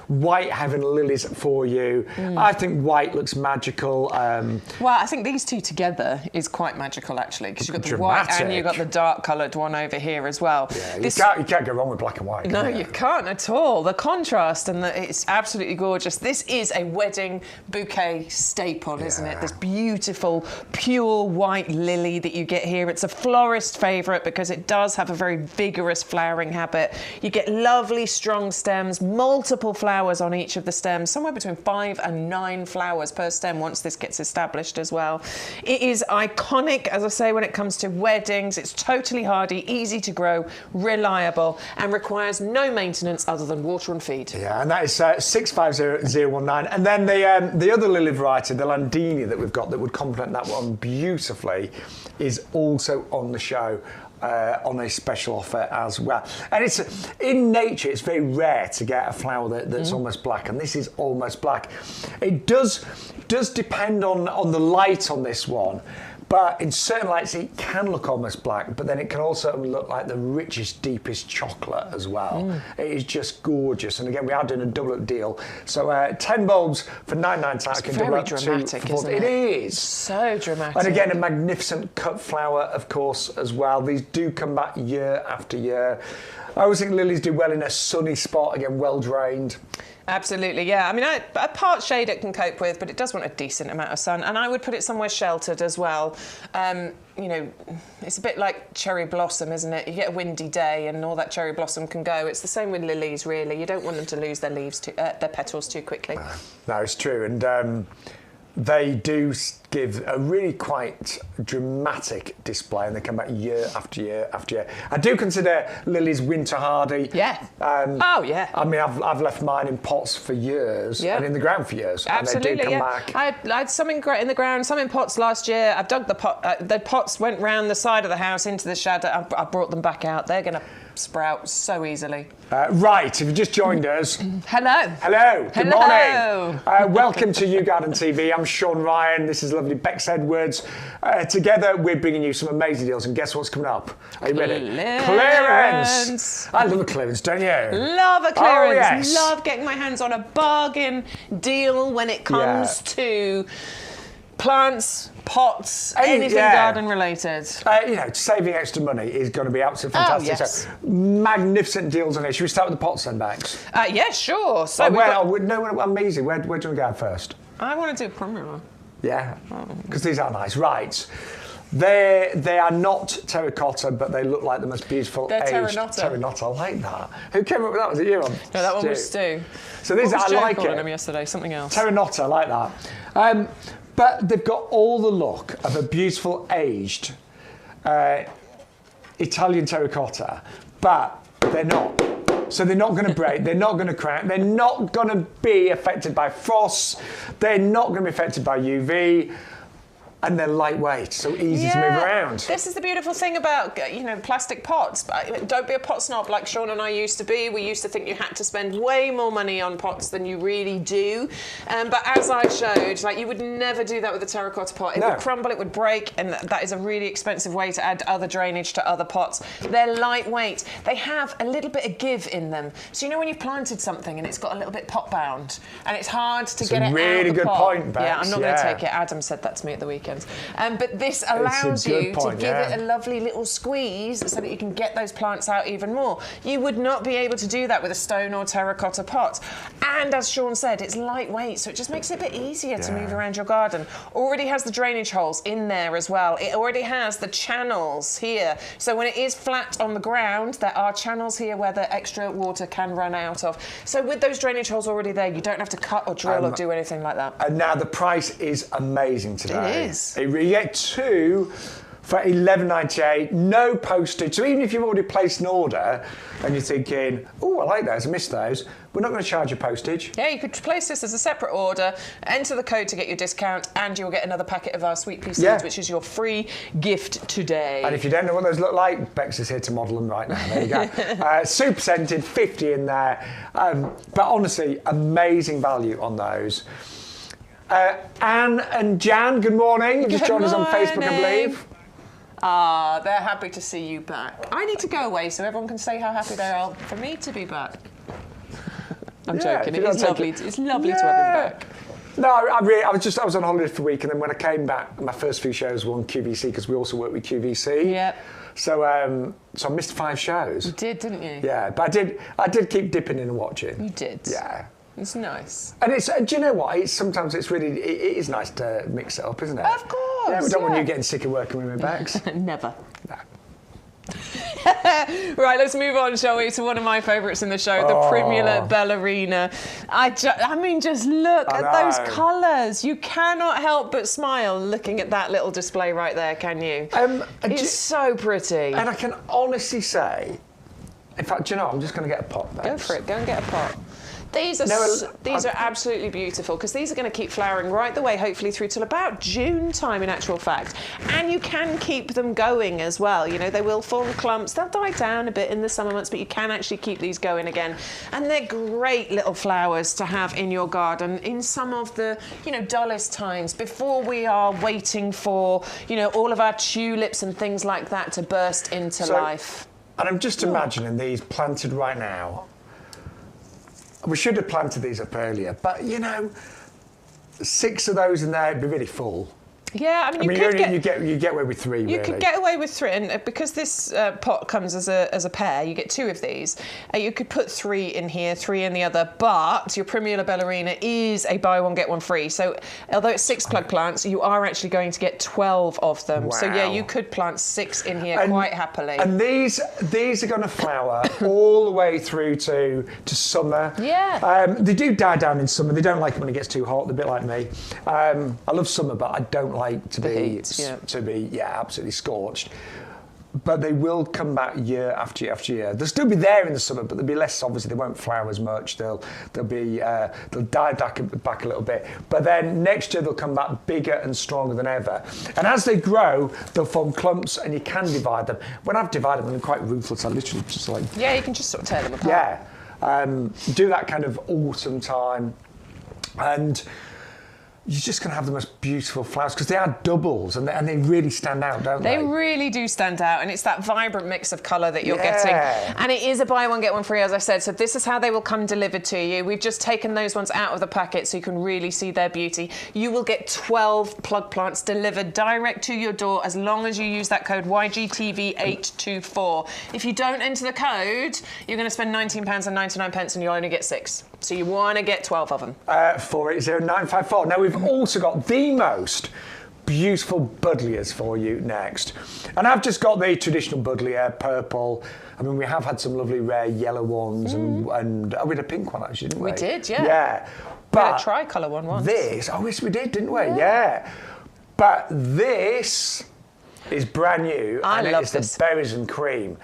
white heaven lilies for you. I think white looks magical. Well, I think these two together is quite magical, actually, because you've got the white and you've got the dark coloured one over here as well. Yeah, you can't go wrong with black and white. No, you can't at all. The contrast and it's absolutely gorgeous. This is a wedding bouquet staple, isn't it? This beautiful, pure white lily that you get here. It's a florist favourite because it does have a very vigorous flowering habit. You get lovely, strong stems, multiple flowers on each of the stems, somewhere between 5 and 9 flowers per stem once this gets established as well. It is iconic, as I say, when it comes to weddings. It's totally hardy, easy to grow, reliable, and requires no maintenance other than water and feed. Yeah, and that is 650019. And then the other lily variety, the Landini that we've got that would complement that one beautifully, is also on the show. On a special offer as well. And it's in nature, it's very rare to get a flower that's almost black, and this is almost black. It does depend on the light on this one, but in certain lights it can look almost black, but then it can also look like the richest, deepest chocolate as well. It is just gorgeous. And again, we are doing a double up deal. So 10 bulbs for $9.99. It's very dramatic, isn't it? It is. So dramatic. And again, a magnificent cut flower, of course, as well. These do come back year after year. I always think lilies do well in a sunny spot, again, well drained. Absolutely, yeah. I mean, a part shade it can cope with, but it does want a decent amount of sun. And I would put it somewhere sheltered as well. It's a bit like cherry blossom, isn't it? You get a windy day and all that cherry blossom can go. It's the same with lilies, really. You don't want them to lose their leaves, their petals too quickly. No, it's true. And they do give a really quite dramatic display, and they come back year after year after year. I do consider lilies winter hardy. Yeah. Oh, yeah. I mean, I've left mine in pots for years and in the ground for years. Absolutely, and they do come back. I had some in the ground, some in pots last year. I've dug the pot. The pots went round the side of the house into the shadow. I brought them back out. They're going to sprout so easily. Right, if you just joined us. Hello. Hello. Good Hello. morning. Welcome to YouGarden TV. I'm Shaun Ryan. This is lovely Bex Edwards. Together, we're bringing you some amazing deals. And guess what's coming up? Are you ready? Clearance. I love a clearance, don't you? Love a clearance. Oh, yes. Love getting my hands on a bargain deal when it comes to plants, pots, anything garden related. Saving extra money is going to be absolutely fantastic. Oh, yes. So, magnificent deals on it. Should we start with the pots then, Bex? Yeah, sure. So amazing. Where do you want to go first? I want to do Primrose. Yeah, because these are nice. Right. They are not terracotta, but they look like the most beautiful They're aged terranotta. I like that. Who came up with that? Was it you? No, that one was Stu. So these I like calling it. them yesterday. Something else. Terranotta, I like that. But they've got all the look of a beautiful aged Italian terracotta, but they're not. So they're not going to break, they're not going to crack, they're not going to be affected by frost, they're not going to be affected by UV, and they're lightweight, so easy to move around. This is the beautiful thing about, plastic pots. Don't be a pot snob like Shaun and I used to be. We used to think you had to spend way more money on pots than you really do. But as I showed, you would never do that with a terracotta pot. It would crumble, it would break, and that is a really expensive way to add other drainage to other pots. They're lightweight. They have a little bit of give in them. So when you've planted something and it's got a little bit pot bound, and it's hard to get it out of the pot. Really good point, Bex. Yeah, I'm not going to take it. Adam said that to me at the weekend. But this allows you to give it a lovely little squeeze so that you can get those plants out even more. You would not be able to do that with a stone or terracotta pot. And as Shaun said, it's lightweight, so it just makes it a bit easier to move around your garden. Already has the drainage holes in there as well. It already has the channels here. So when it is flat on the ground, there are channels here where the extra water can run out of. So with those drainage holes already there, you don't have to cut or drill or do anything like that. And now the price is amazing today. It is. You get two for $11.98, no postage. So even if you've already placed an order and you're thinking, oh, I like those, I missed those, we're not going to charge you postage. Yeah, you could place this as a separate order, enter the code to get your discount, and you'll get another packet of our Sweet Pea seeds, which is your free gift today. And if you don't know what those look like, Bex is here to model them right now. There you go. Super scented, 50 in there. But honestly, amazing value on those. Anne and Jan, good morning. You just joined us on Facebook, I believe. They're happy to see you back. I need to go away so everyone can say how happy they are for me to be back. I'm joking. It's lovely. It's lovely to have him back. No, I was on holiday for a week, and then when I came back, my first few shows were on QVC because we also work with QVC. Yep. So I missed 5 shows. You did, didn't you? Yeah, but I did keep dipping in and watching. You did. Yeah. It's nice. And do you know what? Sometimes it is nice to mix it up, isn't it? Of course. Yeah, we don't want you getting sick of working with me, Bex. Never. No. Right, let's move on, shall we, to one of my favourites in the show, the Primula Ballerina. Just look at those colours. You cannot help but smile looking at that little display right there, can you? It's so pretty. And I can honestly say, in fact, I'm just going to get a pot, Bex. Go for it. Go and get a pot. These are absolutely beautiful because these are going to keep flowering right the way, hopefully through till about June time, in actual fact. And you can keep them going as well. They will form clumps. They'll die down a bit in the summer months, but you can actually keep these going again. And they're great little flowers to have in your garden in some of the, dullest times before we are waiting for, all of our tulips and things like that to burst into life. And I'm just imagining these planted right now. We should have planted these up earlier, but 6 of those in there would be really full. Yeah, I mean, you get away with 3. You could get away with 3, and because this pot comes as a pair, you get 2 of these. You could put 3 in here, 3 in the other, but your Primula Ballerina is a buy one get one free. So although it's 6 plug plants, you are actually going to get 12 of them. Wow. So yeah, you could plant 6 in here quite happily. And these are going to flower all the way through to summer. Yeah. They do die down in summer. They don't like it when it gets too hot. They're a bit like me. I love summer, but I don't like to be absolutely scorched. But they will come back year after year after year. They'll still be there in the summer, but they'll be less. Obviously, they won't flower as much. They'll die back a little bit. But then next year they'll come back bigger and stronger than ever. And as they grow, they'll form clumps, and you can divide them. When I've divided them, I'm quite ruthless. I literally just like you can just sort of tear them apart. Yeah, do that kind of autumn time, and you're just going to have the most beautiful flowers because they are doubles and they really stand out, don't they? They really do stand out, and it's that vibrant mix of colour that you're getting. And it is a buy one, get one free, as I said. So this is how they will come delivered to you. We've just taken those ones out of the packet so you can really see their beauty. You will get 12 plug plants delivered direct to your door as long as you use that code YGTV824. If you don't enter the code, you're going to spend £19.99 and you'll only get 6. So you want to get 12 of them. 480954. Now, we've also got the most beautiful buddleias for you next. And I've just got the traditional buddleia, purple. I mean, we have had some lovely rare yellow ones and we had a pink one, actually, didn't we? We did, yeah. Yeah. But we had a tricolour one once. Yes, we did, didn't we? Yeah. But this is brand new. I love this. The berries and cream.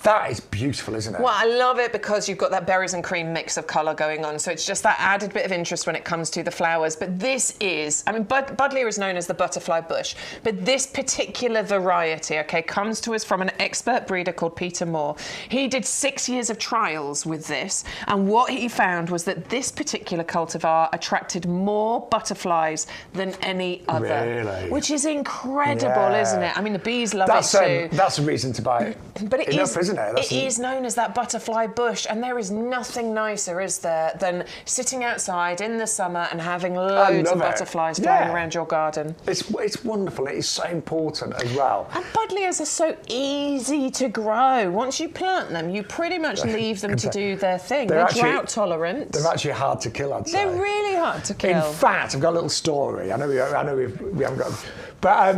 That is beautiful, isn't it? Well, I love it because you've got that berries and cream mix of colour going on. So it's just that added bit of interest when it comes to the flowers. But this is, I mean, buddleia is known as the butterfly bush. But this particular variety, comes to us from an expert breeder called Peter Moore. He did 6 years of trials with this. And what he found was that this particular cultivar attracted more butterflies than any other. Really? Which is incredible, isn't it? I mean, the bees love it too. That's a reason to buy it. But it is, isn't it? It is known as that butterfly bush, and there is nothing nicer, is there, than sitting outside in the summer and having loads of butterflies flying around your garden. It's wonderful. It is so important as well. And buddleias are so easy to grow. Once you plant them, you pretty much leave them to do their thing. They're drought totolerant. They're actually hard to kill, I'd say. They're really hard to kill. In fact, I've got a little story. I know we haven't got. But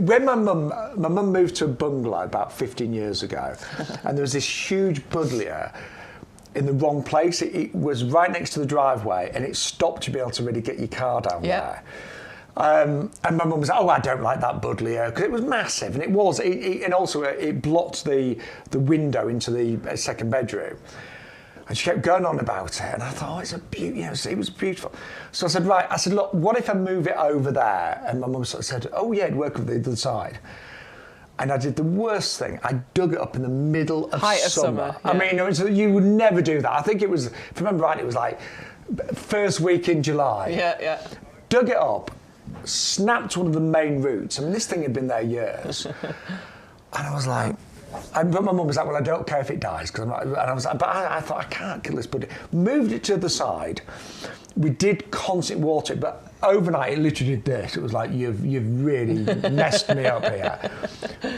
when my mum moved to a bungalow about 15 years ago, and there was this huge buddleia in the wrong place. It was right next to the driveway, and it stopped to be able to really get your car down there. And my mum was like, I don't like that buddleia, because it was massive, and it was. And also it blocked the window into the second bedroom. And she kept going on about it, and I thought, it's a beauty. It was beautiful. So I said, right. I said, look, what if I move it over there? And my mum sort of said, oh yeah, it'd work with the other side. And I did the worst thing. I dug it up in the middle of summer. Yeah. I mean, you would never do that. I think it was, if I remember right, it was like first week in July. Yeah. Dug it up, snapped one of the main roots. I mean, this thing had been there years. And I was like. But my mum was like, well, I don't care if it dies, because I'm not. And I was like, but I thought, I can't kill this buddleia. Moved it to the side. We did constant water it, but overnight it literally did this. It was like, you've really messed me up here.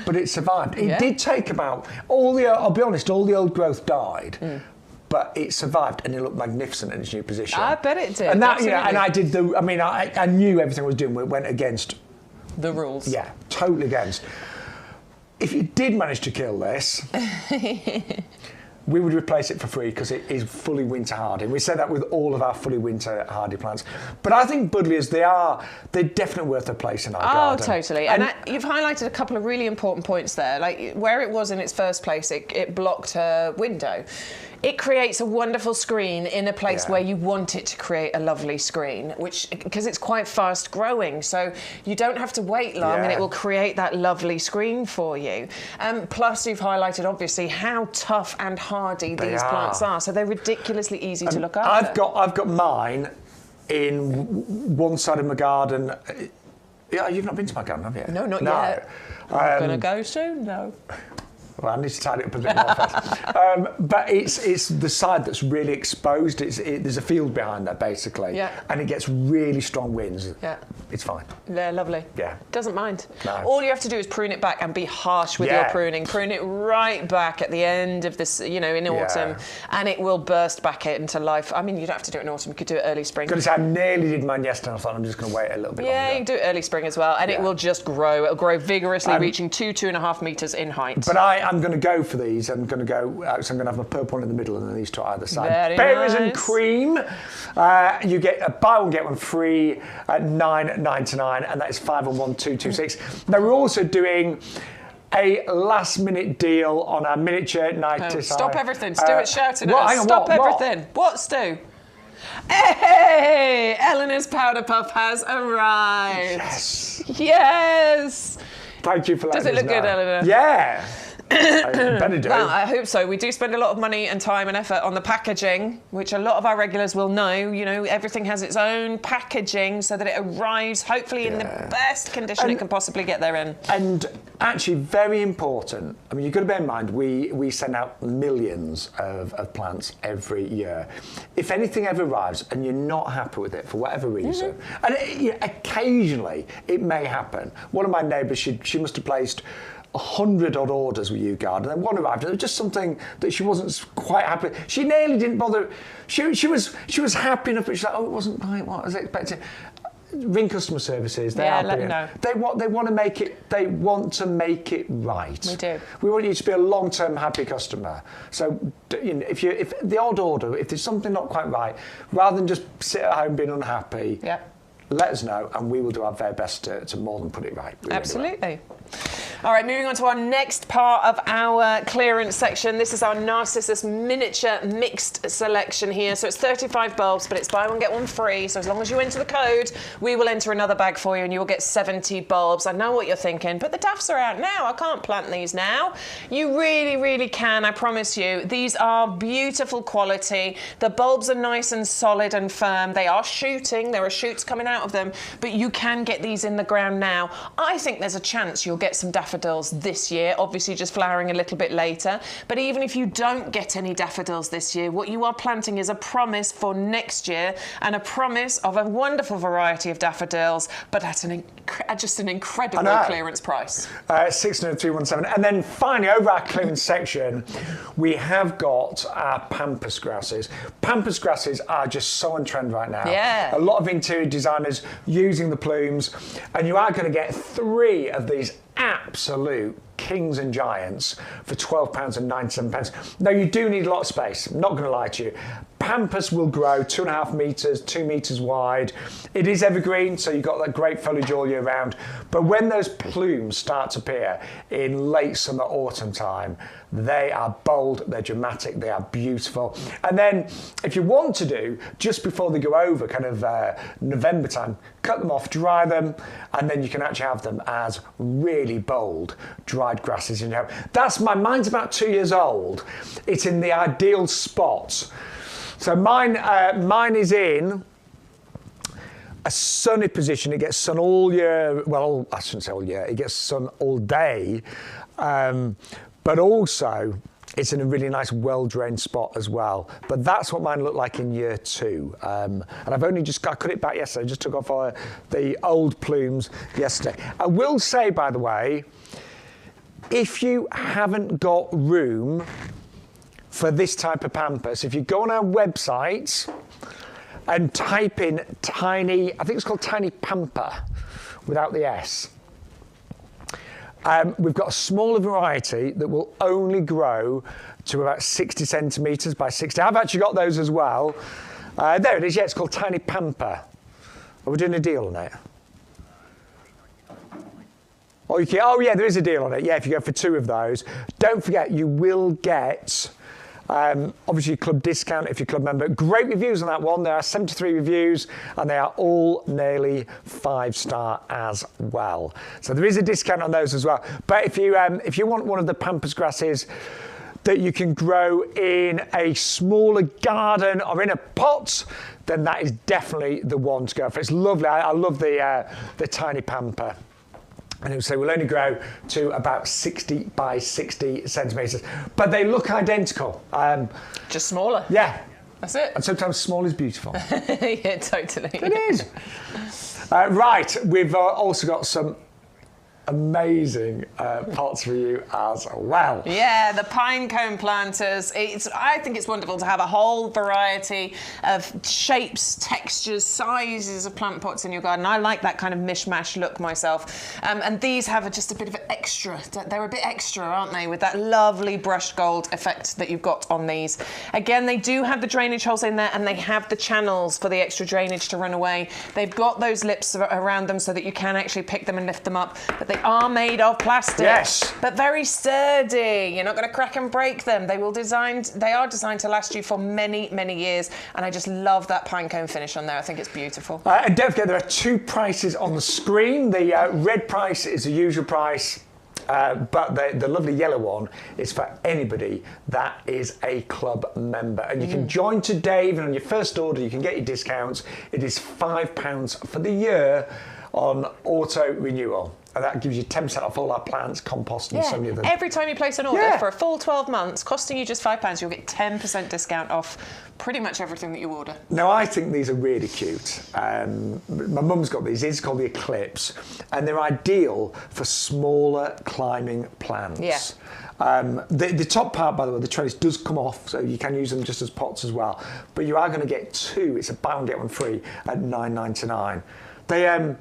But it survived. It did take about I'll be honest, all the old growth died. But it survived, and it looked magnificent in its new position. I bet it did. And that, and I did I knew everything I was doing went against the rules. Yeah, totally against. If you did manage to kill this, we would replace it for free, because it is fully winter hardy. We say that with all of our fully winter hardy plants. But I think buddleias, they're definitely worth a place in our garden. Oh, totally. And you've highlighted a couple of really important points there. Like where it was in its first place, it blocked her window. It creates a wonderful screen in a place where you want it to create a lovely screen, because it's quite fast growing, so you don't have to wait long, and it will create that lovely screen for you. Plus, you've highlighted obviously how tough and hardy these plants are, so they're ridiculously easy to look after. I've got mine in one side of my garden. Yeah, you've not been to my garden, have you? No, not yet. I'm going to go soon, though. Well, I need to tidy it up a bit more first. But it's the side that's really exposed. There's a field behind there, basically. Yeah. And it gets really strong winds. Yeah. it's fine. They're lovely. Yeah. Doesn't mind. No. All you have to do is prune it back and be harsh with your pruning. Prune it right back at the end of this, in autumn, and it will burst back into life. I mean, you don't have to do it in autumn. You could do it early spring. Because I nearly did mine yesterday. I thought I'm just going to wait a little bit longer. Yeah, you can do it early spring as well, and it will just grow. It'll grow vigorously, reaching 2.5 metres in height. But I'm going to go for these. I'm going to go. So I'm going to have a purple one in the middle and then these two either side. Very Berries nice. and cream. You get a buy one get one free at $9.99, and that is 5 on 1 226. Now we're also doing a last-minute deal on our miniature night design. Stop everything. Stuart's shouting at us. Stop everything. What, Stu? Hey! Eleanor's powder puff has arrived. Yes. Yes. Thank you for letting us know. Does it look good, Eleanor? Yeah. I better do. Well, I hope so. We do spend a lot of money and time and effort on the packaging, which a lot of our regulars will know. Everything has its own packaging so that it arrives hopefully in the best condition it can possibly get there in. And actually, very important, I mean, you've got to bear in mind, we send out millions of plants every year. If anything ever arrives and you're not happy with it for whatever reason, and occasionally it may happen. One of my neighbours, she must have placed 100 odd orders with YouGarden, and one arrived, and it was just something that she wasn't quite happy with. She nearly didn't bother. She was happy enough, but she's like, oh, it wasn't quite what I was expecting. Ring customer services. Let them know. They want to make it. They want to make it right. We do. We want you to be a long-term happy customer. So, if the odd order, if there's something not quite right, rather than just sit at home being unhappy, let us know, and we will do our very best to more than put it right. Absolutely. All right, moving on to our next part of our clearance section. This is our Narcissus miniature mixed selection here. So it's 35 bulbs, but it's buy one, get one free. So as long as you enter the code, we will enter another bag for you and you will get 70 bulbs. I know what you're thinking, but the daffs are out now. I can't plant these now. You really, really can, I promise you. These are beautiful quality. The bulbs are nice and solid and firm. They are shooting. There are shoots coming out of them, but you can get these in the ground now. I think there's a chance you'll get some daffodils this year, obviously just flowering a little bit later. But even if you don't get any daffodils this year, what you are planting is a promise for next year, and a promise of a wonderful variety of daffodils, but at just an incredible clearance price. 60317. And then finally, over our clearance section, we have got our pampas grasses. Pampas grasses are just so on trend right now. Yeah. A lot of interior designers using the plumes, and you are going to get 3 of these absolute kings and giants for £12.97. Now, you do need a lot of space. I'm not going to lie to you. Pampas will grow 2.5 metres, 2 metres wide. It is evergreen, so you've got that great foliage all year round. But when those plumes start to appear in late summer, autumn time, they are bold, they're dramatic, they are beautiful. And then, if you want to do, just before they go over, kind of November time, cut them off, dry them, and then you can actually have them as really bold dried grasses. Mine's about 2 years old. It's in the ideal spot. So mine is in a sunny position. It gets sun all year. Well, I shouldn't say all year. It gets sun all day. But also, it's in a really nice, well-drained spot as well. But that's what mine looked like in year 2. And I cut it back yesterday. I just took off the old plumes yesterday. I will say, by the way, if you haven't got room for this type of pampas, if you go on our website and type in tiny, I think it's called Tiny Pampa without the S. We've got a smaller variety that will only grow to about 60 centimetres by 60. I've actually got those as well. There it is, yeah, it's called Tiny Pampa. Are we doing a deal on it? Oh yeah, there is a deal on it. Yeah, if you go for 2 of those. Don't forget, you will get obviously club discount if you're a club member. Great reviews on that one. There are 73 reviews and they are all nearly 5-star as well. So there is a discount on those as well. But if you want one of the pampas grasses that you can grow in a smaller garden or in a pot, then that is definitely the one to go for. It's lovely. I love the tiny pampa. And it will say we'll only grow to about 60 by 60 centimetres. But they look identical. Just smaller. Yeah. That's it. And sometimes small is beautiful. Yeah, totally. It is. Right, we've also got some amazing pots for you as well. Yeah, the pine cone planters. I think it's wonderful to have a whole variety of shapes, textures, sizes of plant pots in your garden. I like that kind of mishmash look myself. And these have just a bit of an extra. They're a bit extra, aren't they? With that lovely brushed gold effect that you've got on these. Again, they do have the drainage holes in there, and they have the channels for the extra drainage to run away. They've got those lips around them so that you can actually pick them and lift them up. But they are made of plastic. Yes. But very sturdy. You're not going to crack and break them. They are designed to last you for many, many years. And I just love that pine cone finish on there. I think it's beautiful. And don't forget, there are 2 prices on the screen. The red price is the usual price. But the lovely yellow one is for anybody that is a club member. And you can join today, even on your first order, you can get your discounts. It is £5 for the year on auto renewal. And that gives you 10% off all our plants, compost, and so many of them. Every time you place an order for a full 12 months, costing you just £5, you'll get 10% discount off pretty much everything that you order. Now, I think these are really cute. My mum's got these. These are called the Eclipse, and they're ideal for smaller climbing plants. Yeah. The top part, by the way, the trellis does come off, so you can use them just as pots as well. But you are going to get 2. It's a buy one get one free at £9.99.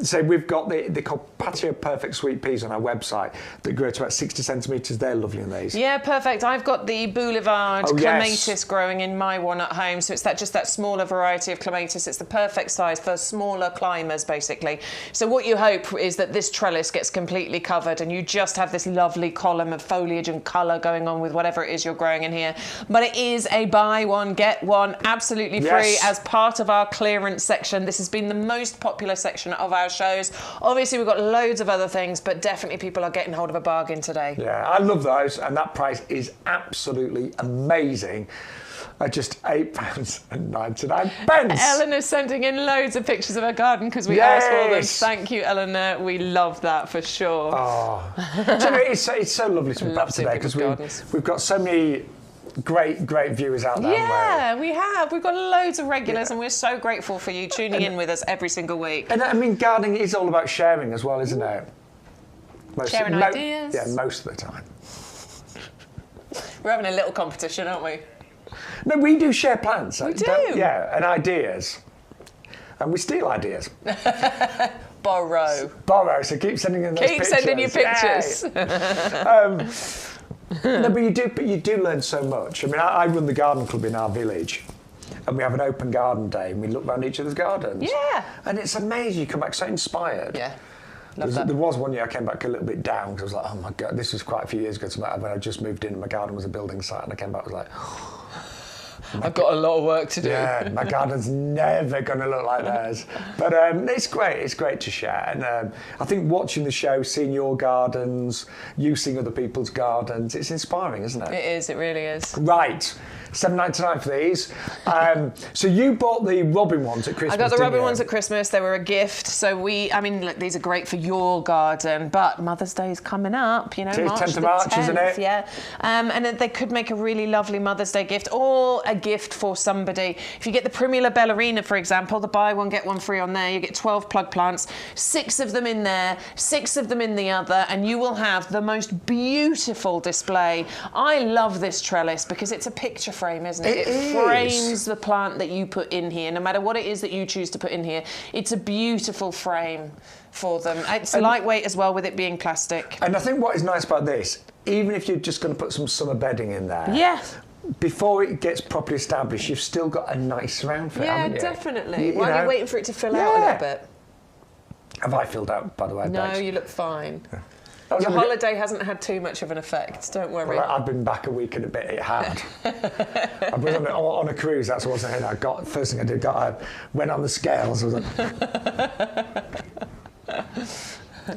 So we've got they're called Patio Perfect Sweet Peas on our website that grow to about 60 centimetres. They're lovely on these. Yeah, perfect. I've got the Boulevard Clematis growing in my one at home. So it's just that smaller variety of clematis. It's the perfect size for smaller climbers, basically. So what you hope is that this trellis gets completely covered and you just have this lovely column of foliage and colour going on with whatever it is you're growing in here. But it is a buy one, get one, absolutely free as part of our clearance section. This has been the most popular section of our shows. Obviously, we've got loads of other things, but definitely people are getting hold of a bargain today. Yeah, I love those, and that price is absolutely amazing. At just £8.99. Eleanor's sending in loads of pictures of her garden because we asked for them. Thank you, Eleanor. We love that for sure. Oh, it's so lovely to be back today because we've got so many great viewers out there. Yeah, we have. We've got loads of regulars and we're so grateful for you tuning in with us every single week. And I mean, gardening is all about sharing as well, isn't it? Sharing ideas. Yeah, most of the time. We're having a little competition, aren't we? No, we do share plans. We do. Yeah, and ideas. And we steal ideas. Borrow, so keep sending in those pictures. Keep sending your pictures. No, but you do learn so much. I mean, I run the garden club in our village, and we have an open garden day, and we look around each other's gardens. Yeah. And it's amazing. You come back so inspired. Yeah. Love that. There was one year I came back a little bit down because I was like, oh my God, this was quite a few years ago. When I just moved in and my garden was a building site, and I came back, I was like, I've got a lot of work to do. Yeah, my garden's never going to look like theirs. But it's great. It's great to share. And I think watching the show, seeing your gardens, you seeing other people's gardens, it's inspiring, isn't it? It is. It really is. Right. £7.99 for these. So you bought the robin ones at Christmas. I got the robin ones at Christmas. They were a gift. So look, these are great for your garden, but Mother's Day is coming up. March 10th of March, isn't it? Yeah. And they could make a really lovely Mother's Day gift or a gift for somebody. If you get the Primula Ballerina, for example, the buy one get one free on there. You get 12 plug plants, 6 of them in there, 6 of them in the other, and you will have the most beautiful display. I love this trellis because it's a picture frame, isn't it? It frames the plant that you put in here, no matter what it is that you choose to put in here. It's a beautiful frame for them. It's lightweight as well, with it being plastic. And I think what is nice about this, even if you're just going to put some summer bedding in there, before it gets properly established, you've still got a nice surround for it, haven't you? Definitely. While you're waiting for it to fill out a little bit. Have I filled out, by the way? No, you look fine. Your holiday hasn't had too much of an effect, don't worry. Well, I've been back a week and a bit, it had. I was on a cruise, that's what I was first thing I did, went on the scales. I was like...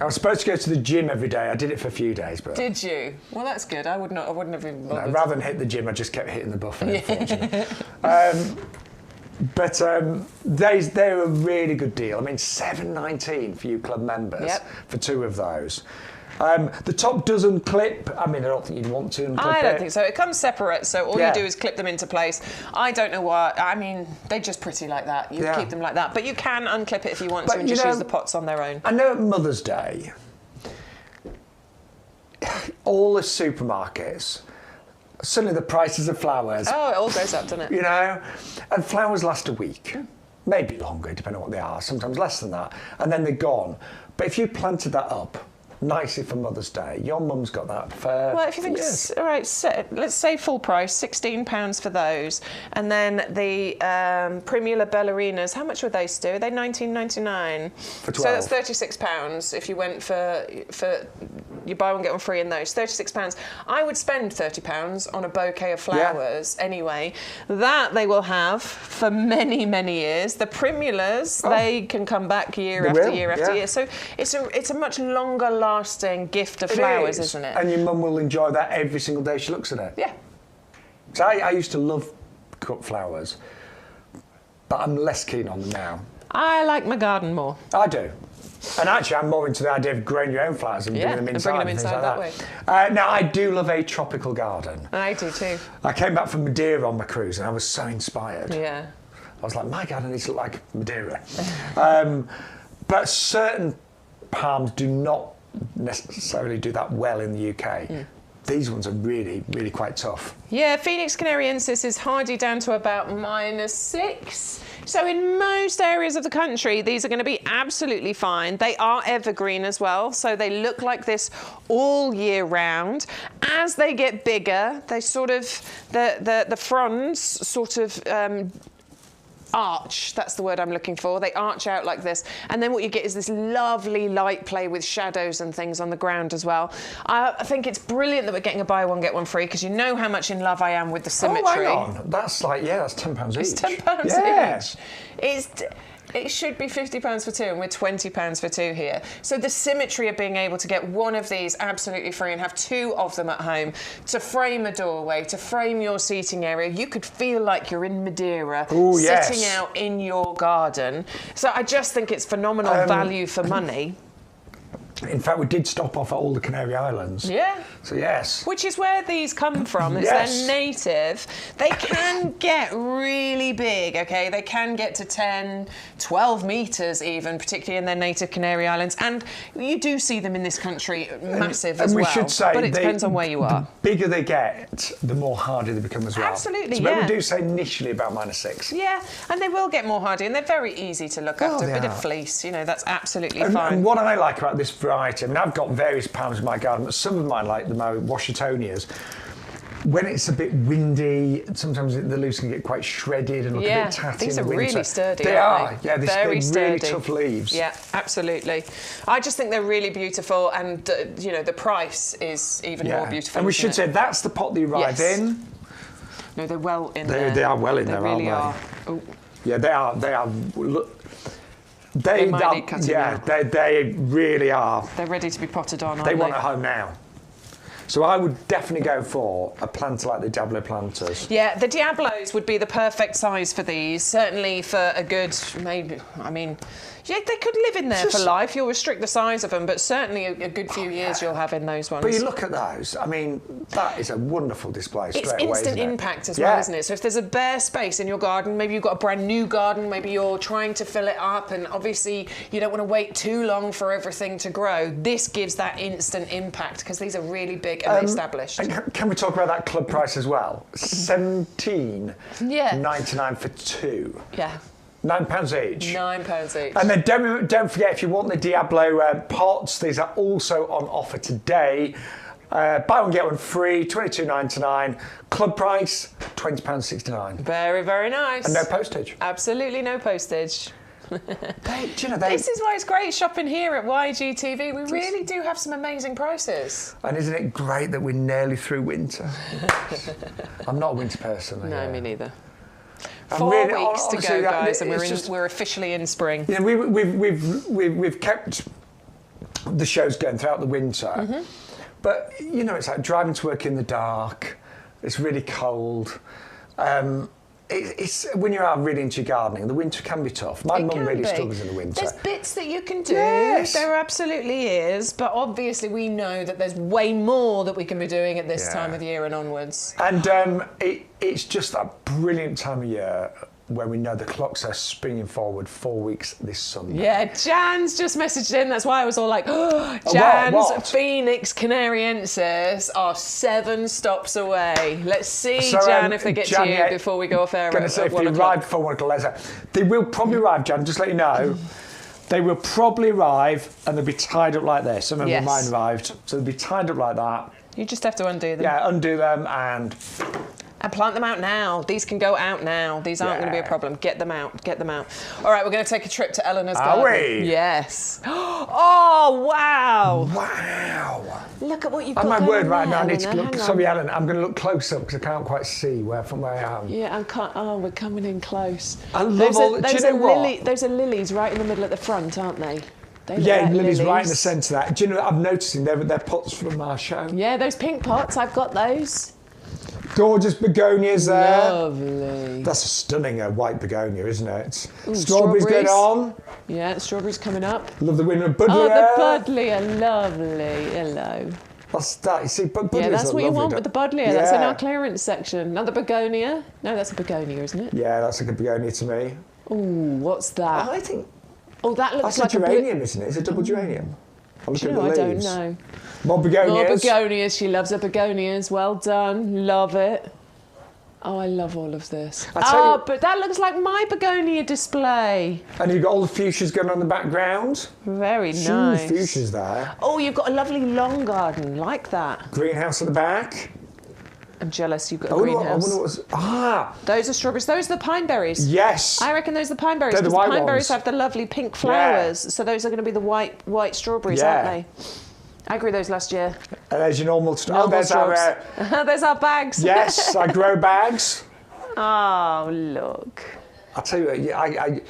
I was supposed to go to the gym every day. I did it for a few days, but... Did you? Well, that's good. I wouldn't have even bothered. No, rather than hit the gym, I just kept hitting the buffet, unfortunately. But they're a really good deal. I mean, $7.19 for you club members for 2 of those. The top doesn't clip. I mean, I don't think you'd want to unclip I don't think so. It comes separate, so all Yeah. you do is clip them into place. I don't know why. I mean, they're just pretty like that. You keep them like that. But you can unclip it if you want to and just use the pots on their own. I know at Mother's Day, all the supermarkets, suddenly the prices of flowers. Oh, it all goes up, doesn't it? You know, and flowers last a week, maybe longer, depending on what they are, sometimes less than that, and then they're gone. But if you planted that up nicely for Mother's Day, your mum's got that for Well, if you think, years. all right, let's say full price, £16 for those, and then the Primula ballerinas, how much would they do? Are they £19.99? For 12. So that's £36 if you went for you buy one get one free in those. £36. I would spend £30 on a bouquet of flowers anyway. That they will have for many, many years. The Primulas, they can come back year after year after year. So it's a much longer lasting gift of flowers, isn't it? And your mum will enjoy that every single day she looks at it. Yeah. So I used to love cut flowers, but I'm less keen on them now. I like my garden more. I do. And actually, I'm more into the idea of growing your own flowers and bringing them inside. And bringing them inside that way. Now, I do love a tropical garden. I do too. I came back from Madeira on my cruise and I was so inspired. Yeah. I was like, my garden needs to look like Madeira. But certain palms do not necessarily do that well in the UK. These ones are really, really quite tough. Yeah, Phoenix canariensis is hardy down to about -6. So in most areas of the country, these are going to be absolutely fine. They are evergreen as well, so they look like this all year round. As they get bigger, they sort of, the fronds sort of arch, that's the word I'm looking for. They arch out like this, and then what you get is this lovely light play with shadows and things on the ground as well. I think it's brilliant that we're getting a buy one get one free, because you know how much in love I am with the symmetry. Oh, hang on. That's like, that's £10 each. It's £10 each. It should be £50 for two, and we're £20 for two here. So the symmetry of being able to get one of these absolutely free and have two of them at home to frame a doorway, to frame your seating area. You could feel like you're in Madeira, sitting out in your garden. So I just think it's phenomenal value for money. In fact, we did stop off at all the Canary Islands. Yeah. So yes. Which is where these come from. It's their native. They can get really big, okay? They can get to 10, 12 metres even, particularly in their native Canary Islands. And you do see them in this country massive as well. And we should say, but it depends on where you are. The bigger they get, the more hardy they become as well. Absolutely, so we do say initially about -6. Yeah, and they will get more hardy, and they're very easy to look after. A bit of fleece, you know, that's absolutely fine. And what I like about this variety, I mean, I've got various palms in my garden, but some of mine, like the Washingtonias, when it's a bit windy, sometimes the leaves can get quite shredded and look a bit tatty. These in the are winter. really sturdy. They are, yeah, they're really sturdy. tough leaves. Yeah, absolutely. I just think they're really beautiful, and you know, the price is even more beautiful. And we should say that's the pot they arrive in. No, they're well in there. They are well in there, really aren't they? Oh. Yeah, they are. They are. Look, they might need cutting now. They really are. They're ready to be potted on, aren't they? They want a home now. So I would definitely go for a planter like the Diablo planters. Yeah, the Diablos would be the perfect size for these. Certainly for a good, maybe, I mean, yeah, they could live in there for life. You'll restrict the size of them, but certainly a good few years you'll have in those ones. But you look at those, I mean, that is a wonderful display straight away, It's instant impact as well, isn't it? So if there's a bare space in your garden, maybe you've got a brand new garden, maybe you're trying to fill it up, and obviously you don't want to wait too long for everything to grow. This gives that instant impact, because these are really big and established. And can we talk about that club price as well? $17.99 for two. Yeah. £9 each. £9 each. And then don't forget, if you want the Diablo pots, these are also on offer today. Buy one, get one free, $22.99. Club price, £20.69. Very, very nice. And no postage. Absolutely no postage. This is why it's great shopping here at YGTV. We really do have some amazing prices. And isn't it great that we're nearly through winter? I'm not a winter person. No, me neither. 4 weeks to go, guys, and we're officially in spring. Yeah, we've kept the shows going throughout the winter, but you know, it's like driving to work in the dark. It's really cold. it's when you're out really into gardening, the winter can be tough. My mum really struggles in the winter. There's bits that you can do. Yes. There absolutely is, but obviously we know that there's way more that we can be doing at this time of year and onwards. And it's just that brilliant time of year when we know the clocks are springing forward 4 weeks this Sunday. Yeah, Jan's just messaged in. That's why I was all like, oh, Jan's what? Phoenix Canariensis are 7 stops away. Let's see, So, Jan, if they get Jan, to you before we go off air. Going to say if they arrive before 1 o'clock later. They will probably arrive, Jan, just let you know. They will probably arrive and they'll be tied up like this. I remember mine arrived, so they'll be tied up like that. You just have to undo them. Yeah, undo them and plant them out now. These can go out now. These aren't going to be a problem. Get them out. Get them out. All right, we're going to take a trip to Eleanor's garden. Are we? Yes. Oh, wow. Wow. Look at what you've got Oh, my going word, on right there, now, I need to Eleanor. look. Hang Sorry, on. Ellen, I'm going to look close up because I can't quite see from where I am. Yeah, we're coming in close. I love all. Do you know what? Those are lilies right in the middle at the front, aren't they? They look Yeah, like lilies right in the centre of that. Do you know what I'm noticing? They're pots from our show. Yeah, those pink pots, I've got those. Gorgeous begonias there. Lovely. That's a stunning white begonia, isn't it? Ooh, Strawberries going on. Yeah, the strawberries coming up. Love the winter buddleia. Oh, the buddleia, lovely. Hello. That's that. You see, buddleias Yeah, that's are what you lovely, want don't- with the buddleia. That's in Yeah. our clearance section. Not the begonia. No, that's a begonia, isn't it? Yeah, that's like a begonia to me. Ooh, what's that? I think Oh, that looks that's like a geranium, isn't it? It's a double geranium. I'm Do you looking know, at the I don't leaves. know. More begonias. More begonias. She loves her begonias. Well done. Love it. Oh, I love all of this. I tell you- But that looks like my begonia display. And you've got all the fuchsias going on in the background. Very Huge nice. fuchsias there. Oh, you've got a lovely long garden like that. Greenhouse at the back. I'm jealous you've got a I greenhouse. wonder what. Those are strawberries. Those are the pine berries. Yes. I reckon those are the pine berries They're the because white pine berries ones. have the lovely pink flowers. So those are going to be the white strawberries, aren't they? I grew those last year. And there's your normal. Normal there's our. straws. There's our bags. Yes, I grow bags. Oh, look. I'll tell you what,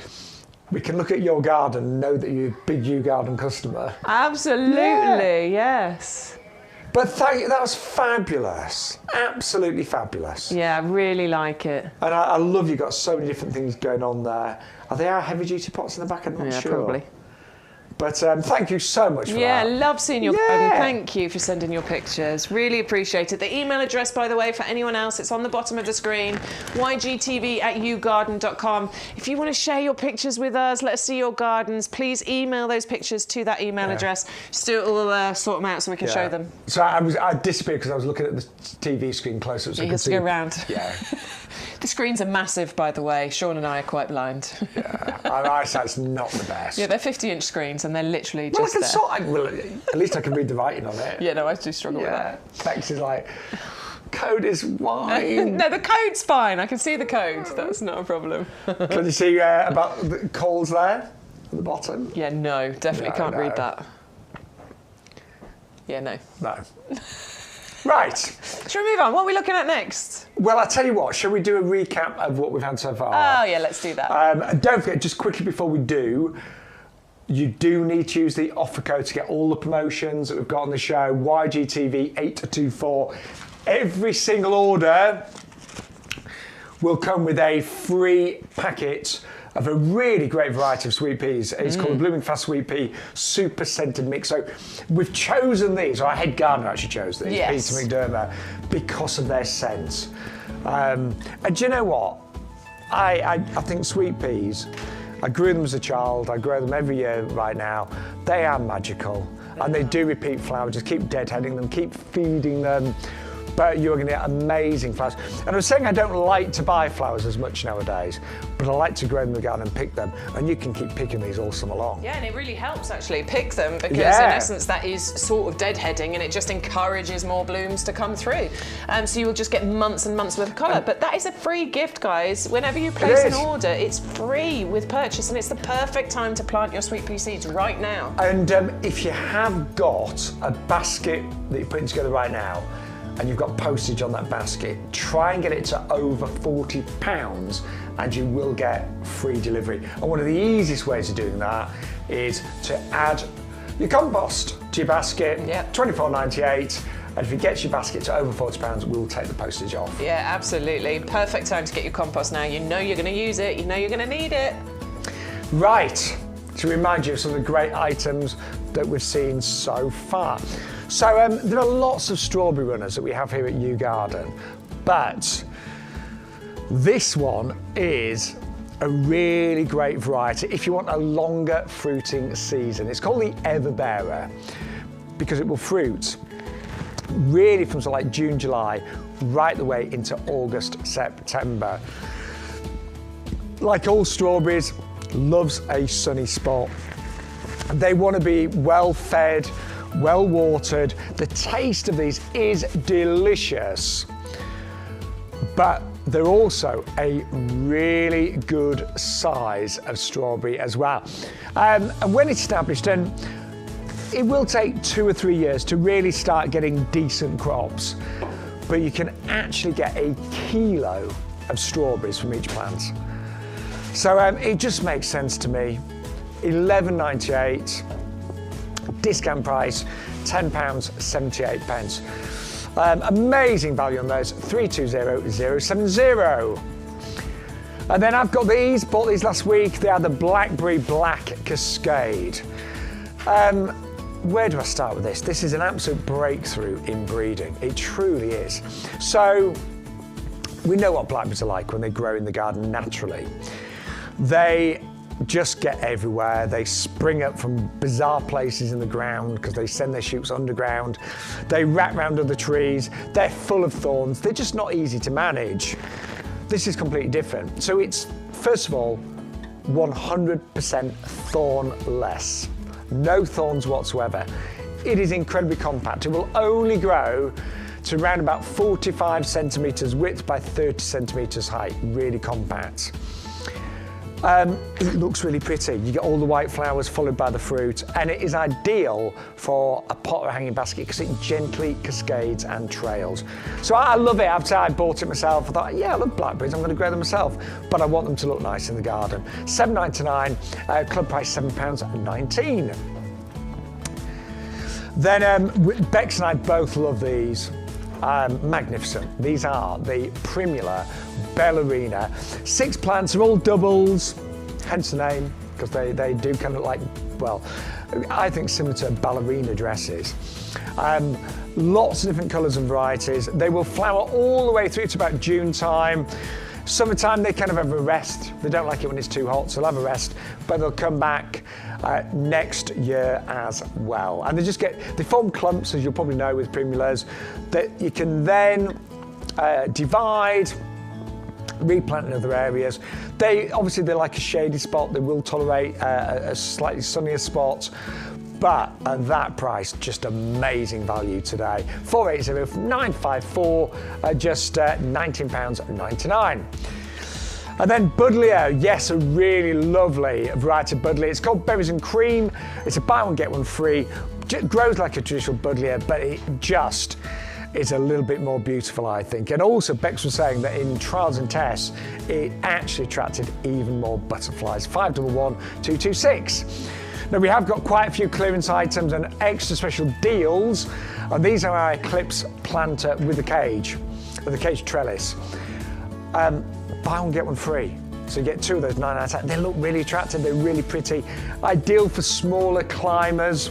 we can look at your garden and know that you're a big YouGarden customer. Absolutely, yes. But thank you, that was fabulous. Absolutely fabulous. Yeah, I really like it. And I love you've got so many different things going on there. Are they our heavy duty pots in the back? I'm not sure. Probably. But thank you so much for Yeah, that. love seeing your garden. Thank you for sending your pictures. Really appreciate it. The email address, by the way, for anyone else, it's on the bottom of the screen, ygtv@yougarden.com. If you want to share your pictures with us, let us see your gardens, please email those pictures to that email address. Stuart will sort them out so we can show them. So I disappeared because I was looking at the TV screen closer. So You have to go round. Yeah. The screens are massive, by the way. Sean and I are quite blind. Yeah. Our eyesight's not the best. Yeah, they're 50-inch screens and they're literally Well, I just can there. at least I can read the writing on it. Yeah, no, I do struggle with that. Bex is like, code is wine. No, the code's fine. I can see the code. That's not a problem. Can you see about the calls there at the bottom? Yeah, no, definitely can't No. read that. Yeah, no. No. Right. Shall we move on? What are we looking at next? Well, I'll tell you what, shall we do a recap of what we've had so far? Oh, yeah, let's do that. And don't forget, just quickly before we do, you do need to use the offer code to get all the promotions that we've got on the show, YGTV824. Every single order will come with a free packet of a really great variety of sweet peas. It's called the Blooming Fast Sweet Pea Super Scented Mix. So we've chosen these, or our head gardener actually chose these, Yes. Peter McDermott, because of their scent. And do you know what? I think sweet peas, I grew them as a child, I grow them every year right now. They are magical, and they do repeat flower. Just keep deadheading them, keep feeding them. But you're going to get amazing flowers. And I was saying I don't like to buy flowers as much nowadays, but I like to grow them in the garden and pick them. And you can keep picking these all summer long. Yeah, and it really helps actually pick them because Yeah. in essence that is sort of deadheading and it just encourages more blooms to come through. So you will just get months and months worth of colour. But that is a free gift, guys. Whenever you place an is. order, it's free with purchase and it's the perfect time to plant your sweet pea seeds right now. And if you have got a basket that you're putting together right now, and you've got postage on that basket, try and get it to over £40 and you will get free delivery. And one of the easiest ways of doing that is to add your compost to your basket, Yep. £24.98, And if it gets your basket to over £40, we'll take the postage off. Yeah, absolutely. Perfect time to get your compost now. You know you're going to use it, you know you're going to need it. Right, to remind you of some of the great items that we've seen so far. So there are lots of strawberry runners that we have here at YouGarden, but this one is a really great variety if you want a longer fruiting season. It's called the Everbearer because it will fruit really from sort of like June, July, right the way into August, September. Like all strawberries, loves a sunny spot. They want to be well fed, well watered. The taste of these is delicious, but they're also a really good size of strawberry as well. And when it's established, then it will take 2 or 3 years to really start getting decent crops, but you can actually get a kilo of strawberries from each plant. So it just makes sense to me. £11.98, discount price, £10.78. Amazing value on those, 320070. And then I've got these, bought these last week. They are the Blackberry Black Cascade. Where do I start with this? This is an absolute breakthrough in breeding. It truly is. So we know what blackberries are like when they grow in the garden naturally. They just get everywhere. They spring up from bizarre places in the ground because they send their shoots underground. They wrap around other trees. They're full of thorns. They're just not easy to manage. This is completely different. So it's, first of all, 100% thornless. No thorns whatsoever. It is incredibly compact. It will only grow to around about 45 centimetres width by 30 centimetres height. Really compact. It looks really pretty. You get all the white flowers followed by the fruit, and it is ideal for a pot or hanging basket because it gently cascades and trails. So I love it. After I bought it myself, I thought, yeah, I love blackberries, I'm going to grow them myself, but I want them to look nice in the garden. £7.99, club price £7.19. Then Bex and I both love these. Magnificent. These are the Primula Ballerina. 6 plants are all doubles, hence the name, because they do kind of like, well, I think similar to ballerina dresses. Lots of different colours and varieties. They will flower all the way through to about June time. Summertime, they kind of have a rest. They don't like it when it's too hot, so they'll have a rest, but they'll come back next year as well. And they form clumps, as you'll probably know with primulas, that you can then divide, replant in other areas. They're like a shady spot. They will tolerate a slightly sunnier spot, but at that price, just amazing value today. 480954, just £19.99. And then Buddleia, yes, a really lovely variety of Buddleia. It's called Berries and Cream. It's a buy one, get one free. It grows like a traditional Buddleia, but it just is a little bit more beautiful, I think. And also, Bex was saying that in trials and tests, it actually attracted even more butterflies. 511226. Now, we have got quite a few clearance items and extra special deals. And these are our Eclipse planter with the cage trellis. Buy one, get one free. So you get 2 of those 9 out of 10. They look really attractive, they're really pretty. Ideal for smaller climbers.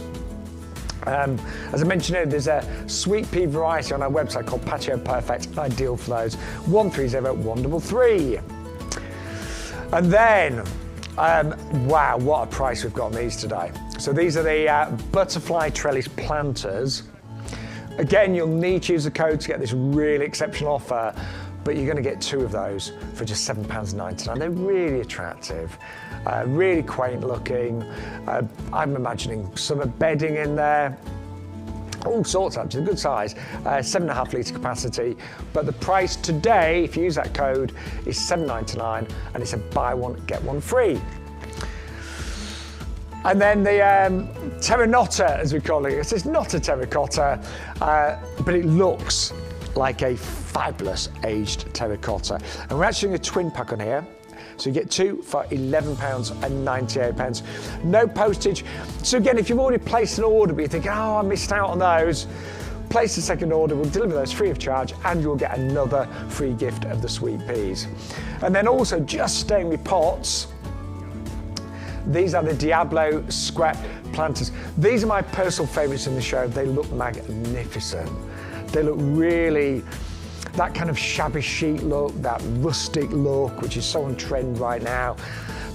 As I mentioned earlier, there's a sweet pea variety on our website called Patio Perfect, ideal for those. 130133. And then, wow, what a price we've got on these today. So these are the butterfly trellis planters. Again, you'll need to use the code to get this really exceptional offer, but you're going to get 2 of those for just £7.99. They're really attractive, really quaint looking. I'm imagining summer bedding in there. All sorts actually, good size, 7.5 litre capacity. But the price today, if you use that code, is £7.99, and it's a buy one, get one free. And then the terranotta, as we call it. It's not a terracotta, but it looks like a fabulous aged terracotta. And we're actually doing a twin pack on here. So you get 2 for £11.98. No postage. So again, if you've already placed an order, but you're thinking, oh, I missed out on those, Place a second order, we'll deliver those free of charge, and you'll get another free gift of the sweet peas. And then also, just staying with pots, these are the Diablo Square planters. These are my personal favourites in the show. They look magnificent. They look really, that kind of shabby chic look, that rustic look, which is so on trend right now.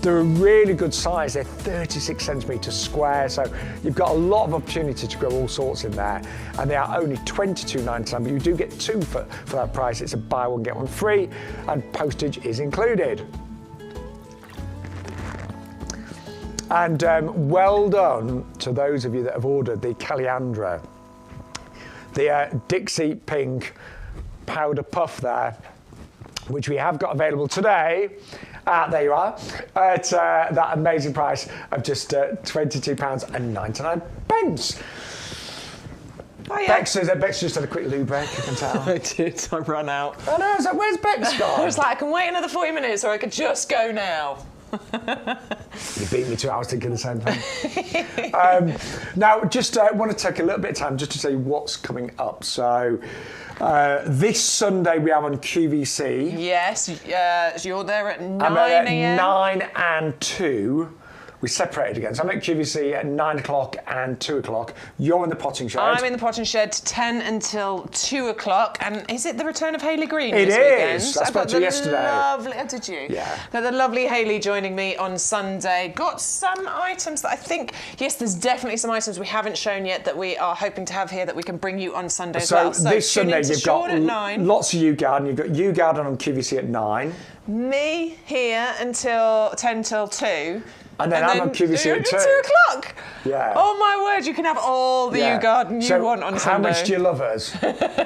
They're a really good size. They're 36 centimetres square, so you've got a lot of opportunity to grow all sorts in there. And they are only $22.99, but you do get two for that price. It's a buy one, get one free, and postage is included. And well done to those of you that have ordered the Caliandra, the Dixie Pink powder puff there, which we have got available today. There you are, at that amazing price of just £22.99. Oh, yeah. Bex just had a quick loo break, you can tell. I did, I ran out. Oh no, I was like, where's Bex gone? I was like, I can wait another 40 minutes or I could just go now. You beat me to it, I was thinking the same thing. Now, just want to take a little bit of time just to say what's coming up. So, this Sunday we have on QVC. Yes, you're there at 9 I'm at a.m. 9 and 2. We separated again. So I'm at QVC at 9 o'clock and 2 o'clock. You're in the potting shed. I'm in the potting shed 10 until 2 o'clock. And is it the return of Hayley Green It this is. weekend? I spoke to you yesterday. Lovely, oh, did you? Yeah. Got the lovely Hayley joining me on Sunday. Got some items that I think, yes, there's definitely some items we haven't shown yet that we are hoping to have here that we can bring you on Sunday as well. So this tune Sunday in to you've got Shaun at 9. lots of YouGarden. You've got YouGarden on QVC at 9. Me here until 10 till 2. And then I'm on QVC at 2. 2 o'clock. Yeah. Oh my word, you can have all the YouGarden you want on Sunday. How much do you love us?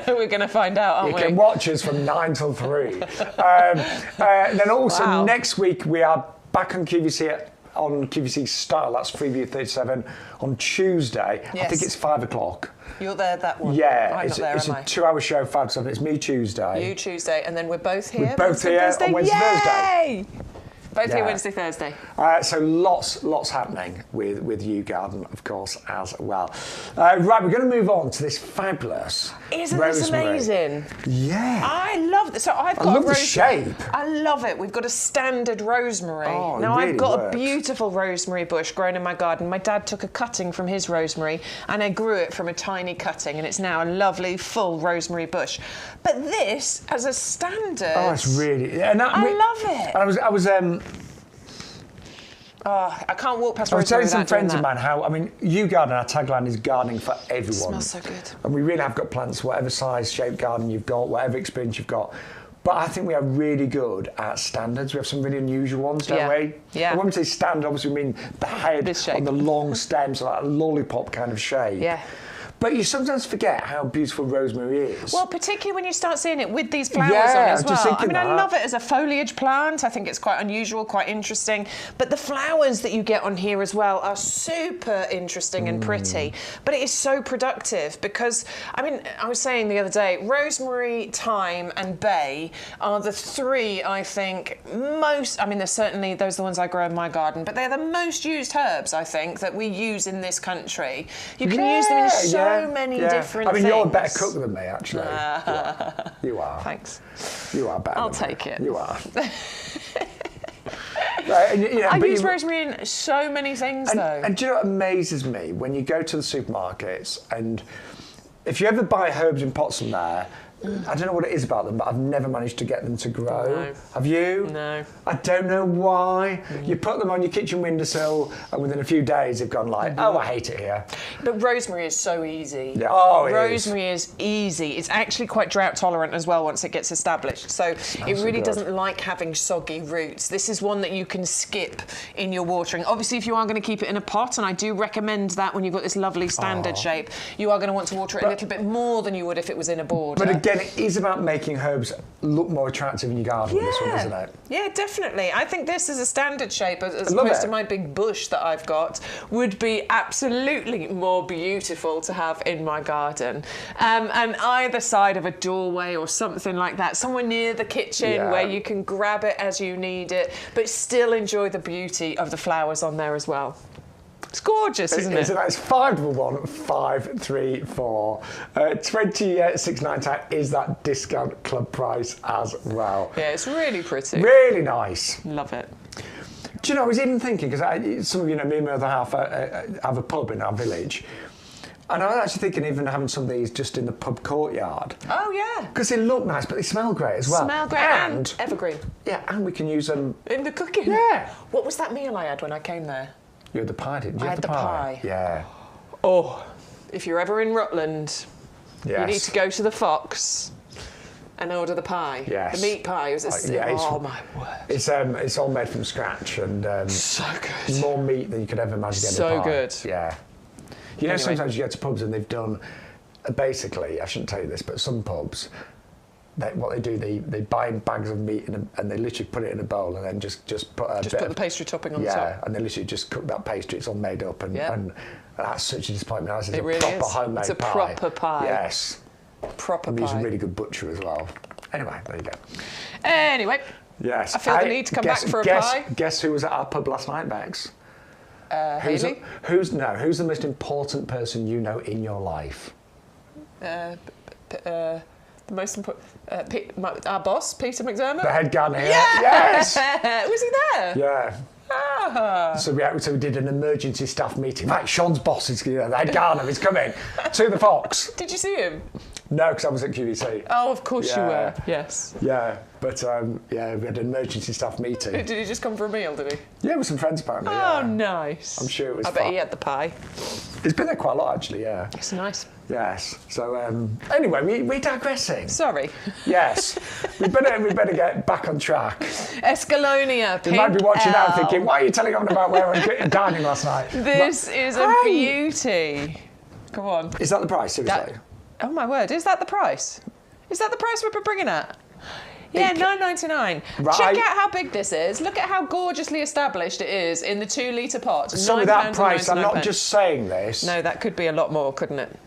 We're going to find out, aren't we? You can watch us from 9 till 3. Then also next week we are back on QVC on QVC Style. That's Freeview 37 on Tuesday. Yes. I think it's 5 o'clock. You're there that one. Yeah, I'm it's not there, a am I? 2-hour show, 5 to 7. It's me Tuesday. You Tuesday, and then we're both here. We're both here on Wednesday, Thursday. Both here Wednesday, Thursday. So lots happening with YouGarden, of course, as well. Right, we're going to move on to this fabulous Isn't rosemary. this amazing? Yeah. I love this. So I've got I love a the shape. I love it. We've got a standard rosemary. Oh, now it really I've got works. a beautiful rosemary bush grown in my garden. My dad took a cutting from his rosemary and I grew it from a tiny cutting, and it's now a lovely full rosemary bush. But this, as a standard, It's really. And I love it. I was. I can't walk past I was rosemary telling some without doing friends of that. mine how, YouGarden, our tagline is gardening for everyone. It smells so good. And we really have got plants, whatever size, shape garden you've got, whatever experience you've got. But I think we are really good at standards. We have some really unusual ones, don't we? Yeah. And when we say standard, obviously we mean the head This shape. on the long stems, like a lollipop kind of shape. Yeah. But you sometimes forget how beautiful rosemary is. Well, particularly when you start seeing it with these flowers Yeah, on I as was well. just I thinking mean, I that. love it as a foliage plant. I think it's quite unusual, quite interesting. But the flowers that you get on here as well are super interesting and pretty. But it is so productive because, I mean, I was saying the other day, rosemary, thyme and bay are the three, I think, most, I mean, there's certainly, those are the ones I grow in my garden, but they're the most used herbs, I think, that we use in this country. You can use them in so many different I mean, things. you're a better cook than me, actually. You are. Thanks. You are better. I'll than me. take it. You are. Right, and, I use rosemary in so many things, though. And do you know what amazes me? When you go to the supermarkets, and if you ever buy herbs in pots from there, I don't know what it is about them, but I've never managed to get them to grow. No. Have you? No. I don't know why. You put them on your kitchen windowsill, and within a few days, they've gone like, oh, I hate it here. But rosemary is so easy. Yeah. Oh, it rosemary is easy. It's actually quite drought tolerant as well once it gets established. So it really doesn't like having soggy roots. This is one that you can skip in your watering. Obviously, if you are going to keep it in a pot, and I do recommend that when you've got this lovely standard shape, you are going to want to water it a little bit more than you would if it was in a border. But again, it is about making herbs look more attractive in your garden with this one, isn't it? Yeah, definitely. I think this is a standard shape as opposed to my big bush that I've got would be absolutely more beautiful to have in my garden. And either side of a doorway or something like that, somewhere near the kitchen where you can grab it as you need it, but still enjoy the beauty of the flowers on there as well. It's gorgeous, isn't it? It's 511-534. 26.99 is that discount club price as well. Yeah, it's really pretty. Really nice. Love it. Do you know, I was even thinking, because some of you know, me and my other half have a pub in our village. And I was actually thinking even having some of these just in the pub courtyard. Oh, yeah. Because they look nice, but they smell great as well. Smell great and evergreen. Yeah, and we can use them... In the cooking? Yeah. What was that meal I had when I came there? You had the pie, didn't you? I had the pie. Yeah. Oh, if you're ever in Rutland, Yes. you need to go to the Fox and order the pie. Yes. The meat pie. Oh, my word. It's all made from scratch and... so good. More meat than you could ever imagine getting So in a pie. good. Yeah. You know, sometimes you get to pubs and they've done... Basically, I shouldn't tell you this, but some pubs... what they do, they buy in bags of meat and they literally put it in a bowl and then just put a Just put the pastry topping on the top. Yeah, and they literally just cook that pastry. It's all made up and that's such a disappointment. It's a really proper is. homemade pie. It's a proper pie. Yes. Proper And pie. he's a really good butcher as well. Anyway, there you go. Anyway. Yes. I feel the need to come back for a pie. Guess who was at our pub last night, Bex? Hayley? Who's the most important person you know in your life? The most important... our boss, Peter McDermott? The head gardener here. Yeah! Yes! Was he there? Yeah. Ah. So we did an emergency staff meeting. Right, Shaun's boss is the head gardener is coming to the Fox. Did you see him? No, because I was at QVC. Oh, of course you were. Yes. Yeah, but we had an emergency staff meeting. Did he just come for a meal, did he? Yeah, with some friends apparently. Oh, yeah. nice. I'm sure it was I bet fun. he had the pie. He's been there quite a lot actually, yeah. It's nice. Yes. So anyway, we're digressing. Sorry. Yes. we better get back on track. Escalonia. You might be watching now thinking, why are you telling on about where I was dining last night? This is a beauty. Come on. Is that the price, seriously? Oh my word, is that the price? Is that the price we're bringing at? Yeah, $9.99. Right. Check out how big this is. Look at how gorgeously established it is in the 2 litre pot. So with that price, I'm not £9.99. just saying this. No, that could be a lot more, couldn't it?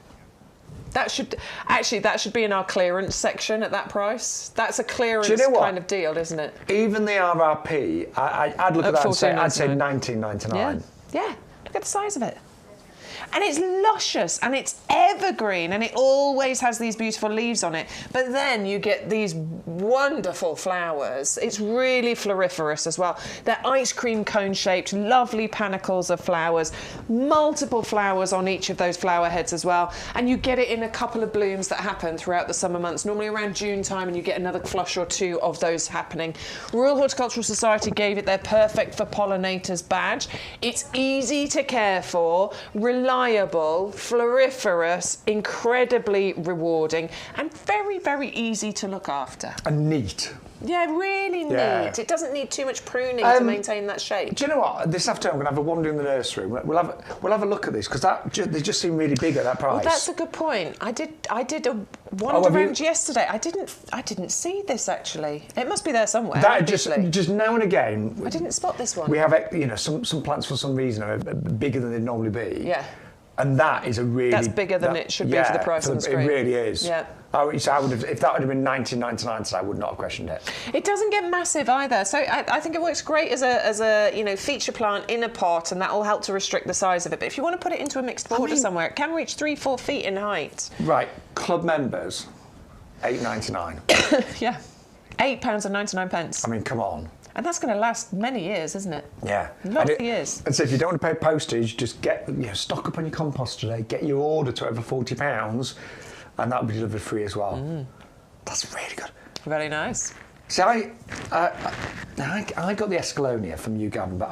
That should be in our clearance section at that price. That's a clearance kind of deal, isn't it? Even the RRP, I'd look at that and say, I'd say $19.99. Yeah, look at the size of it. And it's luscious and it's evergreen and it always has these beautiful leaves on it. But then you get these wonderful flowers. It's really floriferous as well. They're ice cream cone shaped, lovely panicles of flowers, multiple flowers on each of those flower heads as well. And you get it in a couple of blooms that happen throughout the summer months, normally around June time, and you get another flush or two of those happening. Royal Horticultural Society gave it their Perfect for Pollinators badge. It's easy to care for, reliable, floriferous, incredibly rewarding, and very, very easly to look after. And neat. Yeah, really neat. Yeah. It doesn't need too much pruning to maintain that shape. Do you know what? This afternoon I'm going to have a wander in the nursery. We'll have a look at this because they just seem really big at that price. Well, that's a good point. I did a wander around yesterday. I didn't see this actually. It must be there somewhere. That just now and again. I didn't spot this one. We have some plants for some reason are bigger than they'd normally be. Yeah. And that is a really... That's bigger than it should be for the price on the screen. It really is. Yeah. So I would have, if that would have been $19.99 today, I would not have questioned it. It doesn't get massive either, so I think it works great as a feature plant in a pot, and that will help to restrict the size of it. But if you want to put it into a mixed border somewhere, it can reach 3-4 feet in height. Right, club members, $8.99. Yeah, £8.99. I mean, come on. And that's going to last many years, isn't it? Yeah. Lots of years. And so if you don't want to pay postage, just stock up on your compost today, get your order to over £40, and that'll be delivered free as well. That's really good. Very nice. See, I got the Escalonia from YouGarden, but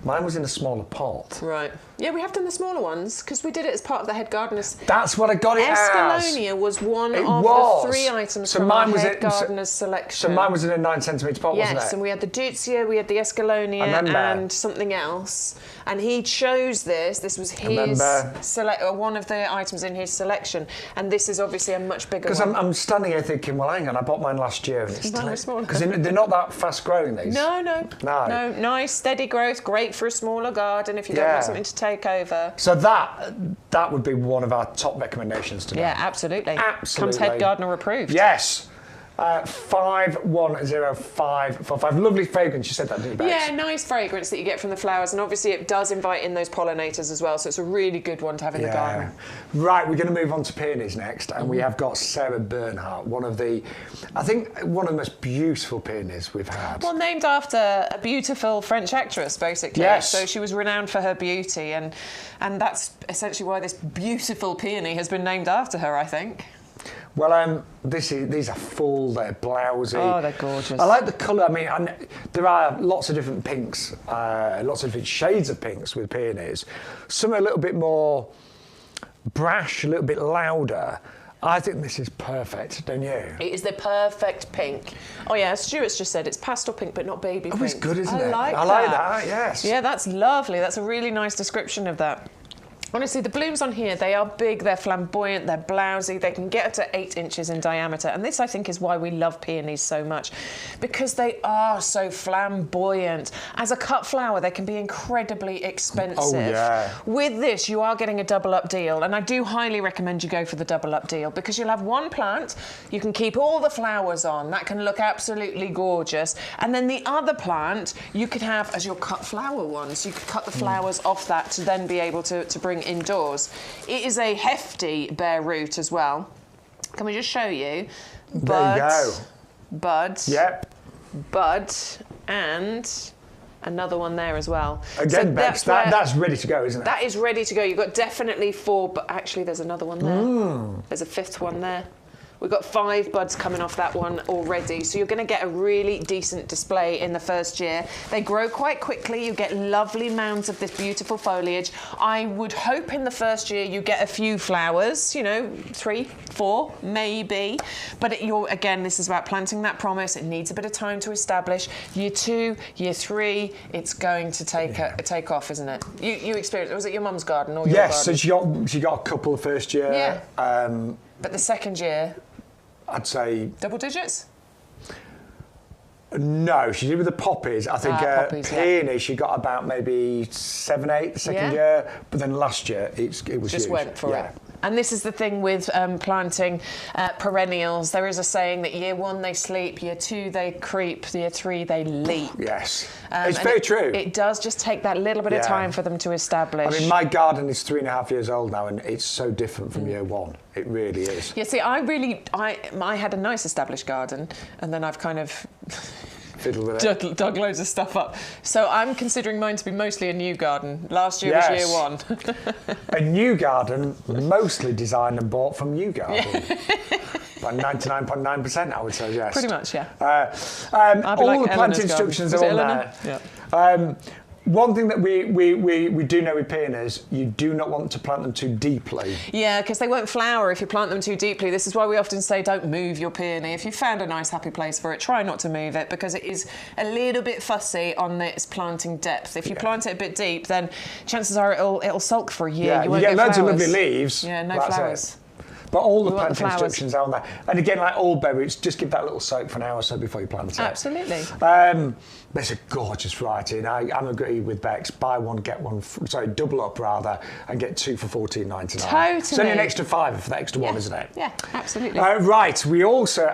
mine was in a smaller pot. Right. Yeah, we have done the smaller ones because we did it as part of the head gardener's. That's what I got it as. Escalonia was one of the 3 items from our head gardener's selection. So mine was in a 9cm pot, wasn't it? Yes, and we had the Deutzia, we had the Escalonia, and something else. And he chose this. This was his one of the items in his selection, and this is obviously a much bigger one. Because I'm standing here thinking, well, hang on, I bought mine last year, and it's smaller. Because they're not that fast growing, these. No. Nice, steady growth, great for a smaller garden if you don't want something to take over. So that would be one of our top recommendations today. Yeah, absolutely. Absolutely. Comes head gardener approved. Yes. 51055. Lovely fragrance. You said that, didn't you, Bex? Yeah, nice fragrance that you get from the flowers, and obviously it does invite in those pollinators as well, so it's a really good one to have in the garden. Right, we're going to move on to peonies next, and we have got Sarah Bernhardt, one of the most beautiful peonies we've had. Well, named after a beautiful French actress, basically. Yes. So she was renowned for her beauty, and that's essentially why this beautiful peony has been named after her, I think. Well, these are full, they're blousy. Oh, they're gorgeous. I like the colour. I mean, there are lots of different pinks, lots of different shades of pinks with peonies. Some are a little bit more brash, a little bit louder. I think this is perfect, don't you? It is the perfect pink. Oh yeah, as Stuart's just said, it's pastel pink, but not baby pink. Oh, it's good, isn't it? I like that, yes. Yeah, that's lovely. That's a really nice description of that. Honestly, the blooms on here, they are big, they're flamboyant, they're blousy, they can get up to 8 inches in diameter. And this, I think, is why we love peonies so much, because they are so flamboyant. As a cut flower, they can be incredibly expensive. Oh, yeah. With this, you are getting a double-up deal, and I do highly recommend you go for the double-up deal, because you'll have one plant, you can keep all the flowers on, that can look absolutely gorgeous, and then the other plant, you could have as your cut flower ones. You could cut the flowers off that to then be able to bring indoors. It is a hefty bare root as well. Can we just show you? There you go. Bud. Yep. Bud, and another one there as well. Again, so Bex, that's ready to go, isn't it? That is ready to go. You've got definitely 4, but actually there's another one there. There's a 5th one there. We've got 5 buds coming off that one already, so you're going to get a really decent display in the first year. They grow quite quickly. You get lovely mounds of this beautiful foliage. I would hope in the first year you get a few flowers, 3, 4, maybe. But again, this is about planting that promise. It needs a bit of time to establish. Year 2, year 3, it's going to take off, isn't it? You experienced. Was it your mum's garden or your garden? Yes, so she got a couple the first year. Yeah. But the second year, I'd say double digits? No, she did with the poppies. I think poppies, peony, she got about maybe 7, 8 the second year, but then last year it was just huge. Went for it. And this is the thing with planting perennials. There is a saying that year 1 they sleep, year 2 they creep, year 3 they leap. Yes, it's very true. It does just take that little bit of time for them to establish. I mean, my garden is 3.5 years old now, and it's so different from year 1. It really is. Yeah, see, I had a nice established garden, and then I've kind of fiddled with it. Dug loads of stuff up. So I'm considering mine to be mostly a new garden. Last year was year 1. A new garden, mostly designed and bought from YouGarden. By 99.9%, I would suggest. Pretty much, yeah. All the plant instructions are on there. Yeah. One thing that we do know with peonies, you do not want to plant them too deeply. Yeah, because they won't flower if you plant them too deeply. This is why we often say don't move your peony. If you've found a nice happy place for it, try not to move it, because it is a little bit fussy on its planting depth. If you plant it a bit deep, then chances are it'll sulk for a year. Yeah, you won't get loads flowers. of lovely leaves. Yeah, no flowers. But all the plant instructions are on there. And again, like all berries, just give that little soak for an hour or so before you plant it. Absolutely. There's a gorgeous variety, and I'm agree with Bex. Buy one, get one. Double up rather, and get 2 for $14.99. Totally. It's only an extra $5 for the extra one, isn't it? Yeah, absolutely. Right. We also.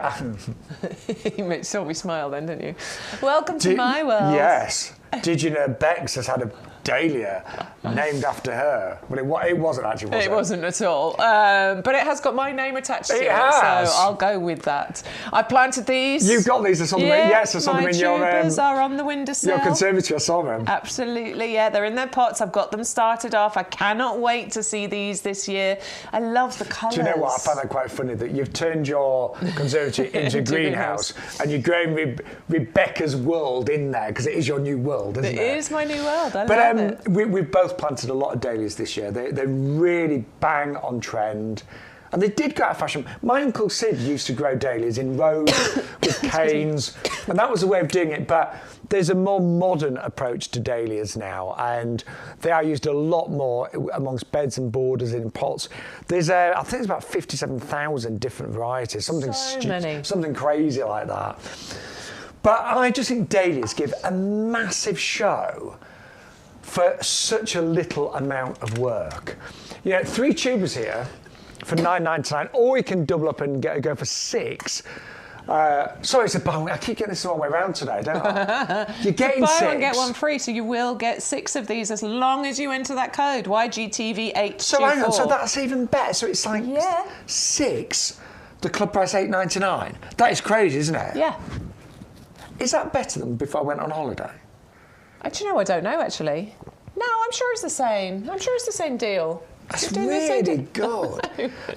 You saw me smile then, didn't you? Welcome to my world. Yes. Did you know Bex has had a dahlia named after her? Well, it wasn't actually, was it? It wasn't at all. But it has got my name attached to it, has. So I'll go with that. I planted these. You've got these. I saw them. Yes, I saw them in your. My tubers are on the windowsill. Your conservatory. I saw them. Absolutely, yeah. They're in their pots. I've got them started off. I cannot wait to see these this year. I love the colours. Do you know what? I find that quite funny that you've turned your conservatory into a greenhouse and you're growing Rebecca's world in there, because it is your new world, isn't it? It is my new world. I love it. We've both planted a lot of dahlias this year. They're really bang on trend. And they did go out of fashion. My Uncle Sid used to grow dahlias in rows with canes, and that was the way of doing it. But there's a more modern approach to dahlias now, and they are used a lot more amongst beds and borders in pots. There's, I think there's about 57,000 different varieties, something crazy like that. But I just think dahlias give a massive show for such a little amount of work. 3 tubers here for $9.99, or you can double up and go for 6. Sorry, it's a buy. I keep getting this the wrong way around today, don't I? You're getting buy 6. one, get one free, so you will get 6 of these as long as you enter that code, YGTV824. So hang on, so that's even better. So it's like 6, the club price $8.99. That is crazy, isn't it? Yeah. Is that better than before I went on holiday? Do you know, I don't know, actually. No, I'm sure it's the same. I'm sure it's the same deal. That's really good.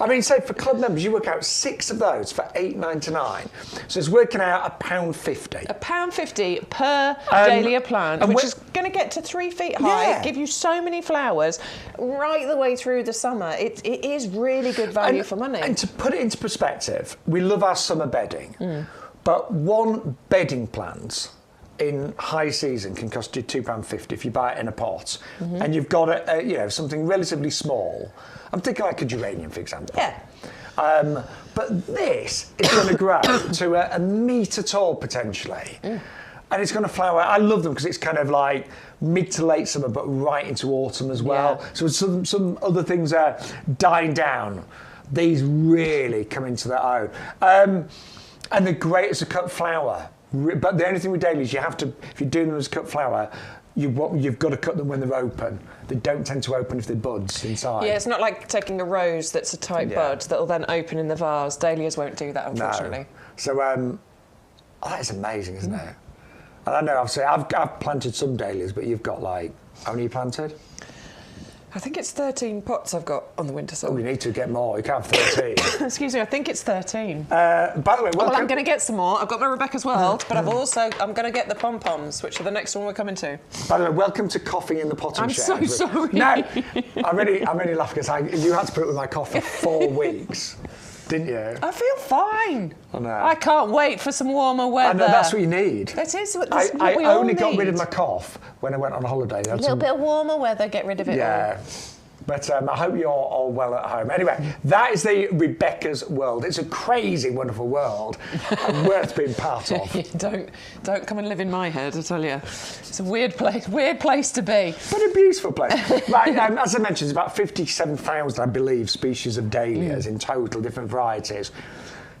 I mean, say for club members, you work out 6 of those for $8.99. So it's working out £1.50. £1.50 per dahlia plant, which is going to get to 3 feet high, give you so many flowers right the way through the summer. It is really good value for money. And to put it into perspective, we love our summer bedding, but one bedding plant in high season can cost you £2.50 if you buy it in a pot, and you've got something relatively small. I'm thinking like a geranium, for example. Yeah. But this is going to grow to a metre tall potentially, and it's going to flower. I love them because it's kind of like mid to late summer, but right into autumn as well. Yeah. So some other things are dying down. These really come into their own, and they're great as a cut flower. But the only thing with dahlias, you have to, if you're doing them as cut flower, you've got to cut them when they're open. They don't tend to open if they're buds inside. Yeah, it's not like taking a rose that's a tight bud that'll then open in the vase. Dahlias won't do that, unfortunately. No. So that is amazing, isn't it? And I know, obviously, I've planted some dahlias, but you've got how many you planted? I think it's 13 pots I've got on the windowsill. Oh, you need to get more. You can't have 13. Excuse me, I think it's 13. By the way, welcome. Well, I'm going to get some more. I've got my Rebecca's World, but I'm going to get the pom-poms, which are the next one we're coming to. By the way, welcome to coughing in the potting shed. I'm so sorry. No, I'm really laughing because you had to put up with my cough for 4 weeks. Didn't you? I feel fine. I know. I can't wait for some warmer weather. I know, that's what you need. That is what I we all only need. got rid of my cough when I went on holiday. A little bit of warmer weather, get rid of it all. But I hope you're all well at home. Anyway, that is the Rebecca's World. It's a crazy, wonderful world and worth being part of. Don't come and live in my head, I tell you. It's a weird place to be. But a beautiful place. Right, as I mentioned, there's about 57,000, I believe, species of dahlias in total, different varieties.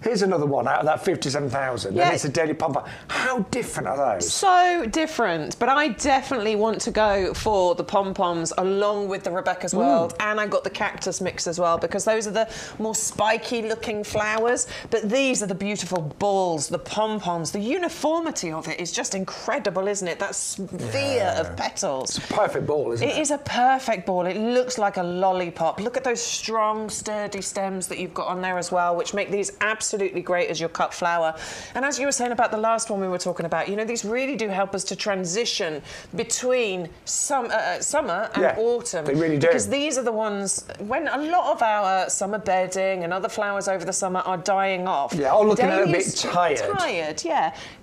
Here's another one out of that 57,000, and it's a dahlia pom-pom. How different are those? So different, but I definitely want to go for the pom-poms along with the Rebecca's World, and I got the cactus mix as well, because those are the more spiky-looking flowers, but these are the beautiful balls, the pom-poms. The uniformity of it is just incredible, isn't it? That sphere of petals. It's a perfect ball, isn't it? It is a perfect ball. It looks like a lollipop. Look at those strong, sturdy stems that you've got on there as well, which make these absolutely great as your cut flower. And as you were saying about the last one we were talking about, these really do help us to transition between summer and autumn. They really do. Because these are the ones, when a lot of our summer bedding and other flowers over the summer are dying off. Yeah, all looking a bit tired.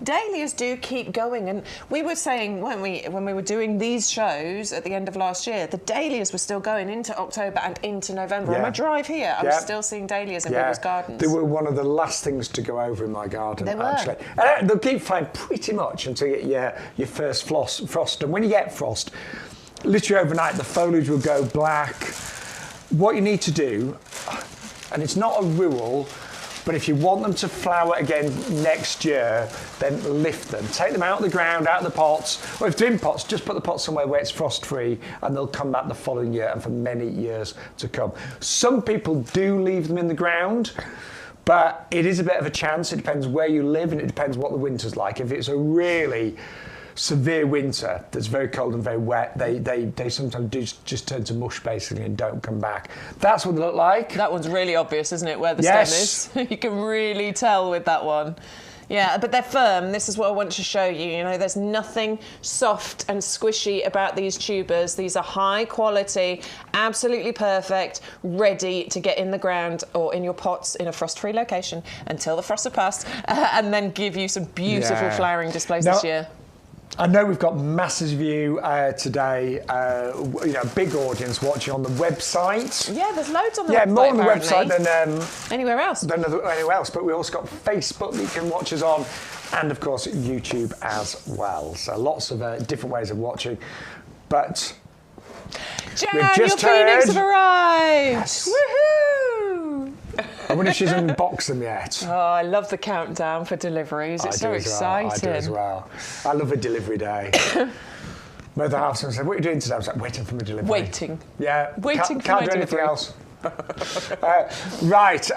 Dahlias do keep going. And we were saying, when we were doing these shows at the end of last year, the dahlias were still going into October and into November. On my drive here, I was still seeing dahlias in people's gardens. They were one of the last things to go over in my garden, they actually. They'll keep flying pretty much until you get your first frost. And when you get frost, literally overnight, the foliage will go black. What you need to do, and it's not a rule, but if you want them to flower again next year, then lift them. Take them out of the ground, out of the pots. Or if they're in pots, just put the pots somewhere where it's frost-free, and they'll come back the following year and for many years to come. Some people do leave them in the ground, but it is a bit of a chance. It depends where you live, and it depends what the winter's like. If it's a really severe winter that's very cold and very wet, they sometimes do just turn to mush, basically, and don't come back. That's what they look like. That one's really obvious, isn't it, where the stem is? You can really tell with that one. Yeah, but they're firm. This is what I want to show you. There's nothing soft and squishy about these tubers. These are high quality, absolutely perfect, ready to get in the ground or in your pots in a frost-free location until the frosts are past, and then give you some beautiful flowering displays this year. I know we've got masses of you today, a big audience watching on the website. Yeah, there's loads on the website. Yeah, more on the website than anywhere else. But we've also got Facebook that you can watch us on, and of course YouTube as well. So lots of different ways of watching. But Jan, your phoenix have arrived! Yes. Woohoo! I wonder if she's unboxed them yet. Oh, I love the countdown for deliveries. It's so exciting. I do as well. I love a delivery day. Mother half said, "What are you doing today?" I was like, "Waiting for my delivery." Waiting. Yeah. Waiting for can't my do anything delivery. else. Right,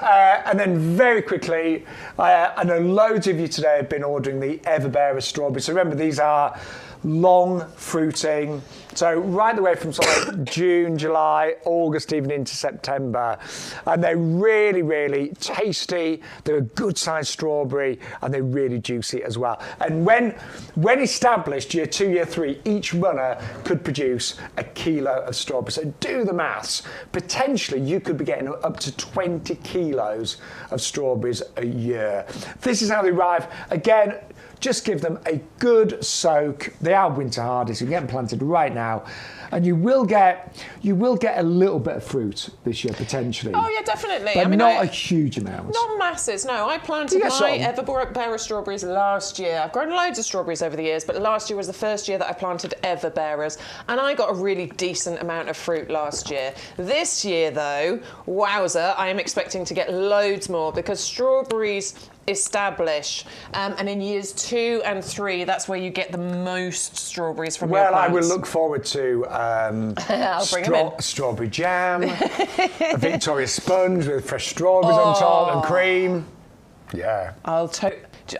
and then very quickly, I know loads of you today have been ordering the Everbearer strawberries. So remember, these are long fruiting, so right the way from sort of like June, July, August, even into September, and they're really, really tasty. They're a good sized strawberry, and they're really juicy as well. And when established, year 2, year 3, each runner could produce a kilo of strawberries. So do the maths. Potentially, you could be getting up to 20 kilos of strawberries a year. This is how they arrive. Again, just give them a good soak. They are winter hardy, so you can get them planted right now, and you will get a little bit of fruit this year potentially. Oh yeah, definitely. But not a huge amount. Not masses. No, I planted my Everbearer strawberries last year. I've grown loads of strawberries over the years, but last year was the first year that I planted Everbearers, and I got a really decent amount of fruit last year. This year, though, wowza, I am expecting to get loads more because strawberries establish, and in years 2 and 3, that's where you get the most strawberries from your plants. Well, I will look forward to I'll bring them in. Strawberry jam, a Victoria sponge with fresh strawberries on top and cream. Yeah. I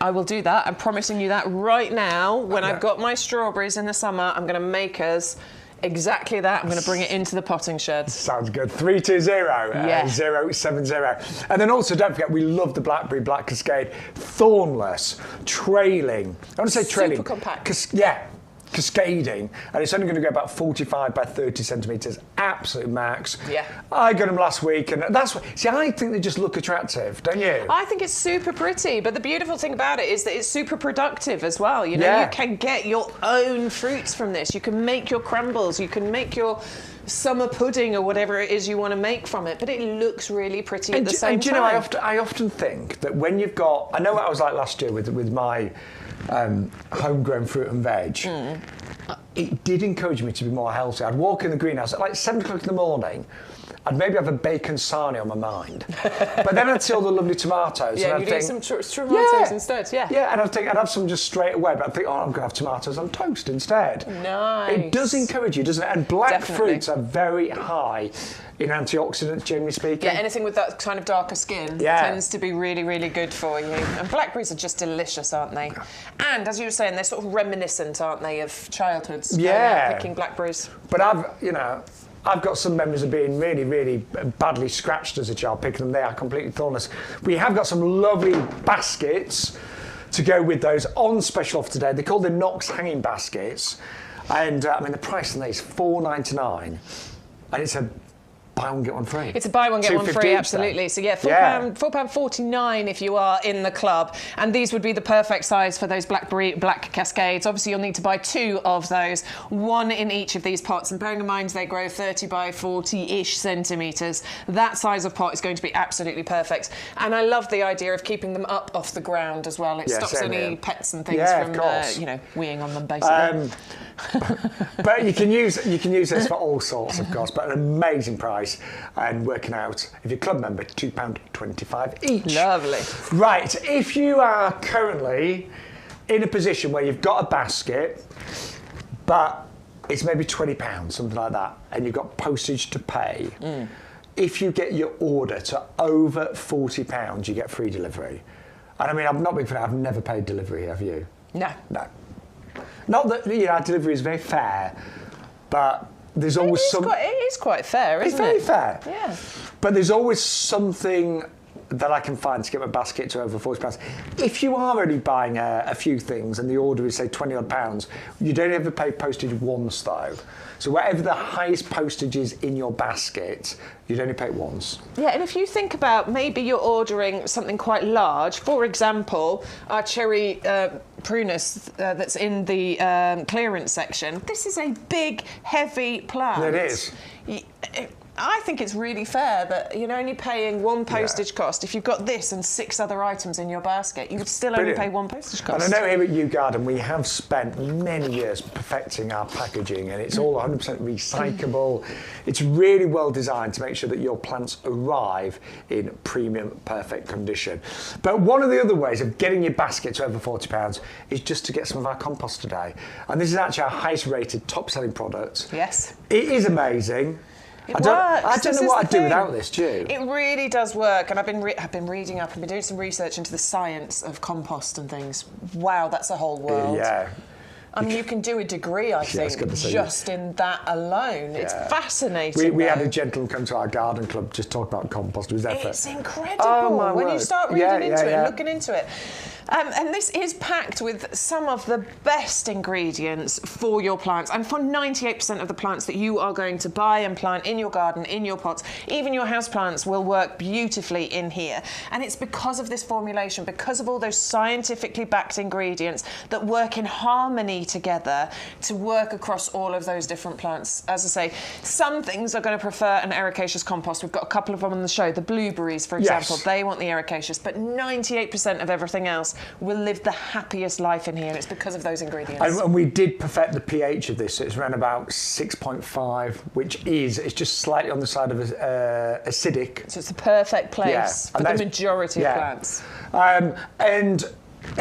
will do that. I'm promising you that right now. When I've got my strawberries in the summer, I'm going to make us exactly that. I'm going to bring it into the potting shed. Sounds good. 320-070. And then also, don't forget, we love the Blackberry Black Cascade. Thornless, trailing. I want to say trailing. Super compact. Cascading, and it's only going to go about 45 by 30 centimetres, absolute max. Yeah. I got them last week, and that's what. See, I think they just look attractive, don't you? I think it's super pretty, but the beautiful thing about it is that it's super productive as well. You know, you can get your own fruits from this. You can make your crumbles, you can make your summer pudding or whatever it is you want to make from it, but it looks really pretty at the same time. Do you know, I often think that when you've got, I know what I was like last year with my homegrown fruit and veg. It did encourage me to be more healthy. I'd walk in the greenhouse at like 7 o'clock in the morning. I'd maybe have a bacon sarnie on my mind, but then I'd see all the lovely tomatoes. Yeah, and you'd eat some tomatoes instead. Yeah, and I'd have some just straight away. But I'd think, I'm going to have tomatoes on toast instead. Nice. It does encourage you, doesn't it? And black fruits are very high in antioxidants, generally speaking. Yeah, anything with that kind of darker skin tends to be really, really good for you. And blackberries are just delicious, aren't they? And as you were saying, they're sort of reminiscent, aren't they, of childhoods? Yeah. Picking blackberries. But I've got some memories of being really, really badly scratched as a child, picking them. They are completely thornless. We have got some lovely baskets to go with those on special offer today. They're called the Knox hanging baskets. And the price on these is $4.99. And it's a buy one, get one free. It's a buy one, get one free, absolutely. So yeah, £4.49 if you are in the club. And these would be the perfect size for those Blackberry Black Cascades. Obviously, you'll need to buy 2 of those, 1 in each of these pots. And bearing in mind they grow 30 by 40-ish centimetres, that size of pot is going to be absolutely perfect. And I love the idea of keeping them up off the ground as well. It stops any pets and things from, weeing on them, basically. But you can use this for all sorts, of course, but an amazing price, and working out, if you're a club member, £2.25 each. Lovely. Right, if you are currently in a position where you've got a basket, but it's maybe £20, something like that, and you've got postage to pay, if you get your order to over £40, you get free delivery. And I've not been for that, I've never paid delivery, have you? No. Not that, our delivery is very fair, but there's always it is quite fair, isn't it? It's very fair. Yeah. But there's always something that I can find to get my basket to over £40. If you are only buying a few things and the order is, say, £20 odd, you don't ever pay postage once, though. So whatever the highest postage is in your basket, you'd only pay it once. Yeah, and if you think about maybe you're ordering something quite large, for example, our cherry prunus that's in the clearance section, this is a big, heavy plant. It is. I think it's really fair that you're only paying one postage cost. If you've got this and 6 other items in your basket, you would still only pay one postage cost. And I know here at YouGarden we have spent many years perfecting our packaging, and it's all 100% recyclable. It's really well designed to make sure that your plants arrive in premium, perfect condition. But one of the other ways of getting your basket to over £40 is just to get some of our compost today. And this is actually our highest rated, top selling product. Yes. It is amazing. It works. I don't know what I'd do without this, do you? It really does work, and I've been reading up and been doing some research into the science of compost and things. Wow, that's a whole world. Yeah. I mean, you can do a degree, I think, just in that alone. Yeah. It's fascinating. We had a gentleman come to our garden club just talk about compost. It was there It's incredible when you start reading into it and looking into it. And this is packed with some of the best ingredients for your plants, and for 98% of the plants that you are going to buy and plant in your garden, in your pots, even your house plants will work beautifully in here. And it's because of this formulation, because of all those scientifically backed ingredients that work in harmony together to work across all of those different plants. As I say, some things are going to prefer an ericaceous compost. We've got a couple of them on the show. The blueberries, for example, they want the ericaceous, but 98% of everything else will live the happiest life in here, and it's because of those ingredients. And we did perfect the pH of this. It's around about 6.5, it's just slightly on the side of acidic. So it's the perfect place for the majority of plants. And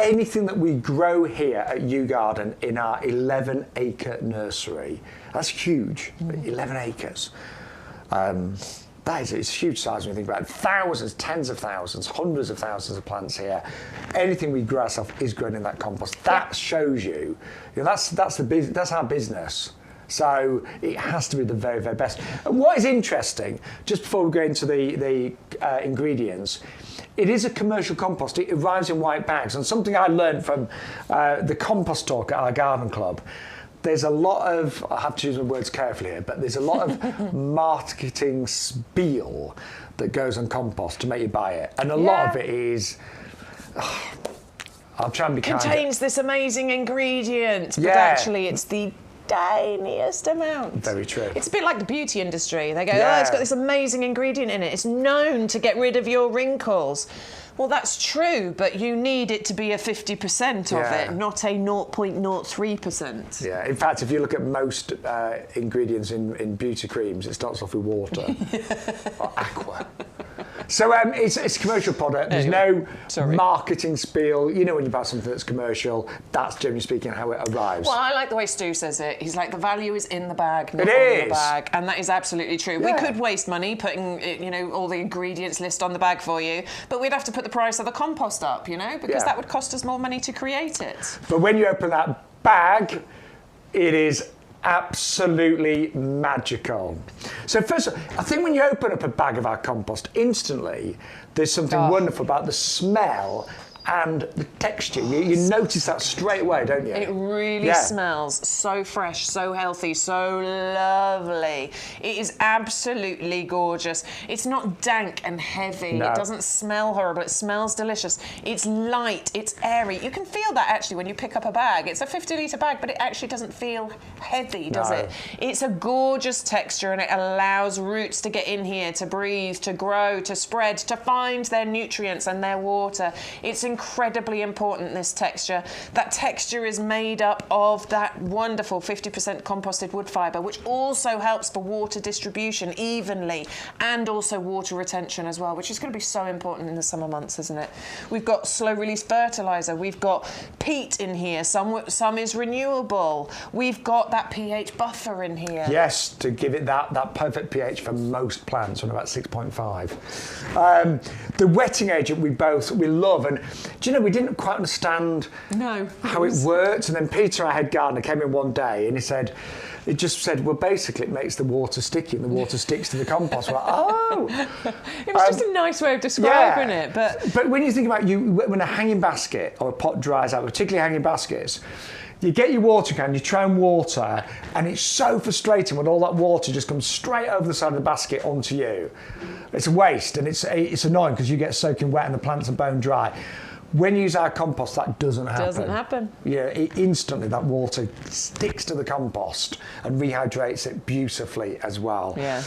anything that we grow here at YouGarden in our 11-acre nursery, that's huge, 11 acres. It's a huge size when you think about it. Thousands, tens of thousands, hundreds of thousands of plants here. Anything we grow ourselves is grown in that compost. That shows you, that's our business. So it has to be the very, very best. And what is interesting, just before we go into the ingredients, it is a commercial compost. It arrives in white bags. And something I learned from the compost talk at our garden club, there's a lot of, I have to use my words carefully here, but there's a lot of marketing spiel that goes on compost to make you buy it. And a lot of it is, I'll try and be kind. Contains this amazing ingredient, but actually it's the tiniest amount. Very true. It's a bit like the beauty industry. They go, it's got this amazing ingredient in it. It's known to get rid of your wrinkles. Well, that's true, but you need it to be a 50% of it, not a 0.03%. Yeah, in fact, if you look at most ingredients in beauty creams, it starts off with water or aqua. So it's a commercial product. There's no marketing spiel. You know, when you buy something that's commercial, that's generally speaking how it arrives. Well, I like the way Stu says it. He's like, the value is in the bag, not on the bag. And that is absolutely true. Yeah. We could waste money putting, all the ingredients list on the bag for you, but we'd have to put the price of the compost up, because that would cost us more money to create it. But when you open that bag, it is absolutely magical. So first, I think when you open up a bag of our compost, instantly there's something wonderful about the smell and the texture. You notice that straight away, don't you? It really smells so fresh, so healthy, so lovely. It is absolutely gorgeous. It's not dank and heavy. No. It doesn't smell horrible. It smells delicious. It's light. It's airy. You can feel that actually when you pick up a bag. It's a 50-litre bag, but it actually doesn't feel heavy, does it? It's a gorgeous texture, and it allows roots to get in here, to breathe, to grow, to spread, to find their nutrients and their water. It's incredibly important, this texture. That texture is made up of that wonderful 50% composted wood fibre, which also helps for water distribution evenly and also water retention as well, which is going to be so important in the summer months, isn't it? We've got slow release fertiliser, we've got peat in here, some is renewable, we've got that pH buffer in here. Yes, to give it that perfect pH for most plants, on about 6.5. The wetting agent we love, and do you know, we didn't quite understand how it worked. And then Peter, our head gardener, came in one day and it just said, well, basically it makes the water sticky and the water sticks to the compost. We're like, it was just a nice way of describing it. But when you think about when a hanging basket or a pot dries out, particularly hanging baskets, you get your water can, you try and water, and it's so frustrating when all that water just comes straight over the side of the basket onto you. It's a waste, and it's annoying because you get soaking wet and the plants are bone dry. When you use our compost, that doesn't happen. Doesn't happen. Yeah, instantly that water sticks to the compost and rehydrates it beautifully as well. Yeah.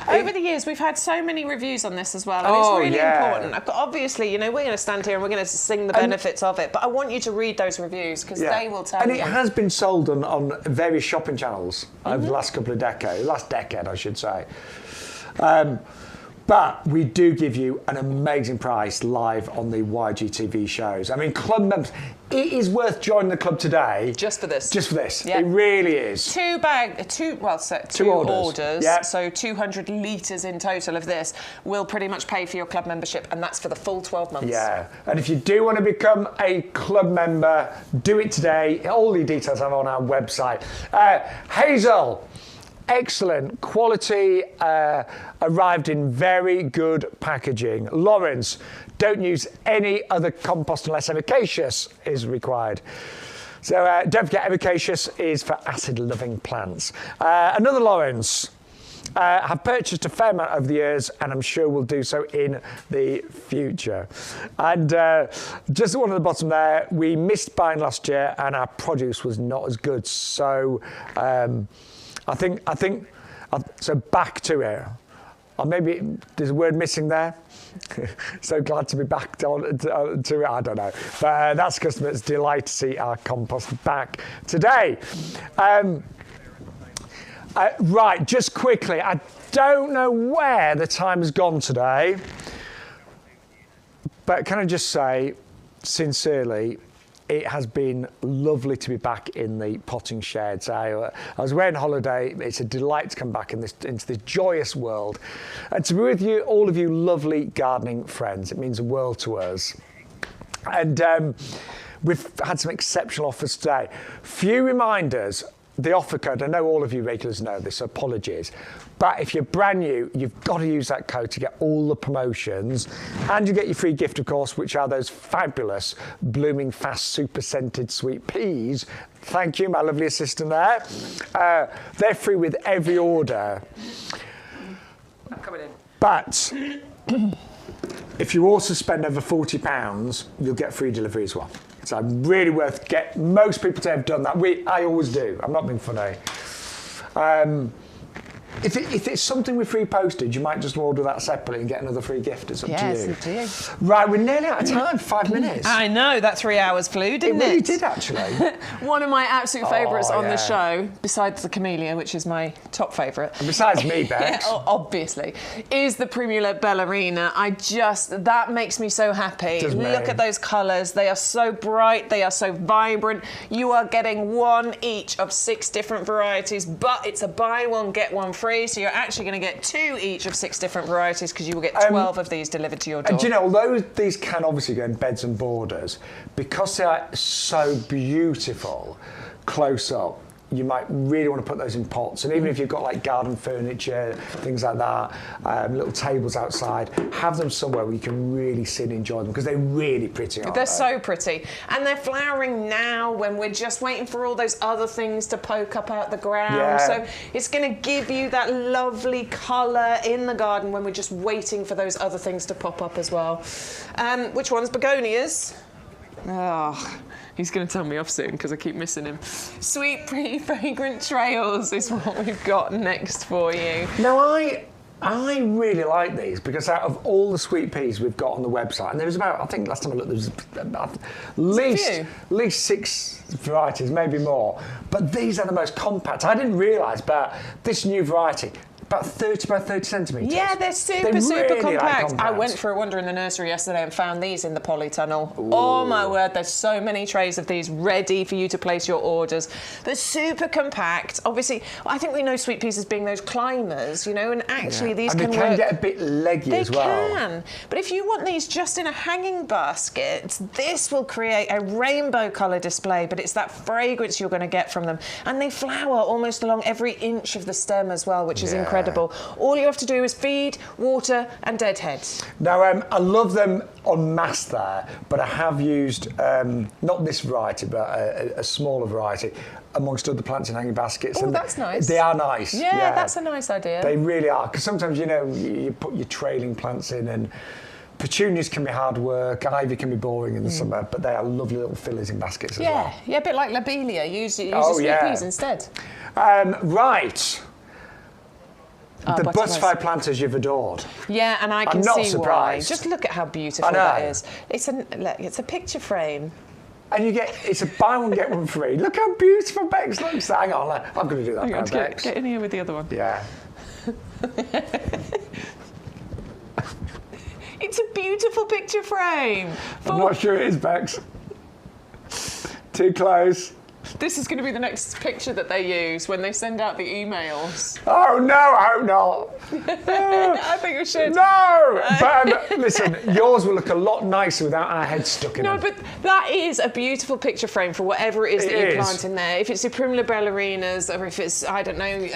Over the years, we've had so many reviews on this as well, and it's really important. Obviously, you know, we're going to stand here and we're going to sing the benefits of it, but I want you to read those reviews because they will tell you. And it has been sold on various shopping channels over the last couple of decades, last decade, I should say. But we do give you an amazing price live on the YGTV shows. I mean, club members, it is worth joining the club today. Just for this. Just for this. Yeah. It really is. Two orders. Yep. So 200 litres in total of this will pretty much pay for your club membership, and that's for the full 12 months. Yeah. And if you do want to become a club member, do it today. All the details are on our website. Hazel. Excellent quality, arrived in very good packaging. Lawrence, don't use any other compost unless efficacious is required. So don't forget, efficacious is for acid-loving plants. Another Lawrence, have purchased a fair amount over the years, and I'm sure will do so in the future. And just the one at the bottom there, we missed buying last year, and our produce was not as good. So. I think. So back to it. Or maybe there's a word missing there. So glad to be back to it. I don't know. But that's customers' delight to see our compost back today. Right, just quickly. I don't know where the time has gone today. But can I just say, sincerely, it has been lovely to be back in the potting sheds. I was away on holiday. It's a delight to come back into this joyous world. And to be with you, all of you lovely gardening friends. It means the world to us. And we've had some exceptional offers today. Few reminders. The offer code, I know all of you regulars know this, so apologies. But if you're brand new, you've got to use that code to get all the promotions. And you get your free gift, of course, which are those fabulous Blooming Fast Super Scented Sweet Peas. Thank you, my lovely assistant there. They're free with every order. I'm coming in. But if you also spend over £40, you'll get free delivery as well. So really worth most people to have done that. I always do. I'm not being funny. If it's something with free postage, you might just order that separately and get another free gift. It's up to you. Yes, it's up to you. Right, we're nearly out of time. 5 minutes. I know, that 3 hours flew, didn't it? It really did, actually. One of my absolute favourites on the show, besides the Camellia, which is my top favourite. And besides me, Bex. Obviously, is the Primula Ballerina. That makes me so happy. Look at those colours. They are so bright. They are so vibrant. You are getting one each of 6 different varieties, but it's a buy one, get one free. So you're actually going to get 2 each of 6 different varieties because you will get 12 of these delivered to your door. And do you know, although these can obviously go in beds and borders, because they are so beautiful close up, you might really want to put those in pots. And even if you've got like garden furniture, things like that, little tables outside, have them somewhere where you can really sit and enjoy them because they're really pretty, aren't they? They're so pretty. And they're flowering now when we're just waiting for all those other things to poke up out the ground. Yeah. So it's going to give you that lovely colour in the garden when we're just waiting for those other things to pop up as well. Which ones? Begonias? Oh, he's going to tell me off soon because I keep missing him. Sweet, pretty, fragrant trails is what we've got next for you. Now, I really like these because out of all the sweet peas we've got on the website, and there was about, I think last time I looked, there was at least 6 varieties, maybe more. But these are the most compact. I didn't realise, but this new variety, about 30 by 30 centimetres. Yeah, they're super really compact. compact. I went for a wander in the nursery yesterday and found these in the polytunnel. Ooh. Oh my word, there's so many trays of these ready for you to place your orders. They're super compact. Obviously, I think we know sweet peas as being those climbers, you know, and actually these and can they can work. get a bit leggy as well. They can. But if you want these just in a hanging basket, this will create a rainbow colour display, but it's that fragrance you're going to get from them. And they flower almost along every inch of the stem as well, which is incredible. All you have to do is feed, water and deadheads. Now, I love them en masse there, but I have used, not this variety, but a smaller variety, amongst other plants in hanging baskets. Oh, that's nice. They are nice. Yeah, that's a nice idea. They really are, because sometimes, you know, you put your trailing plants in and Petunias can be hard work, ivy can be boring in the summer, but they are lovely little fillies in baskets as well. Yeah, a bit like lobelia. Use the sweet peas instead. Right. The butterflies. butterfly planters you've adored. Yeah, and I can I'm not see surprised. why. Just look at how beautiful that is. It's a picture frame. And it's a buy one, get one free. Look how beautiful Bex looks. Hang on, I'm going to do that now, Bex. Get in here with the other one. Yeah. It's a beautiful picture frame. I'm not sure it is, Bex. Too close. This is going to be the next picture that they use when they send out the emails. Oh no, I hope not. I think we should. No! But listen, yours will look a lot nicer without our heads stuck in No, them. but that is a beautiful picture frame for whatever it is that you plant in there. If it's your Primula ballerinas, or if it's, I don't know,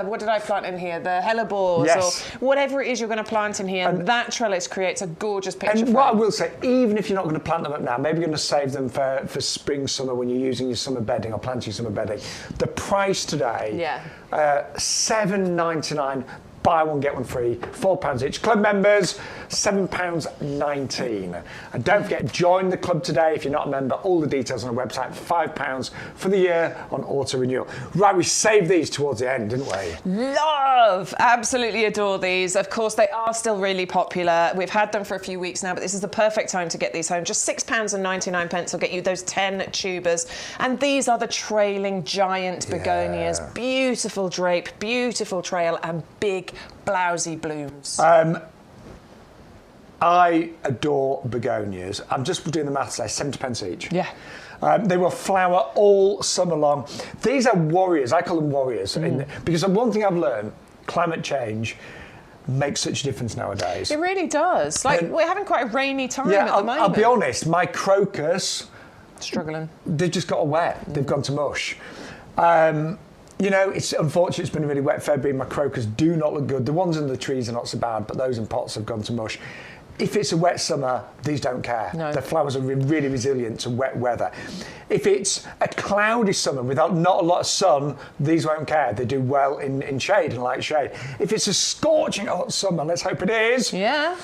what did I plant in here? The hellebores, Yes. or whatever it is you're going to plant in here. And that trellis creates a gorgeous picture frame. And what I will say, even if you're not going to plant them up now, maybe you're going to save them for spring, summer when you're using your summer bedding or planting summer bedding. The price today, $7.99. Buy one, get one free, £4 each. Club members, £7.19. And don't forget, join the club today if you're not a member. All the details on the website, £5 for the year on auto renewal. Right, we saved these towards the end, didn't we? Love! Absolutely adore these. Of course, they are still really popular. We've had them for a few weeks now, but this is the perfect time to get these home. Just £6.99 will get you those 10 tubers. And these are the trailing giant begonias. Beautiful drape, beautiful trail, and big blousy blooms. I adore begonias. I'm just doing the maths there, 70p each. Yeah. They will flower all summer long. These are warriors. I call them warriors. Because one thing I've learned, climate change makes such a difference nowadays. It really does. Like, we're having quite a rainy time at the moment. I'll be honest, my crocus... Struggling. They've just got wet. They've gone to mush. You know, it's unfortunate it's been a really wet February. My crocus do not look good. The ones in the trees are not so bad, but those in pots have gone to mush. If it's a wet summer, these don't care. No. The flowers are really resilient to wet weather. If it's a cloudy summer without not a lot of sun, these won't care. They do well in shade and light shade. If it's a scorching hot summer, let's hope it is. Yeah.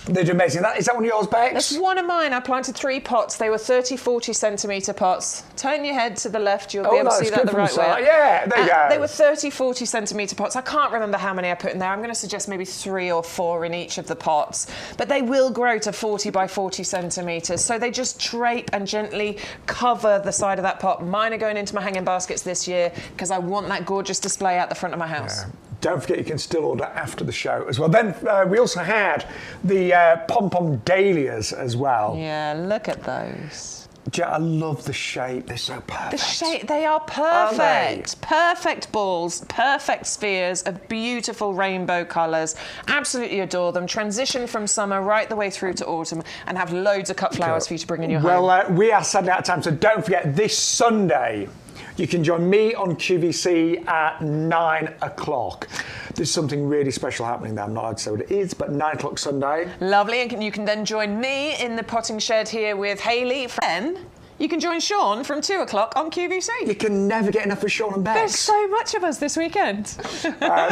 They do amazing. Is that one of yours, Bex? That's one of mine. I planted 3 pots. They were 40 centimetre pots. Turn your head to the left. You'll be able to see that the right way. Yeah, there you go. They were 40 centimetre pots. I can't remember how many I put in there. I'm going to suggest maybe 3 or 4 in each of the pots. But they will grow to 40 by 40 centimetres. So they just drape and gently cover the side of that pot. Mine are going into my hanging baskets this year because I want that gorgeous display out the front of my house. Yeah. Don't forget you can still order after the show as well. Then we also had the pom-pom dahlias as well. Yeah, look at those. I love the shape. They're so perfect. The shape, they are perfect. Perfect balls, perfect spheres of beautiful rainbow colours. Absolutely adore them. Transition from summer right the way through to autumn and have loads of cut flowers for you to bring in your home. Well, we are sadly out of time, so don't forget this Sunday, you can join me on QVC at 9 o'clock. There's something really special happening there. I'm not allowed to say what it is, but 9 o'clock Sunday. Lovely, and you can then join me in the potting shed here with Hayley. Then you can join Shaun from 2 o'clock on QVC. You can never get enough of Shaun and Bex. There's so much of us this weekend.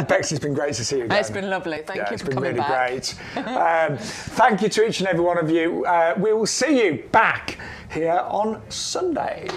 Bex, it's been great to see you again. It's been lovely. Thank you for coming back. It's been really great. Thank you to each and every one of you. We will see you back here on Sunday.